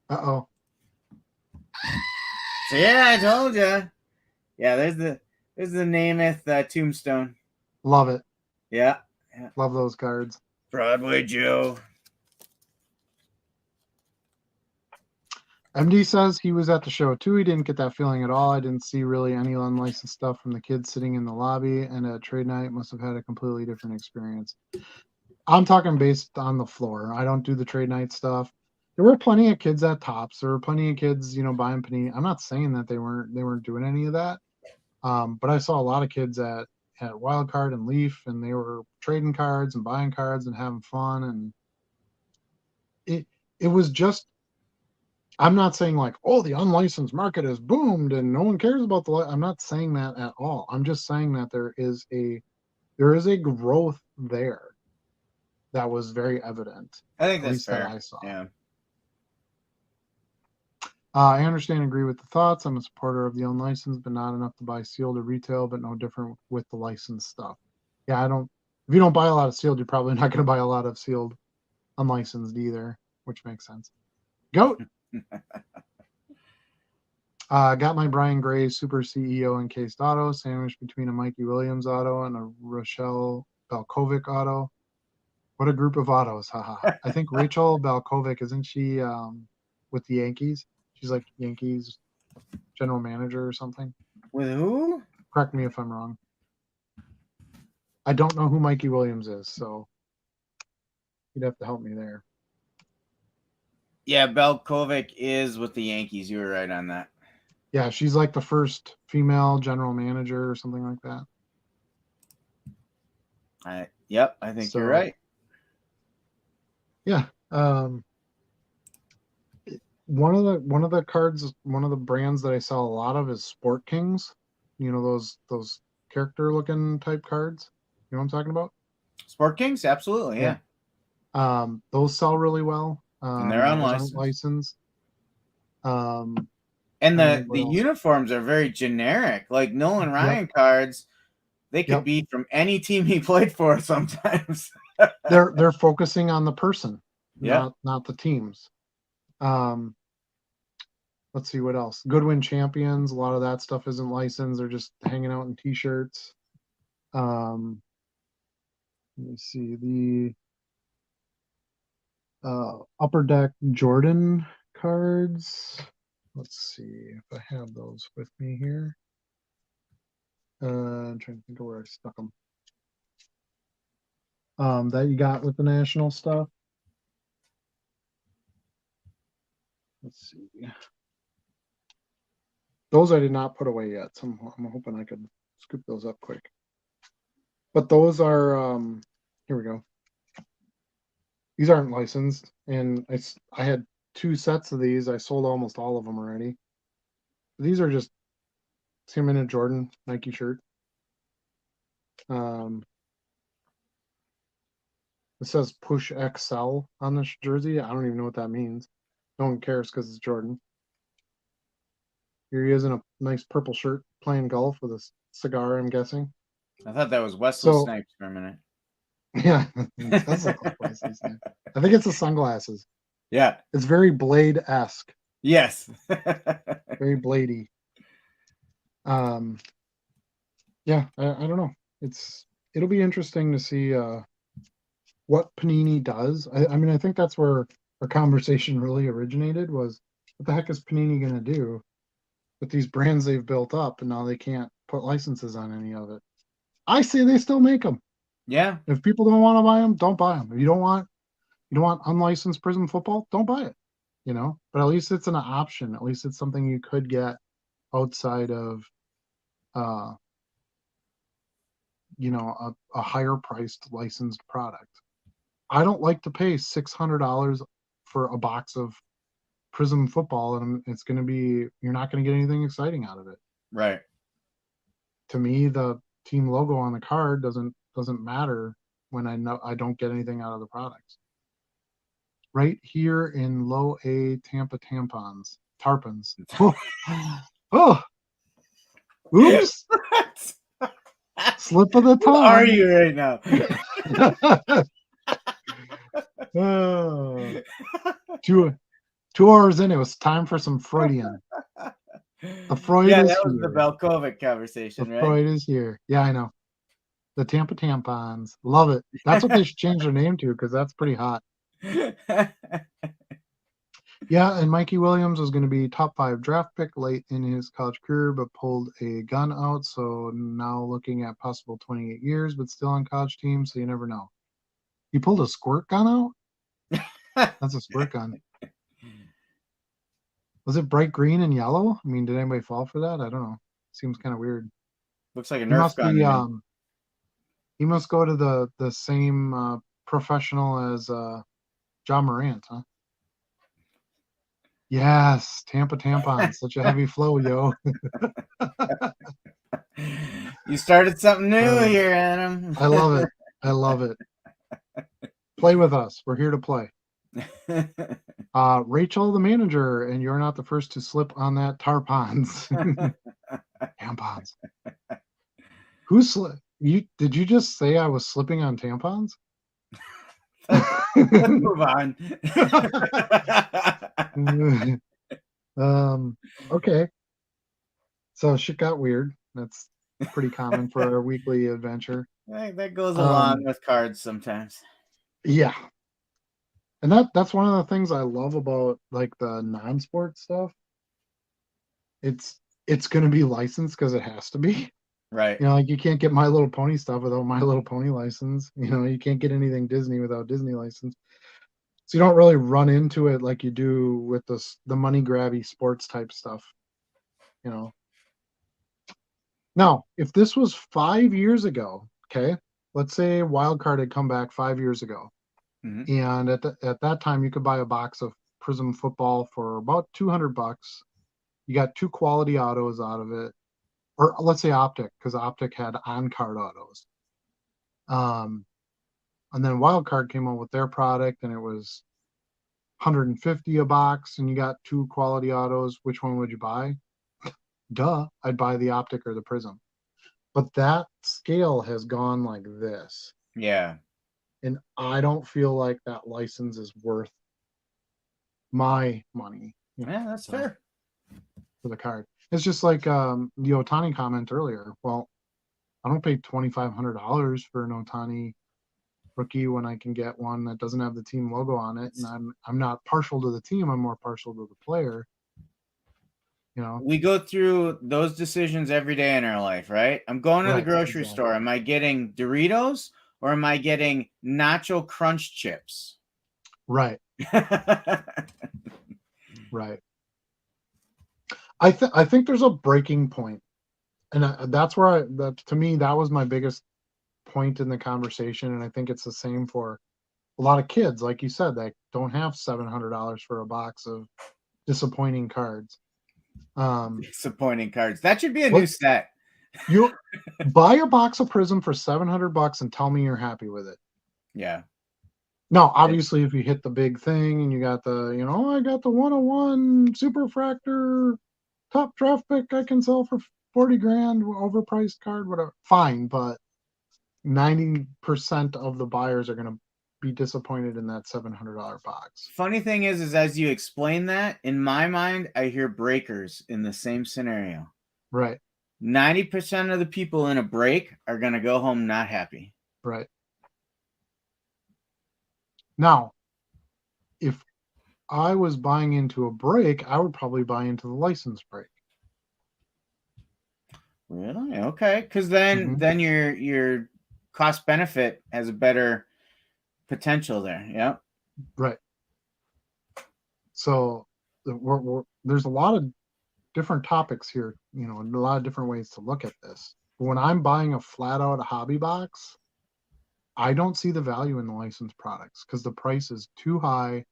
Uh-oh. So yeah, I told you. Yeah, there's the Namath tombstone. Love it. Yeah. Love those cards. Broadway Joe. MD says he was at the show too. He didn't get that feeling at all. I didn't see really any unlicensed stuff from the kids sitting in the lobby, and at trade night must have had a completely different experience. I'm talking based on the floor. I don't do the trade night stuff. There were plenty of kids at Topps. There were plenty of kids, buying Panini. I'm not saying that they weren't doing any of that. But I saw a lot of kids at Wildcard and Leaf, and they were trading cards and buying cards and having fun. And it was just, I'm not saying like, oh, the unlicensed market has boomed and no one cares about I'm not saying that at all. I'm just saying that there is a growth there that was very evident. I think at that's least fair. That I saw. Yeah. I understand and agree with the thoughts. I'm a supporter of the unlicensed, but not enough to buy sealed or retail, but no different with the licensed stuff. Yeah, if you don't buy a lot of sealed, you're probably not going to buy a lot of sealed unlicensed either, which makes sense. Goat. Got my Brian Gray Super CEO encased auto sandwiched between a Mikey Williams auto and a Rochelle Belkovic auto. What a group of autos. Haha. I think Rachel Belkovic, isn't she with the Yankees? She's like Yankees general manager or something. With who? Correct me if I'm wrong. I don't know who Mikey Williams is, so you'd have to help me there. Yeah, Belkovic is with the Yankees. You were right on that. Yeah, she's like the first female general manager or something like that. I think you're right. Yeah. One of the cards, one of the brands that I saw a lot of is Sport Kings. Those character looking type cards. You know what I'm talking about? Sport Kings, absolutely, yeah. Those sell really well. And they're unlicensed. And the uniforms are very generic. Like Nolan Ryan cards, they could be from any team he played for sometimes. They're focusing on the person, not the teams. Let's see what else. Goodwin Champions, a lot of that stuff isn't licensed. They're just hanging out in t-shirts. Let me see the Upper Deck Jordan cards. let's see if I have those with me here. I'm trying to think of where I stuck them. That you got with the national stuff. Let's see. Those I did not put away yet, so I'm hoping I could scoop those up quick. But those are, here we go. These aren't licensed, and I had 2 sets of these. I sold almost all of them already. These are just Tim in a Jordan Nike shirt. It says Push XL on this jersey. I don't even know what that means. No one cares because it's Jordan. Here he is in a nice purple shirt playing golf with a cigar, I'm guessing. I thought that was Wesley So- Snipes for a minute. Yeah, it does look like Wesley Snipes. I think it's the sunglasses. Yeah. It's very Blade-esque, Yes. very Bladey. Yeah, I don't know. It'll be interesting to see what Panini does. I mean, I think that's where our conversation really originated was, what the heck is Panini going to do with these brands they've built up, and now they can't put licenses on any of it? I say they still make them. Yeah. If people don't want to buy them, don't buy them. If you don't want unlicensed Prism football, don't buy it. You know, but at least it's an option. At least it's something you could get outside of, you know, a higher priced licensed product. I don't like to pay $600 for a box of Prism football, and it's going to be, you're not going to get anything exciting out of it. Right. To me, the team logo on the card doesn't matter when I know I don't get anything out of the products. Right here in low A Tampa Tarpons. Oh, oops! Slip of the Who are tongue. you right now? Oh. 2 hours in, it was time for some Freudian. The Freud yeah, is that was here. the Belkovic The conversation, right? Freud is here. Yeah, I know. The Tampa Tampons. Love it. That's what they should change their name to, because that's pretty hot. Yeah, and Mikey Williams was going to be top 5 draft pick late in his college career, but pulled a gun out. So now looking at possible 28 years, but still on college team. So you never know. He pulled a squirt gun out? That's a squirt gun. Was it bright green and yellow? I mean, did anybody fall for that? I don't know. Seems kind of weird. Looks like a He Nerf must gun. be, to me. he must go to the same professional as John Morant, huh? Yes, Tampa Tampons, such a heavy flow, yo. You started something new here, Adam. I love it. I love it. Play with us. We're here to play. Rachel, the manager, and you're not the first to slip on that tarpons. Tampons. Who slipped? Did you just say I was slipping on tampons? Let's move on. Okay. So shit got weird. That's pretty common for our weekly adventure. That goes along with cards sometimes. Yeah. And that's one of the things I love about like the non-sport stuff. It's going to be licensed because it has to be. Right. You know, like you can't get My Little Pony stuff without My Little Pony license. You know, you can't get anything Disney without Disney license. So you don't really run into it like you do with the money grabby sports type stuff. You know. Now, if this was 5 years ago, okay, let's say Wildcard had come back 5 years ago, and at that time you could buy a box of Prism football for about $200. You got 2 quality autos out of it, or let's say Optic, because Optic had on-card autos. And then Wildcard came out with their product, and it was $150 a box, and you got 2 quality autos. Which one would you buy? Duh, I'd buy the Optic or the Prism. But that scale has gone like this. Yeah. And I don't feel like that license is worth my money. Yeah, that's fair. For the card. It's just like the Ohtani comment earlier. Well, I don't pay $2,500 for an Ohtani rookie when I can get one that doesn't have the team logo on it. And I'm not partial to the team. I'm more partial to the player. You know, we go through those decisions every day in our life, right? I'm going to the Right, grocery exactly. store. Am I getting Doritos or am I getting Nacho Crunch chips? right, right. I think there's a breaking point, and that's where that to me that was my biggest point in the conversation, and I think it's the same for a lot of kids, like you said, that don't have $700 for a box of disappointing cards. Disappointing cards. That should be a new What set. you buy a box of Prism for $700 and tell me you're happy with it. Yeah. Now, obviously, if you hit the big thing and you got the, I got the 101 Superfractor top draft pick I can sell for 40 grand, overpriced card, whatever. Fine, but 90% of the buyers are going to be disappointed in that $700 box. Funny thing is as you explain that, in my mind, I hear breakers in the same scenario. Right. 90% of the people in a break are going to go home not happy. Right. Now, if I was buying into a break, I would probably buy into the license break. Really? Okay. Because then your cost benefit has a better potential there. Yeah. Right. So there's a lot of different topics here, and a lot of different ways to look at this. But when I'm buying a flat out hobby box, I don't see the value in the licensed products because the price is too high,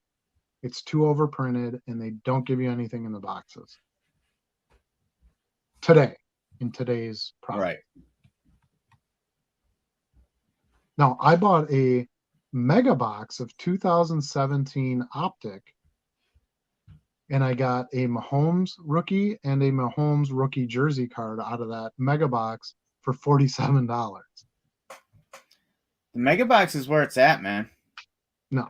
it's too overprinted, and they don't give you anything in the boxes. In today's product. Right. Now, I bought a mega box of 2017 Optic, and I got a Mahomes rookie and a Mahomes rookie jersey card out of that mega box for $47. The mega box is where it's at, man. No.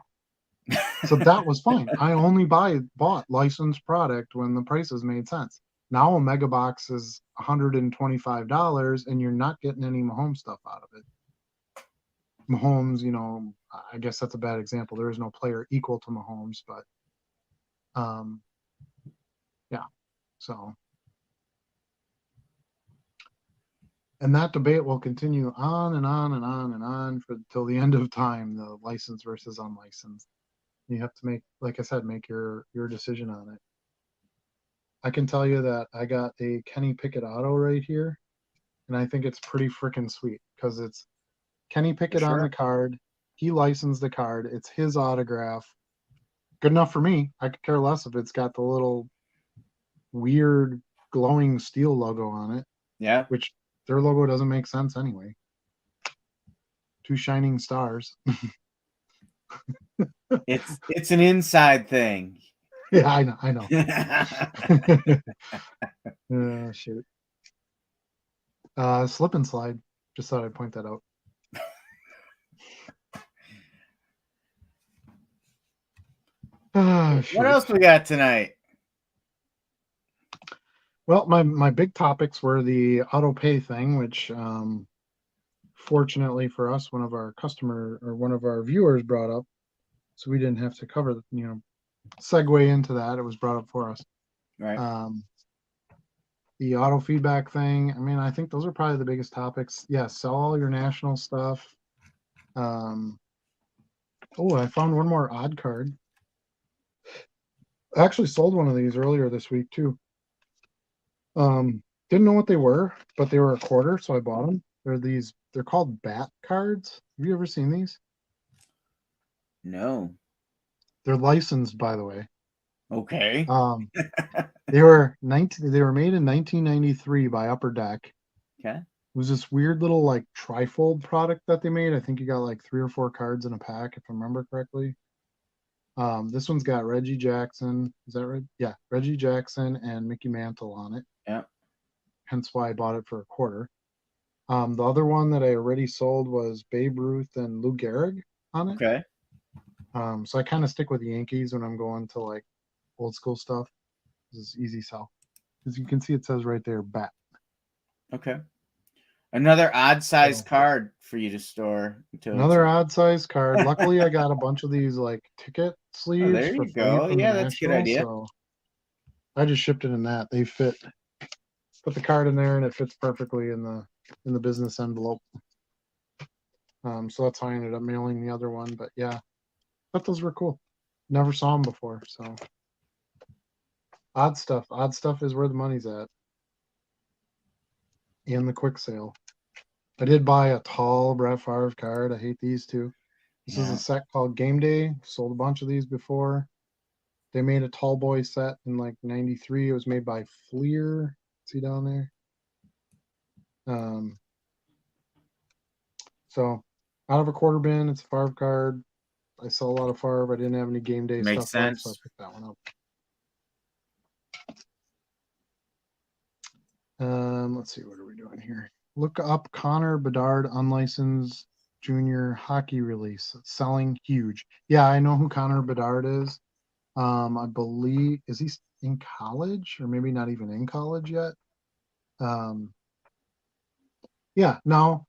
So that was fine. I only bought licensed product when the prices made sense. Now a mega box is $125 and you're not getting any Mahomes stuff out of it. Mahomes, I guess that's a bad example. There is no player equal to Mahomes, but yeah. So, and that debate will continue on and on and on and on till the end of time, the licensed versus unlicensed. You have to like I said, make your decision on it. I can tell you that I got a Kenny Pickett auto right here, and I think it's pretty freaking sweet because it's Kenny Pickett on the card. He licensed the card. It's his autograph. Good enough for me. I could care less if it's got the little weird glowing steel logo on it. Yeah. Which their logo doesn't make sense anyway. Two shining stars. It's an inside thing. Yeah, I know. Shoot. Slip and slide. Just thought I'd point that out. What else we got tonight? Well, my big topics were the auto pay thing, which fortunately for us, one of our viewers brought up, so we didn't have to cover segue into that. It was brought up for us. Right. The auto feedback thing. I mean, I think those are probably the biggest topics. Yeah, sell all your national stuff. I found one more odd card. I actually sold one of these earlier this week too. Didn't know what they were, but they were a quarter, so I bought them. They're called bat cards. Have you ever seen these? No. They're licensed, by the way. Okay. They were made in 1993 by Upper Deck. Okay. It was this weird little like trifold product that they made. I think you got like 3 or 4 cards in a pack, if I remember correctly. This one's got Reggie Jackson. Is that right? Yeah, Reggie Jackson and Mickey Mantle on it. Yeah. Hence why I bought it for a quarter. The other one that I already sold was Babe Ruth and Lou Gehrig on it. Okay. So I kind of stick with the Yankees when I'm going to like old school stuff. This is easy sell. As you can see, it says right there, bat. Okay. Another odd size card for you to store. Another odd size card. Luckily, I got a bunch of these like ticket sleeves. There you go. Yeah, that's a good idea. I just shipped it in that. They fit. Put the card in there, and it fits perfectly in the business envelope. So that's how I ended up mailing the other one. But yeah, thought those were cool. Never saw them before. So odd stuff. Odd stuff is where the money's at. And the quick sale. I did buy a tall Brett Favre card. I hate these two. This is Yeah. a set called Game Day. Sold a bunch of these before. They made a tall boy set in like '93. It was made by Fleer. See down there? So out of a quarter bin, it's a Favre card. I sell a lot of Favre. I didn't have any Game Day Makes stuff left, so I sense. picked that one up. Let's see, what are we doing here? Look up Connor Bedard unlicensed junior hockey release. It's selling huge. Yeah, I know who Connor Bedard is. I believe, is he in college or maybe not even in college yet? Yeah, no.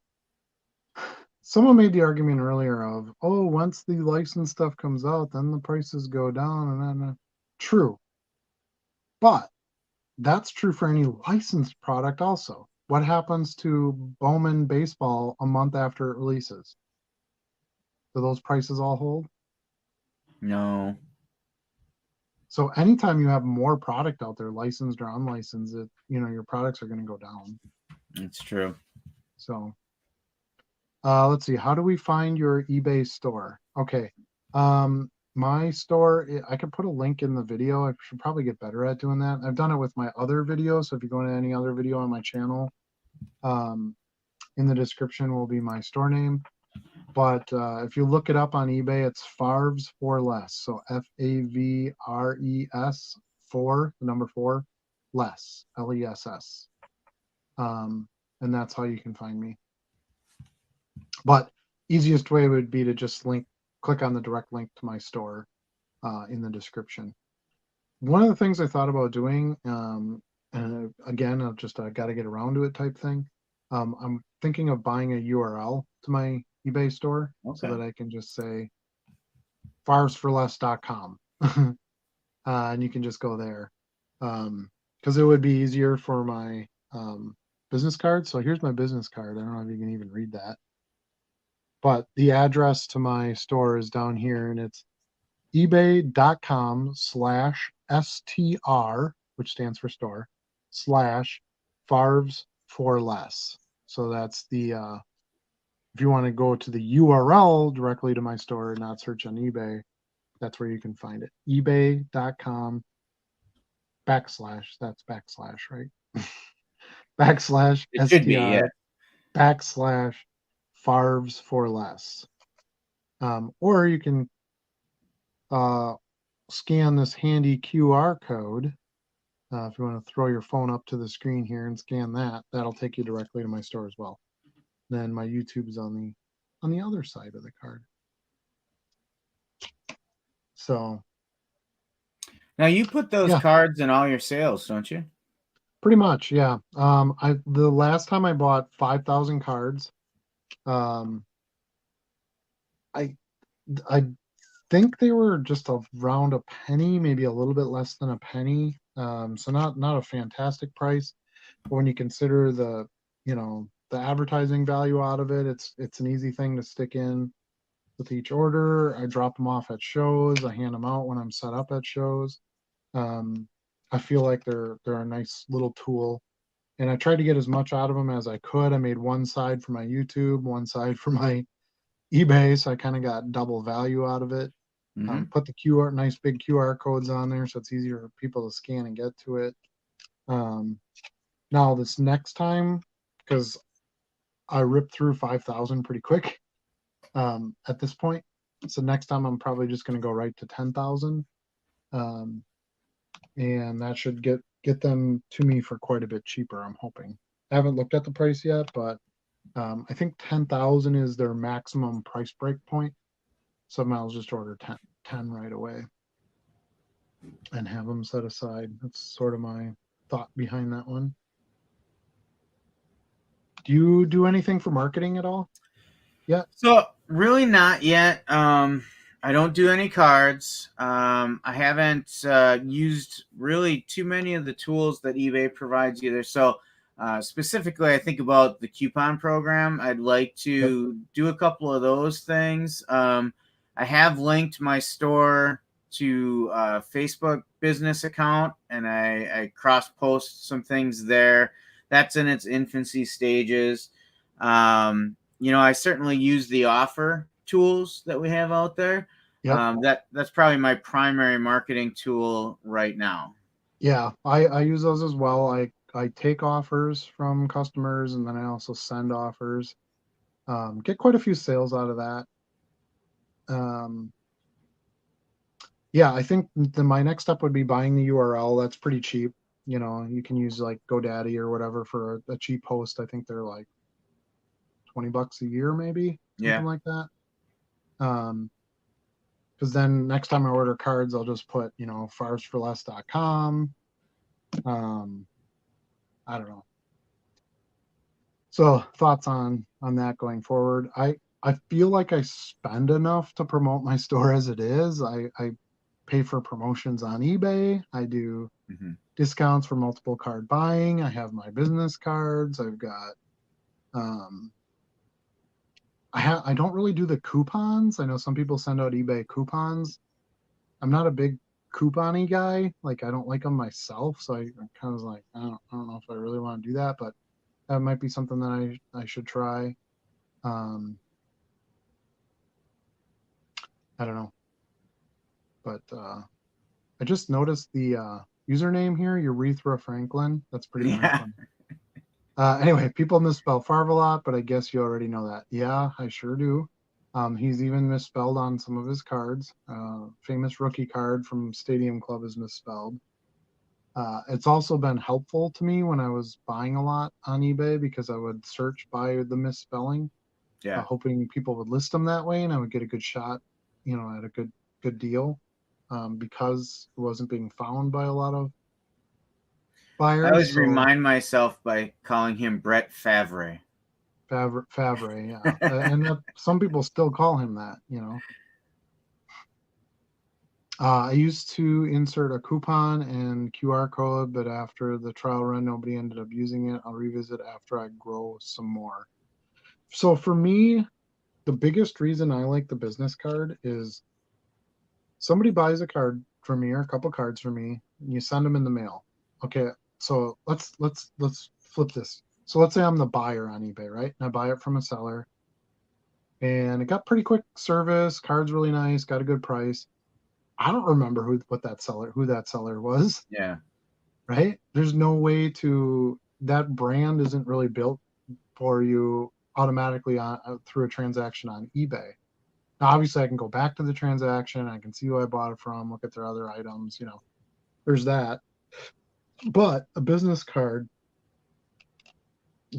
Someone made the argument earlier of, oh, once the license stuff comes out, then the prices go down, and then true. But that's true for any licensed product also. What happens to Bowman baseball a month after it releases? Do those prices all hold? No. So anytime you have more product out there, licensed or unlicensed, your products are going to go down. It's true. So let's see. How do we find your eBay store? Okay. My store, I could put a link in the video. I should probably get better at doing that. I've done it with my other videos. So if you go into any other video on my channel, in the description will be my store name. But if you look it up on eBay, it's Favres for Less. So FAVRES 4, the number 4, less, LESS. And that's how you can find me. But easiest way would be to just click on the direct link to my store in the description. One of the things I thought about doing, and again, I've just got to get around to it type thing. I'm thinking of buying a URL to my eBay store so that I can just say favresforless.com and you can just go there. Because it would be easier for my business card. So here's my business card. I don't know if you can even read that. But the address to my store is down here, and it's ebay.com/STR, which stands for store, /Favres for Less. So that's the, if you want to go to the URL directly to my store and not search on eBay, that's where you can find it. ebay.com/ that's backslash, right? /STR It should be, yeah. /Favres for Less. Or you can scan this handy QR code. If you want to throw your phone up to the screen here and scan that, that'll take you directly to my store as well. Then my YouTube is on the other side of the card. So now you put those cards in all your sales, don't you? Pretty much, yeah. The last time I bought 5,000 cards, I think they were just around a penny, maybe a little bit less than a penny. So not a fantastic price, but when you consider the advertising value out of it, it's an easy thing to stick in with each order. I drop them off at shows. I hand them out when I'm set up at shows. I feel like they're a nice little tool, and I tried to get as much out of them as I could. I made one side for my YouTube, one side for my eBay, so I kind of got double value out of it. Put the nice big QR codes on there, so it's easier for people to scan and get to it. Now this next time, because I ripped through 5,000 pretty quick at this point, so next time I'm probably just going to go right to 10,000, and that should get them to me for quite a bit cheaper, I'm hoping. I haven't looked at the price yet, but I think 10,000 is their maximum price break point. So I'll just order 10 right away and have them set aside. That's sort of my thought behind that one. Do you do anything for marketing at all? Yeah. So really not yet. I don't do any cards. I haven't used really too many of the tools that eBay provides either. So specifically, I think about the coupon program. I'd like Yep. to do a couple of those things. I have linked my store to a Facebook business account, and I cross post some things there. That's in its infancy stages. I certainly use the offer tools that we have out there. Yep. That's probably my primary marketing tool right now. Yeah, I use those as well. I take offers from customers and then I also send offers. Get quite a few sales out of that. Um, yeah, I think my next step would be buying the URL. That's pretty cheap. You can use like GoDaddy or whatever for a cheap host. I think they're like $20 a year, maybe something Yeah. like that. Because then next time I order cards, I'll just put, farsforless.com. I don't know. So thoughts on that going forward. I feel like I spend enough to promote my store as it is. I pay for promotions on eBay. I do Mm-hmm. discounts for multiple card buying. I have my business cards. I've got I don't really do the coupons. I know some people send out eBay coupons. I'm not a big coupon-y guy. Like I don't like them myself, so I kind of was like, I don't know if I really want to do that, but that might be something that I should try. I don't know, but I just noticed the username here, Urethra Franklin. That's pretty nice Yeah. one. Anyway, people misspell Favre a lot, but I guess you already know that. Yeah, I sure do. He's even misspelled on some of his cards. Famous rookie card from Stadium Club is misspelled. It's also been helpful to me when I was buying a lot on eBay because I would search by the misspelling, Yeah. hoping people would list them that way, and I would get a good shot, at a good deal, because it wasn't being found by a lot of I buyers. always So remind myself by calling him Brett Favre. Favre, yeah, and that, some people still call him that. I used to insert a coupon and QR code, but after the trial run, nobody ended up using it. I'll revisit after I grow some more. So for me, the biggest reason I like the business card is somebody buys a card for me or a couple cards for me, and you send them in the mail. Okay, so let's flip this. So let's say I'm the buyer on eBay, right? And I buy it from a seller, and it got pretty quick service. Card's really nice, got a good price. I don't remember who that seller was, Yeah. right? There's no way to that brand isn't really built for you automatically through a transaction on eBay. Now, obviously, I can go back to the transaction. I can see who I bought it from, look at their other items. There's that. But a business card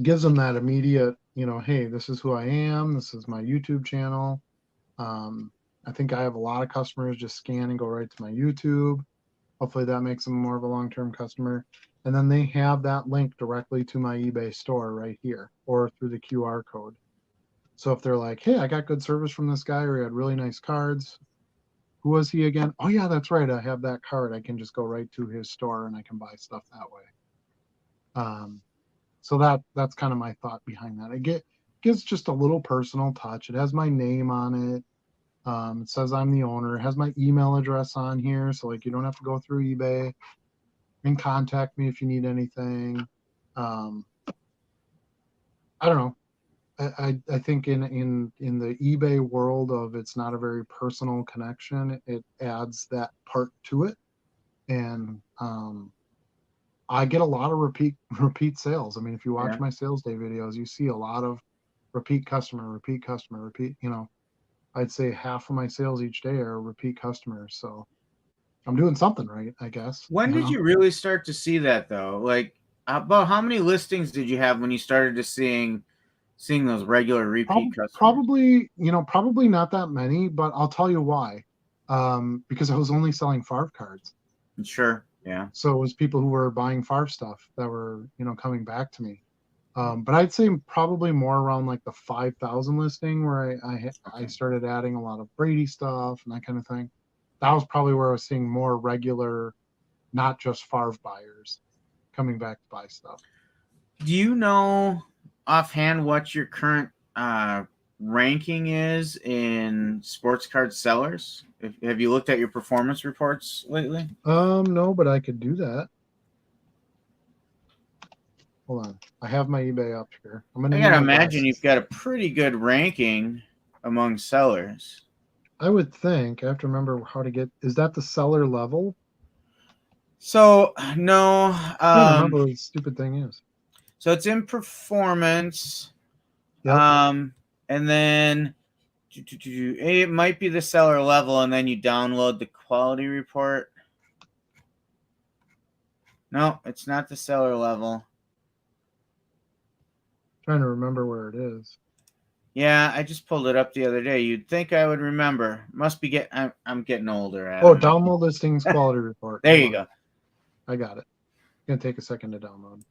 gives them that immediate, hey, this is who I am. This is my YouTube channel. Um, I think I have a lot of customers just scan and go right to my YouTube. Hopefully that makes them more of a long-term customer. And then they have that link directly to my eBay store right here or through the QR code. So if they're like, hey, I got good service from this guy or he had really nice cards. Who was he again? Oh yeah, that's right. I have that card. I can just go right to his store and I can buy stuff that way. So that's kind of my thought behind that. Gives just a little personal touch. It has my name on it. It says I'm the owner. It has my email address on here, so like you don't have to go through eBay and contact me if you need anything. I don't know. I think in the eBay world of it's not a very personal connection, it adds that part to it, and I get a lot of repeat sales. I mean, if you watch Yeah. my sales day videos, you see a lot of repeat customer, repeat customer, repeat. I'd say half of my sales each day are repeat customers. So I'm doing something right, I guess. When did you really start to see that though? Like about how many listings did you have when you started to seeing those regular repeat customers? Probably not that many, but I'll tell you why. Because I was only selling Favre cards. Sure. Yeah. So it was people who were buying Favre stuff that were, coming back to me. But I'd say probably more around like the 5,000 listing where I Okay. started adding a lot of Brady stuff and that kind of thing. That was probably where I was seeing more regular, not just Favre buyers coming back to buy stuff. Do you know offhand what your current ranking is in sports card sellers? Have you looked at your performance reports lately? No, but I could do that. Hold on. I have my eBay up here. I'm gonna I need gotta my imagine you've glasses. got a pretty good ranking among sellers. I would think I have to remember how to get. Is that the seller level? So no, I'm trying to remember what the stupid thing is. so it's in performance, Yep. and then it might be the seller level, and then you download the quality report. No, it's not the seller level. Trying to remember where it is. Yeah, I just pulled it up the other day. You'd think I would remember. Must be I'm getting older, Oh, Adam. download listings quality report. There Hold you on. go. I got it. It's gonna take a second to download.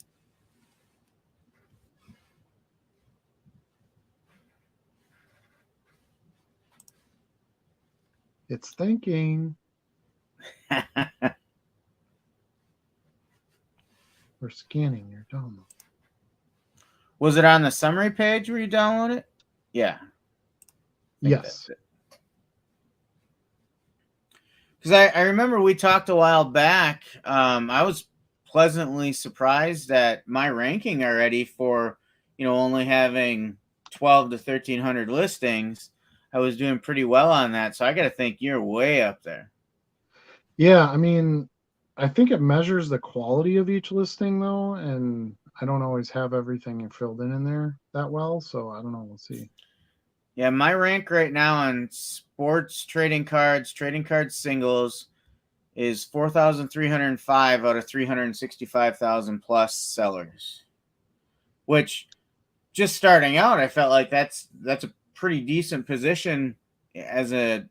It's thinking. We're scanning your download. Was it on the summary page where you download it? Yeah. Yes. Because I remember we talked a while back. I was pleasantly surprised at my ranking already for, only having 12 to 1,300 listings. I was doing pretty well on that. So I got to think you're way up there. Yeah, I mean, I think it measures the quality of each listing though, and I don't always have everything filled in there that well, so I don't know. We'll see. Yeah, my rank right now on sports trading cards singles is 4,305 out of 365,000 plus sellers. Which, just starting out, I felt like that's a pretty decent position as a,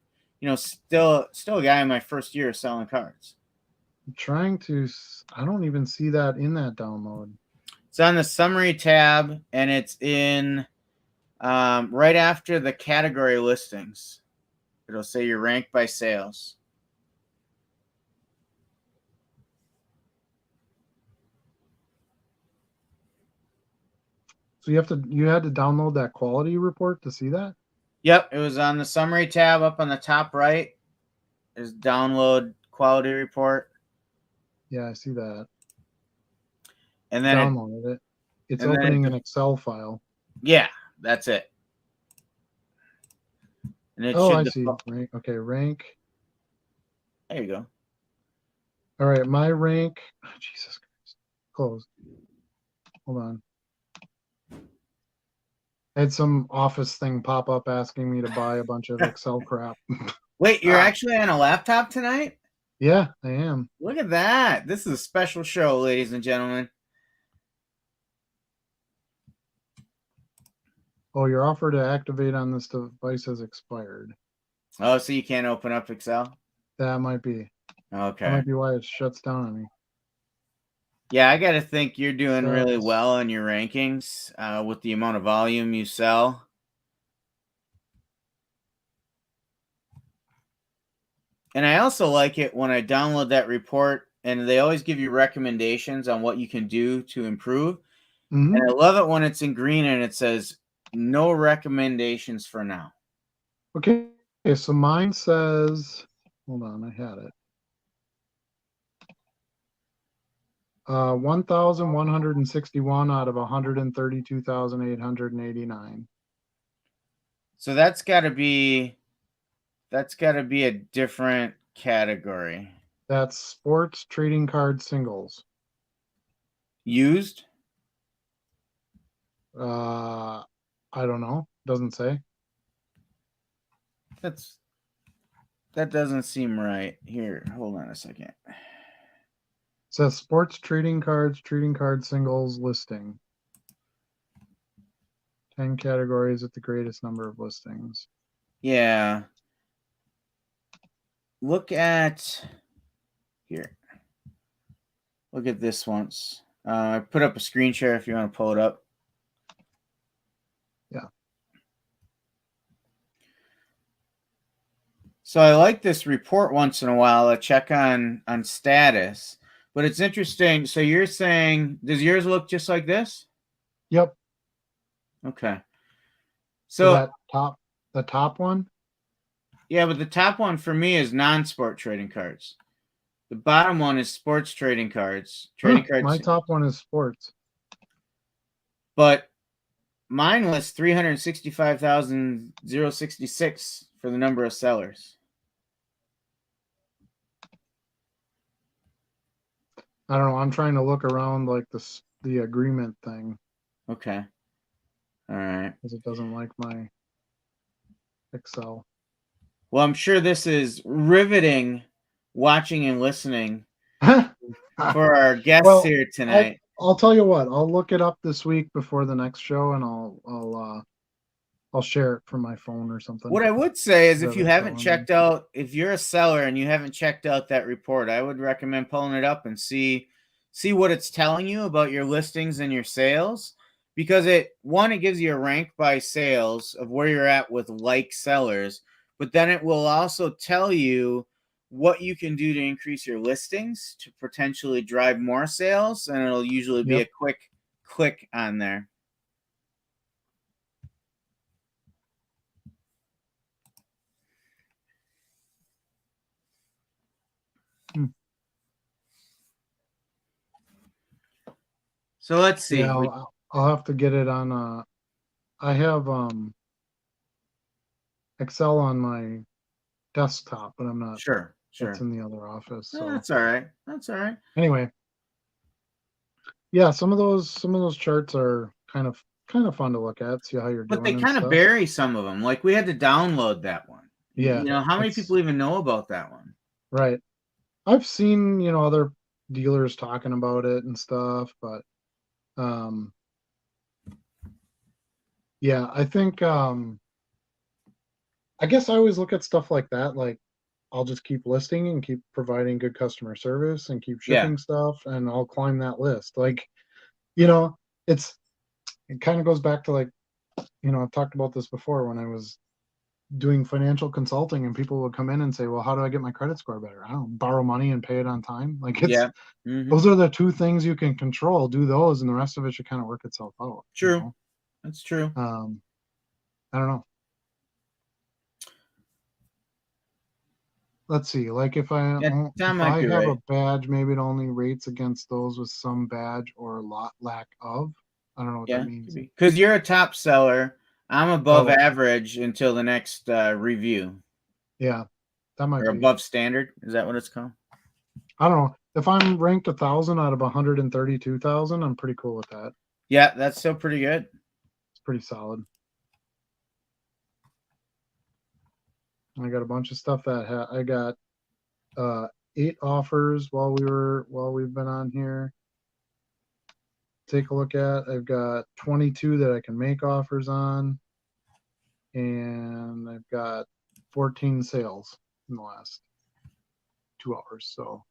still a guy in my first year of selling cards. I'm trying to. I don't even see that in that download. It's on the summary tab, and it's in right after the category listings. It'll say you're ranked by sales. So you had to download that quality report to see that? Yep, it was on the summary tab up on the top right. Is download quality report. Yeah, I see that. And then Downloaded it. It's opening an Excel file. Yeah, that's it. And it Oh, should I see. Rank. Okay, rank. There you go. All right, my rank. Oh, Jesus Christ. Closed. Hold on. I had some office thing pop up asking me to buy a bunch of Excel crap. Wait, you're actually on a laptop tonight? Yeah, I am. Look at that. This is a special show, ladies and gentlemen. Oh, your offer to activate on this device has expired. Oh, so you can't open up Excel? That might be. Okay. That might be why it shuts down on me. Yeah, I got to think you're doing really Says, well on your rankings with the amount of volume you sell. And I also like it when I download that report and they always give you recommendations on what you can do to improve. mm-hmm. And I love it when it's in green and it says no recommendations for now. Okay, so mine says, hold on, I had it. 1,161 out of 132,889. So that's got to be a different category. That's sports trading card singles. Used? I don't know. Doesn't say. That doesn't seem right. Here, hold on a second. It says sports trading card singles listing. 10 categories with the greatest number of listings. Yeah. Look at here. Look at this once. I put up a screen share if you want to pull it up. So I like this report once in a while. I check on status, but it's interesting. So you're saying, does yours look just like this? Yep. Okay. So So the top one. yeah, but the top one for me is non-sport trading cards. The bottom one is sports trading cards. Trading cards. My top one is sports. But mine was 365,066 for the number of sellers. I don't know. I'm trying to look around like the agreement thing Okay. All right. because it doesn't like my Excel. Well, I'm sure this is riveting watching and listening for our guests Well, here tonight. I'll tell you what. I'll look it up this week before the next show, and I'll share it from my phone or something. What I would say is, if Rather you haven't tell checked out, if you're a seller and you haven't checked out that report, I would recommend pulling it up and see what it's telling you about your listings and your sales, because it gives you a rank by sales of where you're at with like sellers, but then it will also tell you what you can do to increase your listings to potentially drive more sales, and it'll usually be Yep. a quick click on there. So let's see. Yeah, I'll have to get it on. I have Excel on my desktop, but I'm not. Sure. It's in the other office. No, So that's all right. That's all right. anyway, yeah, some of those charts are kind of fun to look at, see how you're But doing they and kind of stuff. bury some of them. Like, we had to download that one. Yeah, You know, how many people even know about that one? Right. I've seen, other dealers talking about it and stuff, but yeah, I think I guess I always look at stuff like that, like I'll just keep listing and keep providing good customer service and keep Yeah. shipping stuff and I'll climb that list. Like, it kind of goes back to like, I've talked about this before when I was doing financial consulting and people would come in and say, well, how do I get my credit score better? I don't borrow money and pay it on time. Like Yeah. Mm-hmm. those are the two things you can control. Do those and the rest of it should kind of work itself out. True. That's true. I don't know. Let's see. Like if I have a badge, maybe it only rates against those with some badge or lack of. I don't know what that means. Because you're a top seller. I'm above average until the next review. Yeah, that might be above standard. Is that what it's called? I don't know. If I'm ranked 1,000 out of 132,000, I'm pretty cool with that. Yeah, that's still pretty good. It's pretty solid. I got a bunch of stuff that I got 8 offers while we've been on here. Take a look at. I've got 22 that I can make offers on, and I've got 14 sales in the last 2 hours. So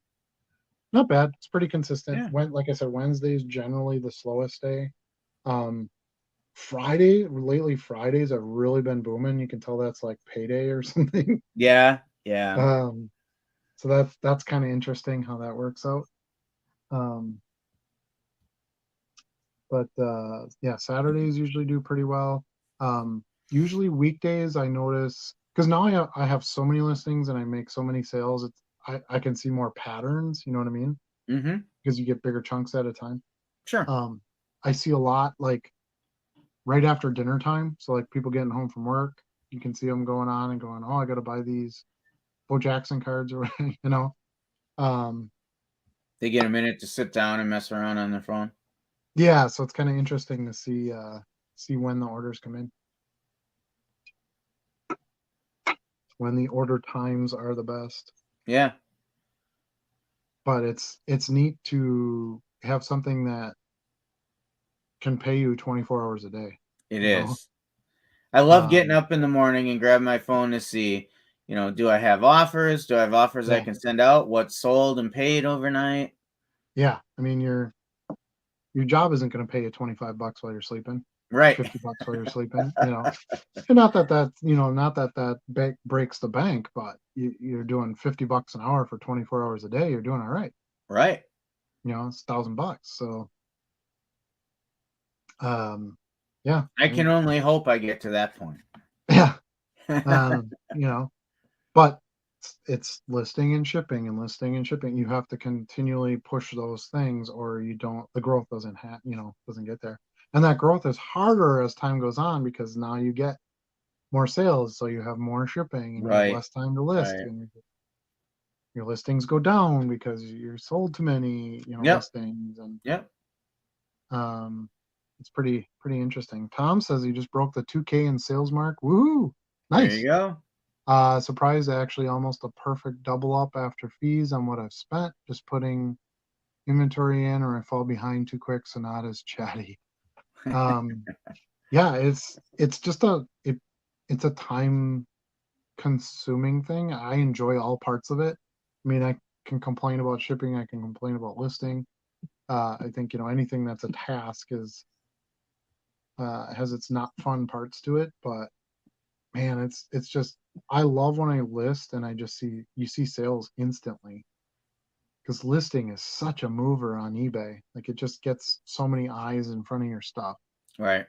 not bad. It's pretty consistent. Yeah. Like I said, Wednesday is generally the slowest day. Lately Fridays have really been booming. You can tell that's like payday or something. Yeah. So that's kind of interesting how that works out. But yeah, Saturdays usually do pretty well. Usually weekdays I notice, because now I have so many listings and I make so many sales, I can see more patterns, you know what I mean? Mm-hmm. Because you get bigger chunks at a time. Sure. I see a lot like right after dinner time. So like people getting home from work, you can see them going on and going, oh, I got to buy these Bo Jackson cards or they get a minute to sit down and mess around on their phone. Yeah, so it's kind of interesting to see when the orders come in. When the order times are the best. Yeah. But it's neat to have something that can pay you 24 hours a day. It is. I love getting up in the morning and grab my phone to see, do I have offers? Do I have offers I can send out? What's sold and paid overnight? Yeah. I mean, your job isn't going to pay you $25 while you're sleeping. Right. $50 while you're sleeping, you know. And not that that, you know, not that that breaks the bank, but you're doing $50 an hour for 24 hours a day. You're doing all right. Right. You know, it's $1,000. So, yeah, I can only hope I get to that point. yeah, you know, but it's listing and shipping and listing and shipping. You have to continually push those things, or you don't. The growth doesn't doesn't get there, and that growth is harder as time goes on because now you get more sales, so you have more shipping and you have Right. less time to list, Right. and your listings go down because you're sold too many, Yep. listings, and Yep. it's pretty interesting. Tom says he just broke the 2K in sales mark. Woohoo! There Nice. you go. Surprised, actually almost a perfect double up after fees on what I've spent. Just putting inventory in, or I fall behind too quick, so not as chatty. Yeah, it's just it's a time consuming thing. I enjoy all parts of it. I mean, I can complain about shipping, I can complain about listing. I think, anything that's a task has its not fun parts to it, but man, it's just, I love when I list and you see sales instantly, because listing is such a mover on eBay. Like, it just gets so many eyes in front of your stuff Right.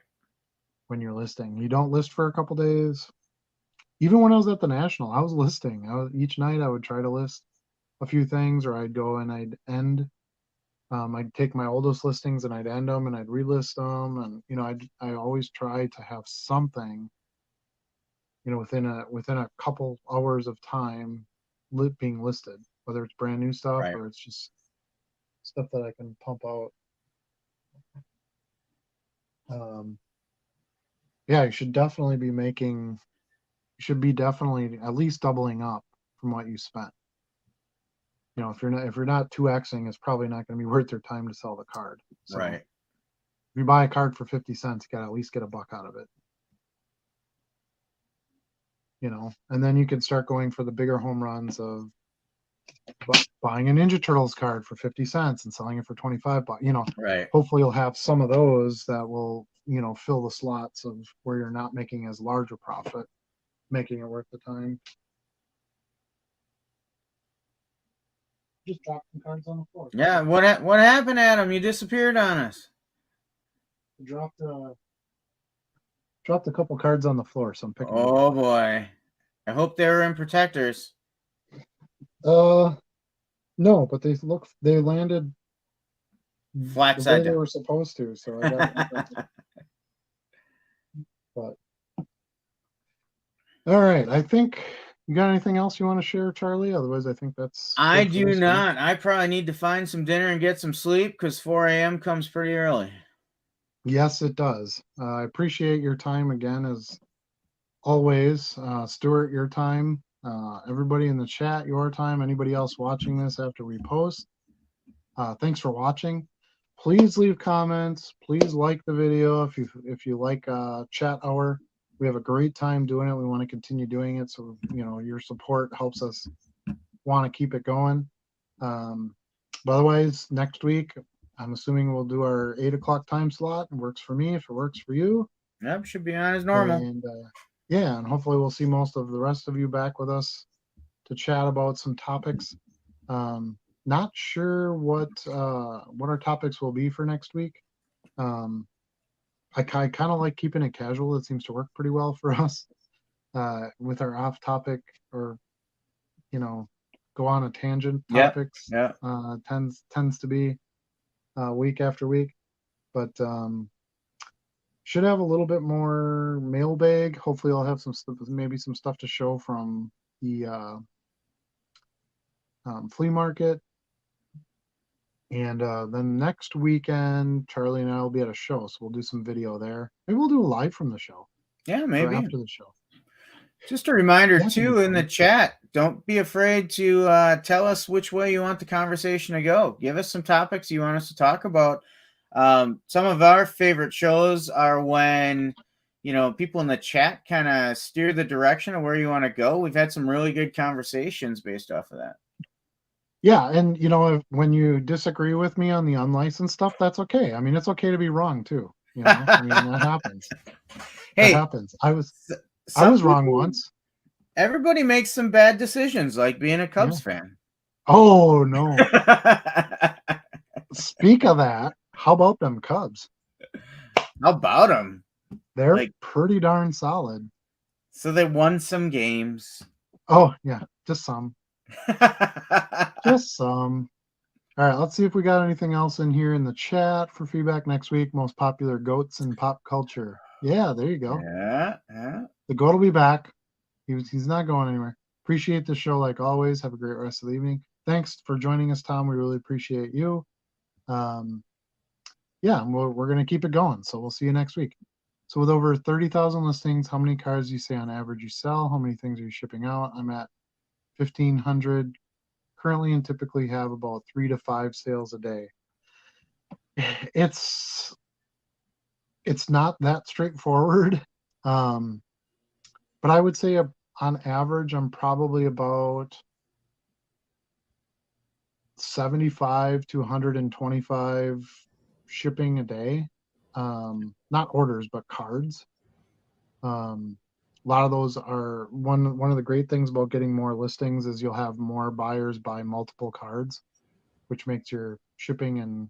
when you're listing. You don't list for a couple days. Even when I was at the National, I was listing. Each night I would try to list a few things, or I'd go and I'd end. I'd take my oldest listings and I'd end them and I'd relist them, and I always try to have something, within a couple hours of time, being listed, whether it's brand new stuff Right. or it's just stuff that I can pump out. Yeah, you should definitely be making. You should be definitely at least doubling up from what you spent. If you're not 2xing, it's probably not going to be worth your time to sell the card. So Right. if you buy a card for 50 cents, you got to at least get $1 out of it. And then you can start going for the bigger home runs of buying a Ninja Turtles card for 50 cents and selling it for $25. Right. Hopefully you'll have some of those that will, fill the slots of where you're not making as large a profit, making it worth the time. Just dropped some cards on the floor. Yeah. What happened, Adam? You disappeared on us. Dropped a couple cards on the floor, so I'm picking them up. Oh boy. I hope they were in protectors. No, but they landed Flat the side way they down. were supposed to, so I got but all right. I think you got anything else you want to share, Charlie? Otherwise, I think that's I good for do this week. not. I probably need to find some dinner and get some sleep because 4 a.m. comes pretty early. Yes, it does. I appreciate your time again, as always. Stuart, your time. Everybody in the chat, your time. Anybody else watching this after we post, thanks for watching. Please leave comments. Please like the video if you like chat hour. We have a great time doing it. We want to continue doing it, so your support helps us want to keep it going. But otherwise, next week, I'm assuming we'll do our 8 o'clock time slot. It works for me if it works for you. Yep, should be on as normal. And yeah, and hopefully we'll see most of the rest of you back with us to chat about some topics. Not sure what our topics will be for next week. I kind of like keeping it casual. It seems to work pretty well for us. With our off topic, or go on a tangent topics. Yeah. Tends to be week after week, but should have a little bit more mailbag. Hopefully I'll have some stuff, maybe some stuff to show from the flea market. And then next weekend, Charlie and I will be at a show, so we'll do some video there. Maybe we'll do a live from the show. Yeah, maybe. Or after the show. Just a reminder, too, in the chat, don't be afraid to tell us which way you want the conversation to go. Give us some topics you want us to talk about. Some of our favorite shows are when, people in the chat kind of steer the direction of where you want to go. We've had some really good conversations based off of that. Yeah, and when you disagree with me on the unlicensed stuff, that's okay. I mean, it's okay to be wrong, too. I mean, that happens. That Hey, happens. I was some wrong people, once. everybody makes some bad decisions, like being a Yeah. Cubs fan. Oh no. Speak of that, how about them Cubs? How about them? They're Like, pretty darn solid. so they won some games. Oh yeah, just some. Just some. All right, let's see if we got anything else in here in the chat for feedback next week. Most popular goats in pop culture. Yeah, there you go. Yeah. The goat will be back. He's not going anywhere. Appreciate the show like always. Have a great rest of the evening. Thanks for joining us, Tom. We really appreciate you. Yeah, we're going to keep it going. So we'll see you next week. So with over 30,000 listings, how many cars do you say on average you sell? How many things are you shipping out? I'm at 1,500 currently and typically have about 3 to 5 sales a day. It's not that straightforward. Um, but I would say on average, I'm probably about 75 to 125 shipping a day. Not orders, but cards. A lot of those are one of the great things about getting more listings is you'll have more buyers buy multiple cards, which makes your shipping and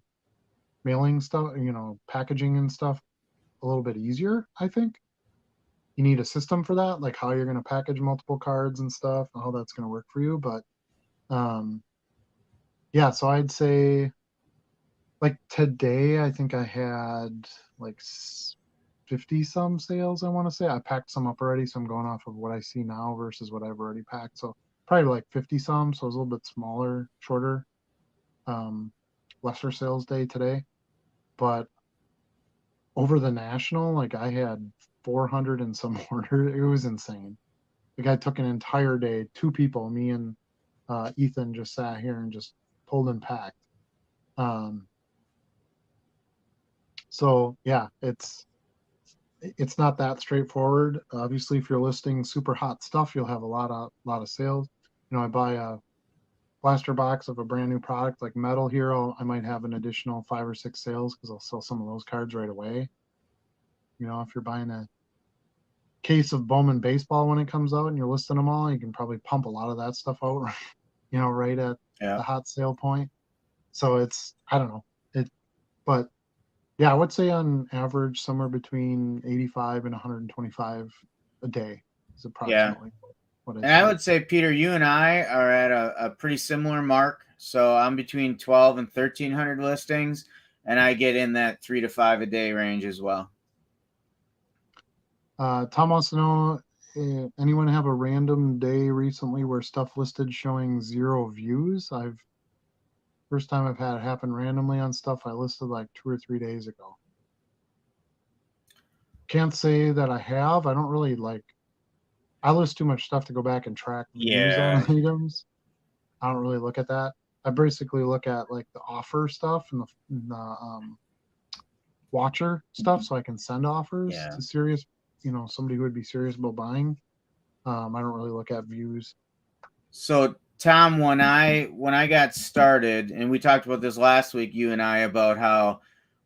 mailing stuff, packaging and stuff a little bit easier, I think. You need a system for that, like how you're going to package multiple cards and stuff, and how that's going to work for you. But yeah, so I'd say like today, I think I had like 50 some sales, I want to say. I packed some up already, so I'm going off of what I see now versus what I've already packed. So probably like 50 some, so it was a little bit smaller, shorter, lesser sales day today. But over the national, like I had 400 and some orders. It was insane. The guy took an entire day, two people, me and Ethan just sat here and just pulled and packed. Um, so yeah, it's not that straightforward. Obviously, if you're listing super hot stuff, you'll have a lot of sales. I buy a blaster box of a brand new product like Metal Hero. I might have an additional 5 or 6 sales because I'll sell some of those cards right away. If you're buying a case of Bowman baseball when it comes out and you're listing them all, you can probably pump a lot of that stuff out, right at Yeah. the hot sale point. So I don't know but yeah, I would say on average somewhere between 85 and 125 a day is Yeah. approximately what I And I ship. would say, Peter, you and I are at a pretty similar mark. So I'm between 12 and 1,300 listings, and I get in that 3 to 5 a day range as well. Tom wants to know, anyone have a random day recently where stuff listed showing 0 views? First time I've had it happen randomly on stuff I listed like 2 or 3 days ago. Can't say that I have. I don't really I list too much stuff to go back and track views on Yeah. items. I don't really look at that. I basically look at like the offer stuff and the watcher stuff, so I can send offers Yeah. to serious, somebody who would be serious about buying. I don't really look at views. So Tom, when I got started, and we talked about this last week, you and I, about how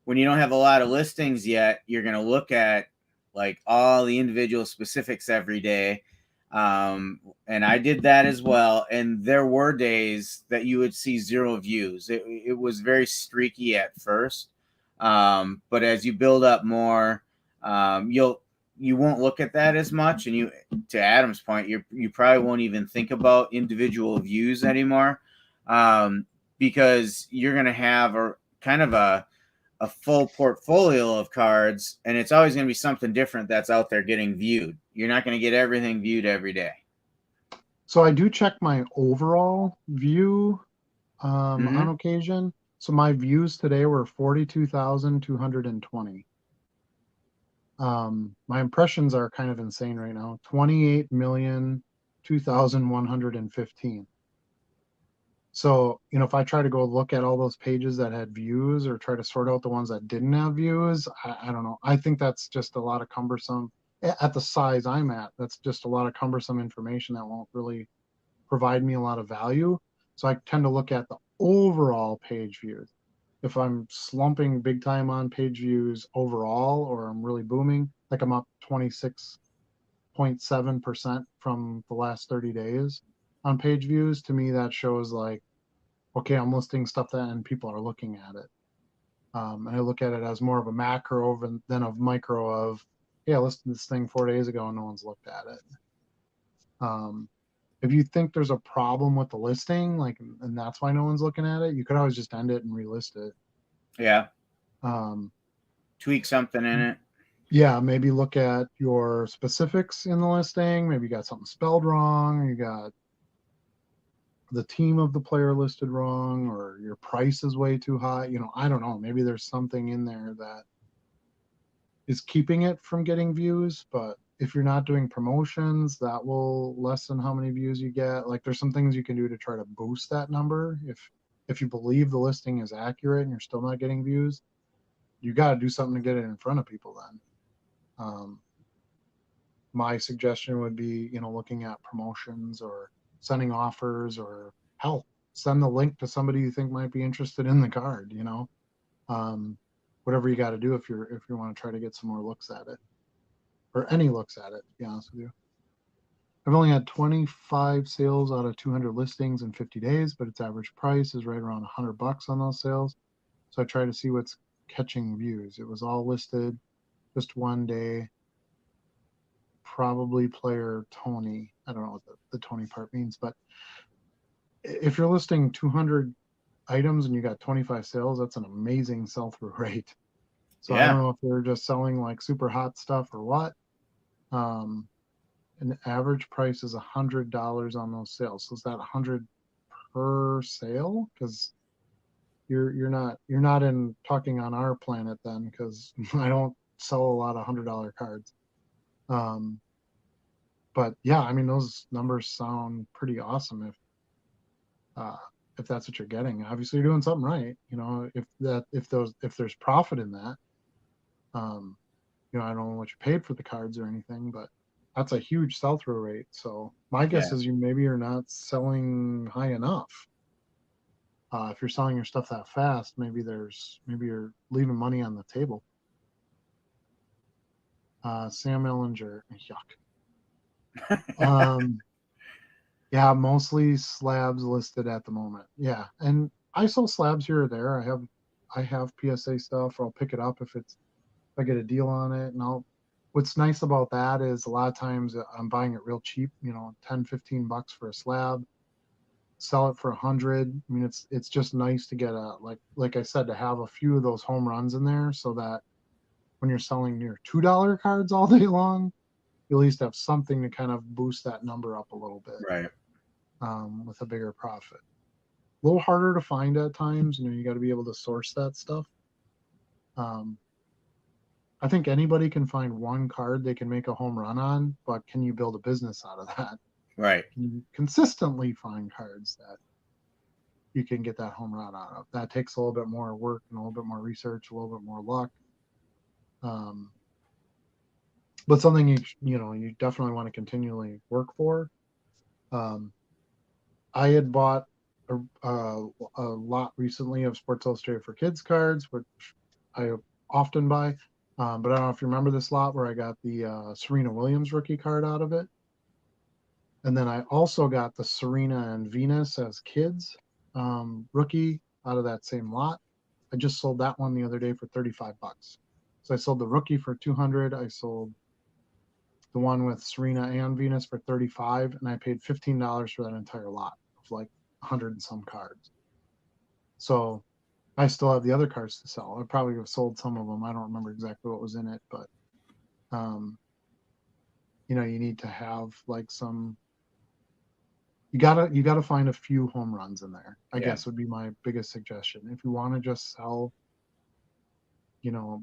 when you don't have a lot of listings yet, you're going to look at like all the individual specifics every day. And I did that as well. And there were days that you would see 0 views. It was very streaky at first. But as you build up more, you won't look at that as much. And to Adam's point, you probably won't even think about individual views anymore. Because you're going to have a kind of a full portfolio of cards, and it's always going to be something different that's out there getting viewed. You're not going to get everything viewed every day. So I do check my overall view Mm-hmm. on occasion. So my views today were 42,220. My impressions are kind of insane right now. 28,002,115. So, if I try to go look at all those pages that had views or try to sort out the ones that didn't have views, I don't know. I think that's just a lot of cumbersome at the size I'm at. That's just a lot of cumbersome information that won't really provide me a lot of value. So I tend to look at the overall page views. If I'm slumping big time on page views overall, or I'm really booming, like I'm up 26.7% from the last 30 days on page views, to me that shows like, okay, I'm listing stuff that and people are looking at it. And I look at it as more of a macro than of micro of, yeah, I listed this thing 4 days ago and no one's looked at it. If you think there's a problem with the listing, like, and that's why no one's looking at it, you could always just end it and relist it. Yeah. Um, Tweak something in it. yeah, maybe look at your specifics in the listing. Maybe you got something spelled wrong, or you got the team of the player listed wrong, or your price is way too high. I don't know. Maybe there's something in there that is keeping it from getting views, but if you're not doing promotions, that will lessen how many views you get. Like, there's some things you can do to try to boost that number. If you believe the listing is accurate and you're still not getting views, you got to do something to get it in front of people then. My suggestion would be, looking at promotions or sending offers, or hell, send the link to somebody you think might be interested in the card, whatever you got to do if you want to try to get some more looks at it, or any looks at it, to be honest with you. I've only had 25 sales out of 200 listings in 50 days, but its average price is right around $100 on those sales. So I try to see what's catching views. It was all listed just one day. Probably player Tony. I don't know what the Tony part means, but if you're listing 200 items and you got 25 sales, that's an amazing sell-through rate. So I don't know if they're just selling like super hot stuff or what. An average price is $100 on those sales. So is that 100 per sale? Because you're not in talking on our planet then, because I don't sell a lot of $100 cards. But yeah, I mean, those numbers sound pretty awesome if that's what you're getting. Obviously you're doing something right. If there's profit in that. I don't know what you paid for the cards or anything, but that's a huge sell-through rate. So my guess is maybe you're not selling high enough. If you're selling your stuff that fast, maybe you're leaving money on the table. Sam Ellinger, yuck. Yeah, mostly slabs listed at the moment. Yeah, and I sell slabs here or there. I have PSA stuff, or I'll pick it up if I get a deal on it. And what's nice about that is a lot of times I'm buying it real cheap, 10, $15 for a slab, sell it for 100. I mean, it's just nice to get like I said, to have a few of those home runs in there, so that when you're selling your $2 cards all day long, you at least have something to kind of boost that number up a little bit. Right. With a bigger profit. A little harder to find at times. You got to be able to source that stuff. I think anybody can find one card they can make a home run on, but can you build a business out of that? Right. Can you consistently find cards that you can get that home run out of? That takes a little bit more work and a little bit more research, a little bit more luck. But something you definitely want to continually work for. I had bought a lot recently of Sports Illustrated for Kids cards, which I often buy. But I don't know if you remember this lot where I got the Serena Williams rookie card out of it. And then I also got the Serena and Venus as kids rookie out of that same lot. I just sold that one the other day for $35. So I sold the rookie for 200. I sold the one with Serena and Venus for 35, and I paid $15 for that entire lot of like 100 and some cards. So I still have the other cards to sell. I probably have sold some of them. I don't remember exactly what was in it, but you need to have like you gotta find a few home runs in there, I guess would be my biggest suggestion. If you want to just sell,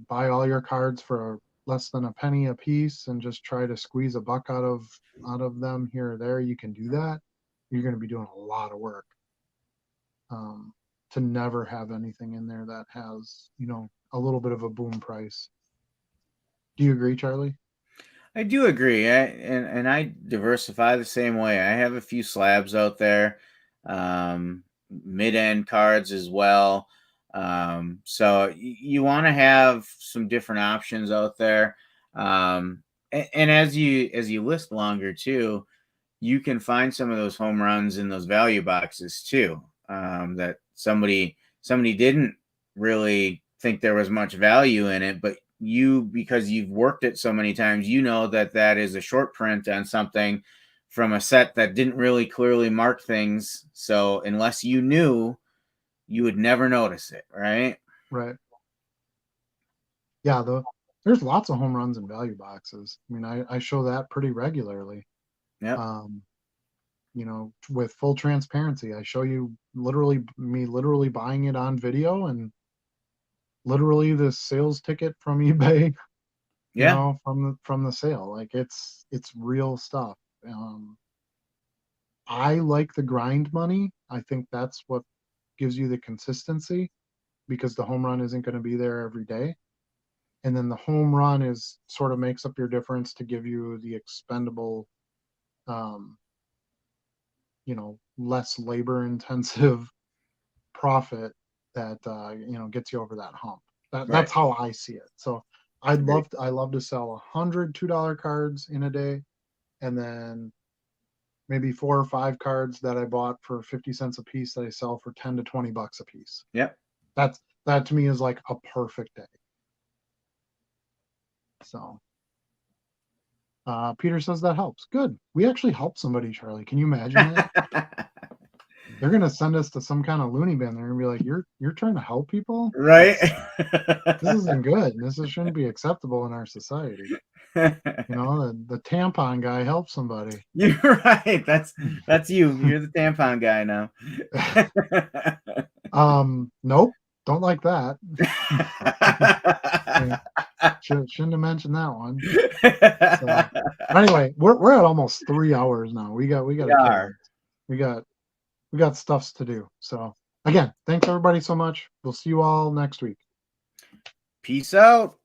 buy all your cards for less than a penny a piece and just try to squeeze a buck out of them here or there, you can do that. You're going to be doing a lot of work to never have anything in there that has a little bit of a boom price. Do you agree, Charlie? I do agree. And I diversify the same way. I have a few slabs out there, mid-end cards as well. So you want to have some different options out there. And as you list longer too, you can find some of those home runs in those value boxes too. That somebody didn't really think there was much value in it, but you, because you've worked it so many times, you know that that is a short print on something from a set that didn't really clearly mark things. So unless you knew, you would never notice it, right? Right. Yeah, there's lots of home runs in value boxes. I mean, I show that pretty regularly. Yep. Um, you know, with full transparency, I show you literally buying it on video and literally the sales ticket from eBay, you Yeah. know, from the sale. Like it's real stuff. I like the grind money. I think that's what gives you the consistency because the home run isn't going to be there every day. And then the home run is sort of makes up your difference to give you the expendable, um, you know, less labor intensive profit that you know, gets you over that hump. Right. That's how I see it. So I love to sell 100 $2 cards in a day, and then maybe 4 or 5 cards that I bought for 50 cents a piece that I sell for 10 to 20 bucks a piece. Yep. That to me is like a perfect day. So Peter says that helps. Good. We actually helped somebody, Charlie. Can you imagine that? They're gonna send us to some kind of loony bin. They're gonna be like, "You're trying to help people, Right. This isn't good. Shouldn't be acceptable in our society." You know, the tampon guy helped somebody. You're right. That's you. You're the tampon guy now. Nope, don't like that. Shouldn't have mentioned that one. So, anyway, we're at almost 3 hours now. We got we got stuffs to do. So again, thanks everybody so much. We'll see you all next week. Peace out.